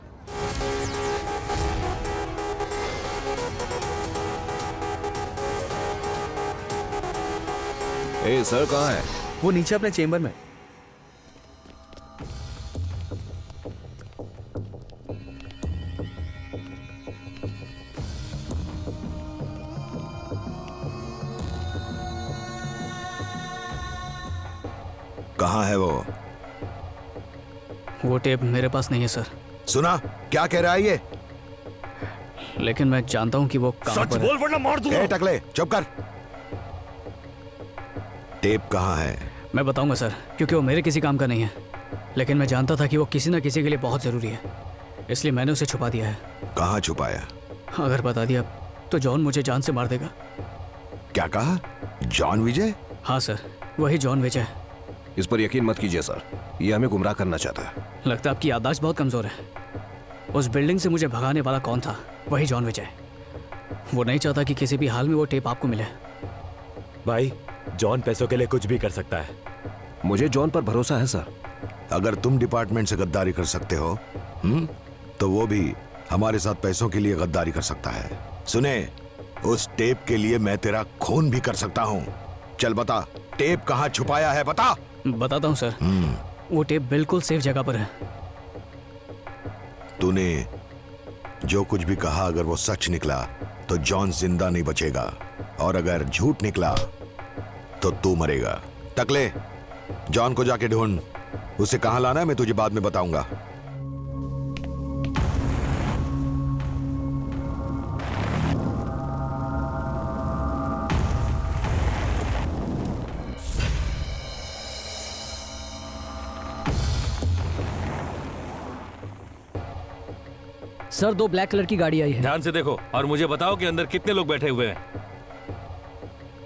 ए सर, कहाँ है? वो नीचे अपने चेंबर में। कहाँ है वो? वो टेप मेरे पास नहीं है सर। सुना क्या कह रहा है ये? लेकिन मैं जानता हूँ कि वो कहाँ पर है। सच बोल वरना मार दूंगा। ए टकले, चुप कर। टेप कहाँ है? मैं बताऊंगा सर, क्योंकि वो मेरे किसी काम का नहीं है। लेकिन मैं जानता था कि वो किसी न किसी के लिए बहुत जरूरी है, इसलिए मैंने उसे छुपा दिया है। कहाँ छुपाया? अगर बता दिया तो जॉन मुझे जान से मार देगा। क्या कहा? जॉन विजय? हाँ सर, वही जॉन विजय। इस पर यकीन मत कीजिए सर, ये हमें गुमराह करना चाहता है। लगता है आपकी याददाश्त बहुत कमजोर है। उस बिल्डिंग से मुझे भगाने वाला कौन था? वही जॉन विजय। वो नहीं चाहता कि किसी भी हाल में वो टेप आपको मिले। भाई, जॉन पैसों के लिए कुछ भी कर सकता है। मुझे जॉन पर भरोसा है सर। अगर तुम डिपार्टमेंट से गद्दारी कर सकते हो, तो वो भी हमारे साथ पैसों के लिए गद्दारी कर सकता है। सुने, उस टेप के लिए मैं तेरा खून भी कर सकता हूँ। चल बता, टेप कहाँ छुपाया है, बता। बताता हूँ सर। वो टेप बिल्कुल सेफ जगह पर है। तूने जो कुछ भी कहा, अगर वो सच निकला तो जॉन जिंदा नहीं बचेगा, और अगर झूठ निकला तो तू मरेगा। टकले, जॉन को जाके ढूंढ। उसे कहां लाना है मैं तुझे बाद में बताऊंगा। सर 2 ब्लैक कलर की गाड़ी आई है। ध्यान से देखो और मुझे बताओ कि अंदर कितने लोग बैठे हुए हैं।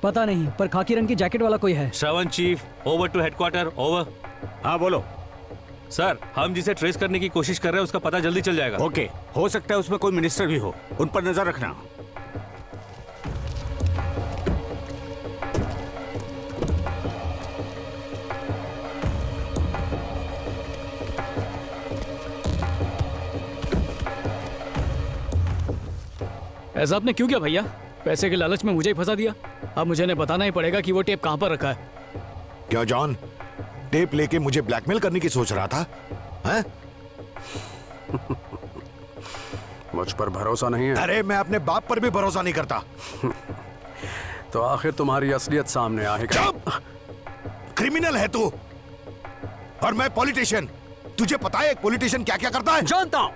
पता नहीं, पर खाकी रंग की जैकेट वाला कोई है। Shravan chief, over to headquarter, over. हाँ बोलो सर, हम जिसे ट्रेस करने की कोशिश कर रहे हैं उसका पता जल्दी चल जाएगा। ओके, हो सकता है उसमें कोई मिनिस्टर भी हो, उन पर नजर रखना। ऐसा आपने क्यों किया भैया? पैसे के लालच में मुझे ही फंसा दिया। अब मुझे इन्हें बताना ही पड़ेगा कि वो टेप कहां पर रखा है। क्या जॉन टेप लेके मुझे ब्लैकमेल करने की सोच रहा था? हैं? मुझ पर भरोसा नहीं है? अरे मैं अपने बाप पर भी भरोसा नहीं करता। तो आखिर तुम्हारी असलियत सामने आएगा। चुप! क्रिमिनल है तू और मैं पॉलिटिशियन। तुझे पता है एक पॉलिटिशियन क्या क्या करता है? जानता हूं,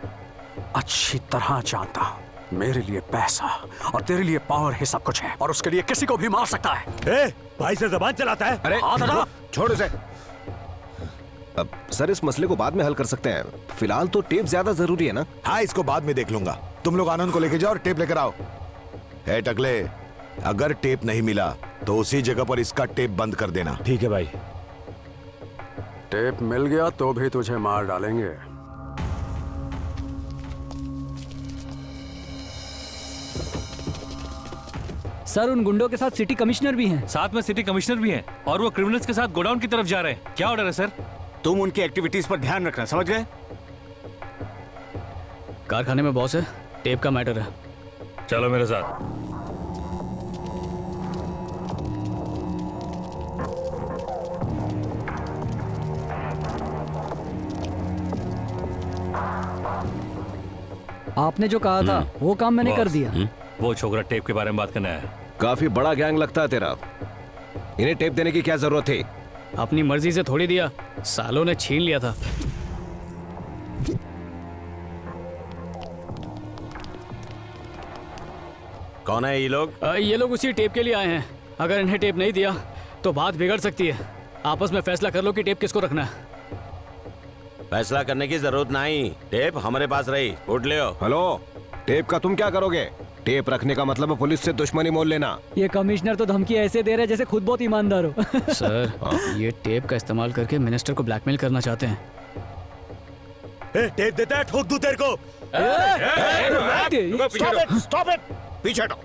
अच्छी तरह जानता हूं। मेरे लिए पैसा और तेरे लिए पावर ही सब कुछ है, और उसके लिए किसी को भी मार सकता है। भाई से जबान चलाता है। अरे हाथ हटा। छोड़ उसे। अब सर इस मसले को बाद में हल कर सकते हैं, फिलहाल तो टेप ज्यादा जरूरी है ना। हाँ, इसको बाद में देख लूंगा। तुम लोग आनंद को लेके जाओ और टेप लेकर आओ। है टकले, अगर टेप नहीं मिला तो उसी जगह पर इसका टेप बंद कर देना। ठीक है भाई। टेप मिल गया तो भी तुझे मार डालेंगे। सर उन गुंडों के साथ सिटी कमिश्नर भी हैं। साथ में सिटी कमिश्नर भी हैं और वो क्रिमिनल्स के साथ गोडाउन की तरफ जा रहे हैं। क्या ऑर्डर है सर? तुम उनकी एक्टिविटीज पर ध्यान रखना, समझ गए? कारखाने में बॉस है, टेप का मैटर है। चलो मेरे साथ। आपने जो कहा था वो काम मैंने कर दिया। वो छोकरा टेप के बारे में बात करना है। काफी बड़ा गैंग लगता है तेरा। इन्हें टेप देने की क्या जरूरत थी? अपनी मर्जी से थोड़ी दिया, सालों ने छीन लिया था। कौन है ये लोग? ये लोग उसी टेप के लिए आए हैं। अगर इन्हें टेप नहीं दिया तो बात बिगड़ सकती है। आपस में फैसला कर लो कि टेप किसको रखना है। फैसला करने की जरूरत नहीं, टेप हमारे पास रही, उठ ले। हेलो, टेप का तुम क्या करोगे? टेप रखने का मतलब है पुलिस से दुश्मनी मोल लेना। ये कमिश्नर तो धमकी ऐसे दे रहे हैं जैसे खुद बहुत ईमानदार हो। सर, ये टेप का इस्तेमाल करके मिनिस्टर को ब्लैकमेल करना चाहते हैं। टेप देता है, ठोक दूं तेरे को। स्टॉप इट, पीछे हटो।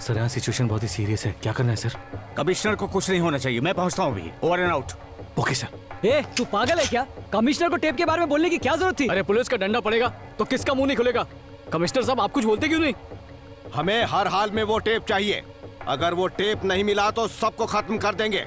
सर यहाँ सिचुएशन बहुत ही सीरियस है, क्या करना है सर? कमिश्नर को कुछ नहीं होना चाहिए, मैं पहुंचता हूँ अभी। Over and out. Okay sir. ए, तू पागल है क्या? कमिश्नर को टेप के बारे में बोलने की क्या जरूरत थी? अरे पुलिस का डंडा पड़ेगा तो किसका मुंह नहीं खुलेगा? कमिश्नर साहब, आप कुछ बोलते क्यों नहीं? हमें हर हाल में वो टेप चाहिए। अगर वो टेप नहीं मिला तो सबको खत्म कर देंगे।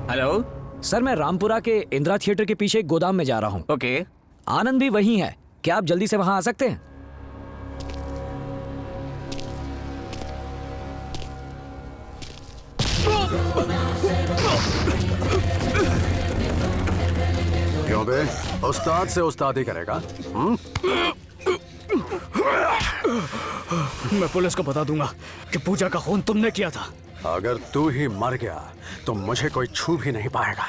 हेलो, सर मैं रामपुरा के इंदिरा थिएटर के पीछे एक गोदाम में जा रहा हूँ। ओके। आनंद भी वही है, क्या आप जल्दी से वहां आ सकते हैं? क्यों बे, उस्ताद से उस्ताद ही करेगा? मैं पुलिस को बता दूंगा कि पूजा का खून तुमने किया था। अगर तू ही मर गया तो मुझे कोई छू भी नहीं पाएगा।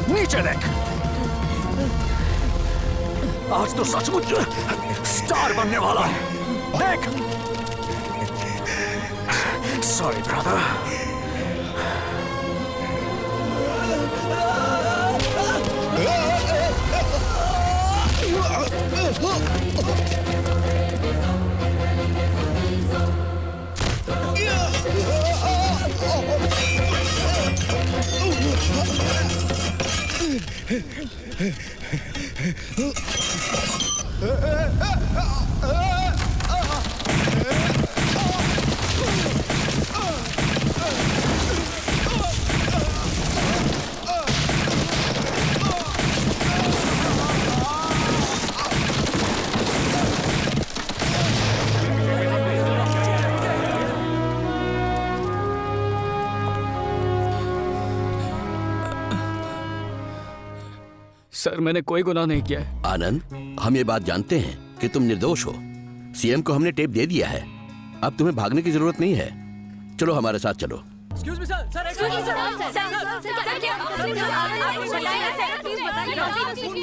नीचे देख, आज तो सचमुच स्टार बनने वाला है। देख, सॉरी ब्रदर। सर मैंने कोई गुनाह नहीं किया है। आनंद, हम ये बात जानते हैं कि तुम निर्दोष हो। सीएम को हमने टेप दे दिया है, अब तुम्हें भागने की जरूरत नहीं है। चलो हमारे साथ चलो।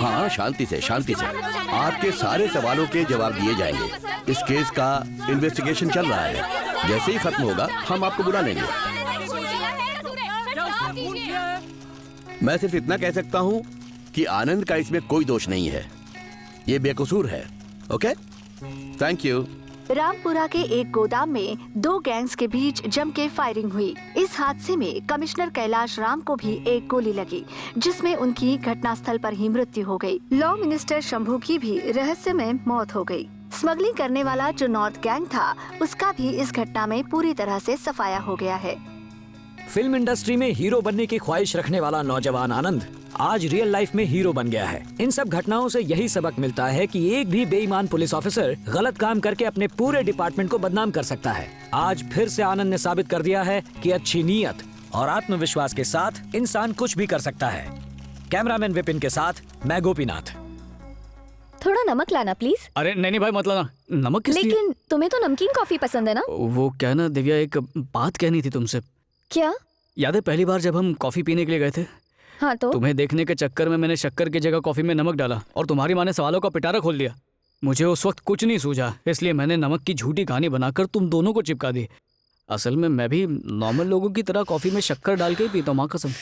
हाँ, शांति से, शांति से। आपके सारे सवालों के जवाब दिए जाएंगे। इस केस का इन्वेस्टिगेशन चल रहा है, जैसे ही खत्म होगा हम आपको बुला लेंगे। मैं सिर्फ इतना कह सकता हूँ कि आनंद का इसमें कोई दोष नहीं है, ये बेकसूर है। Okay, thank you. रामपुरा के एक गोदाम में दो गैंग्स के बीच जम के फायरिंग हुई। इस हादसे में कमिश्नर कैलाश राम को भी एक गोली लगी, जिसमें उनकी घटनास्थल पर ही मृत्यु हो गई। लॉ मिनिस्टर शंभू की भी रहस्यमय मौत हो गई। स्मगलिंग करने वाला जो नॉर्थ गैंग था, उसका भी इस घटना में पूरी तरह से सफाया हो गया है। फिल्म इंडस्ट्री में हीरो बनने की ख्वाहिश रखने वाला नौजवान आनंद आज रियल लाइफ में हीरो बन गया है। इन सब घटनाओं से यही सबक मिलता है कि एक भी बेईमान पुलिस ऑफिसर गलत काम करके अपने पूरे डिपार्टमेंट को बदनाम कर सकता है। आज फिर से आनंद ने साबित कर दिया है कि अच्छी नीयत और आत्मविश्वास के साथ इंसान कुछ भी कर सकता है। कैमरामैन विपिन के साथ मैं गोपीनाथ। थोड़ा नमक लाना प्लीज। अरे नहीं भाई मत लाना, नमक किस लिए? लेकिन तुम्हें तो नमकीन कॉफी पसंद है ना? वो क्या ना दिव्या, एक बात कहनी थी तुमसे। क्या? याद है पहली बार जब हम कॉफी पीने के लिए गए थे? हाँ तो? तुम्हें देखने के चक्कर में मैंने शक्कर की जगह कॉफी में नमक डाला और तुम्हारी माँ ने सवालों का पिटारा खोल दिया। मुझे उस वक्त कुछ नहीं सूझा, इसलिए मैंने नमक की झूठी कहानी बनाकर तुम दोनों को चिपका दी। असल में मैं भी नॉर्मल लोगों की तरह कॉफी में शक्कर डाल के ही पीता हूँ, माँ कसम।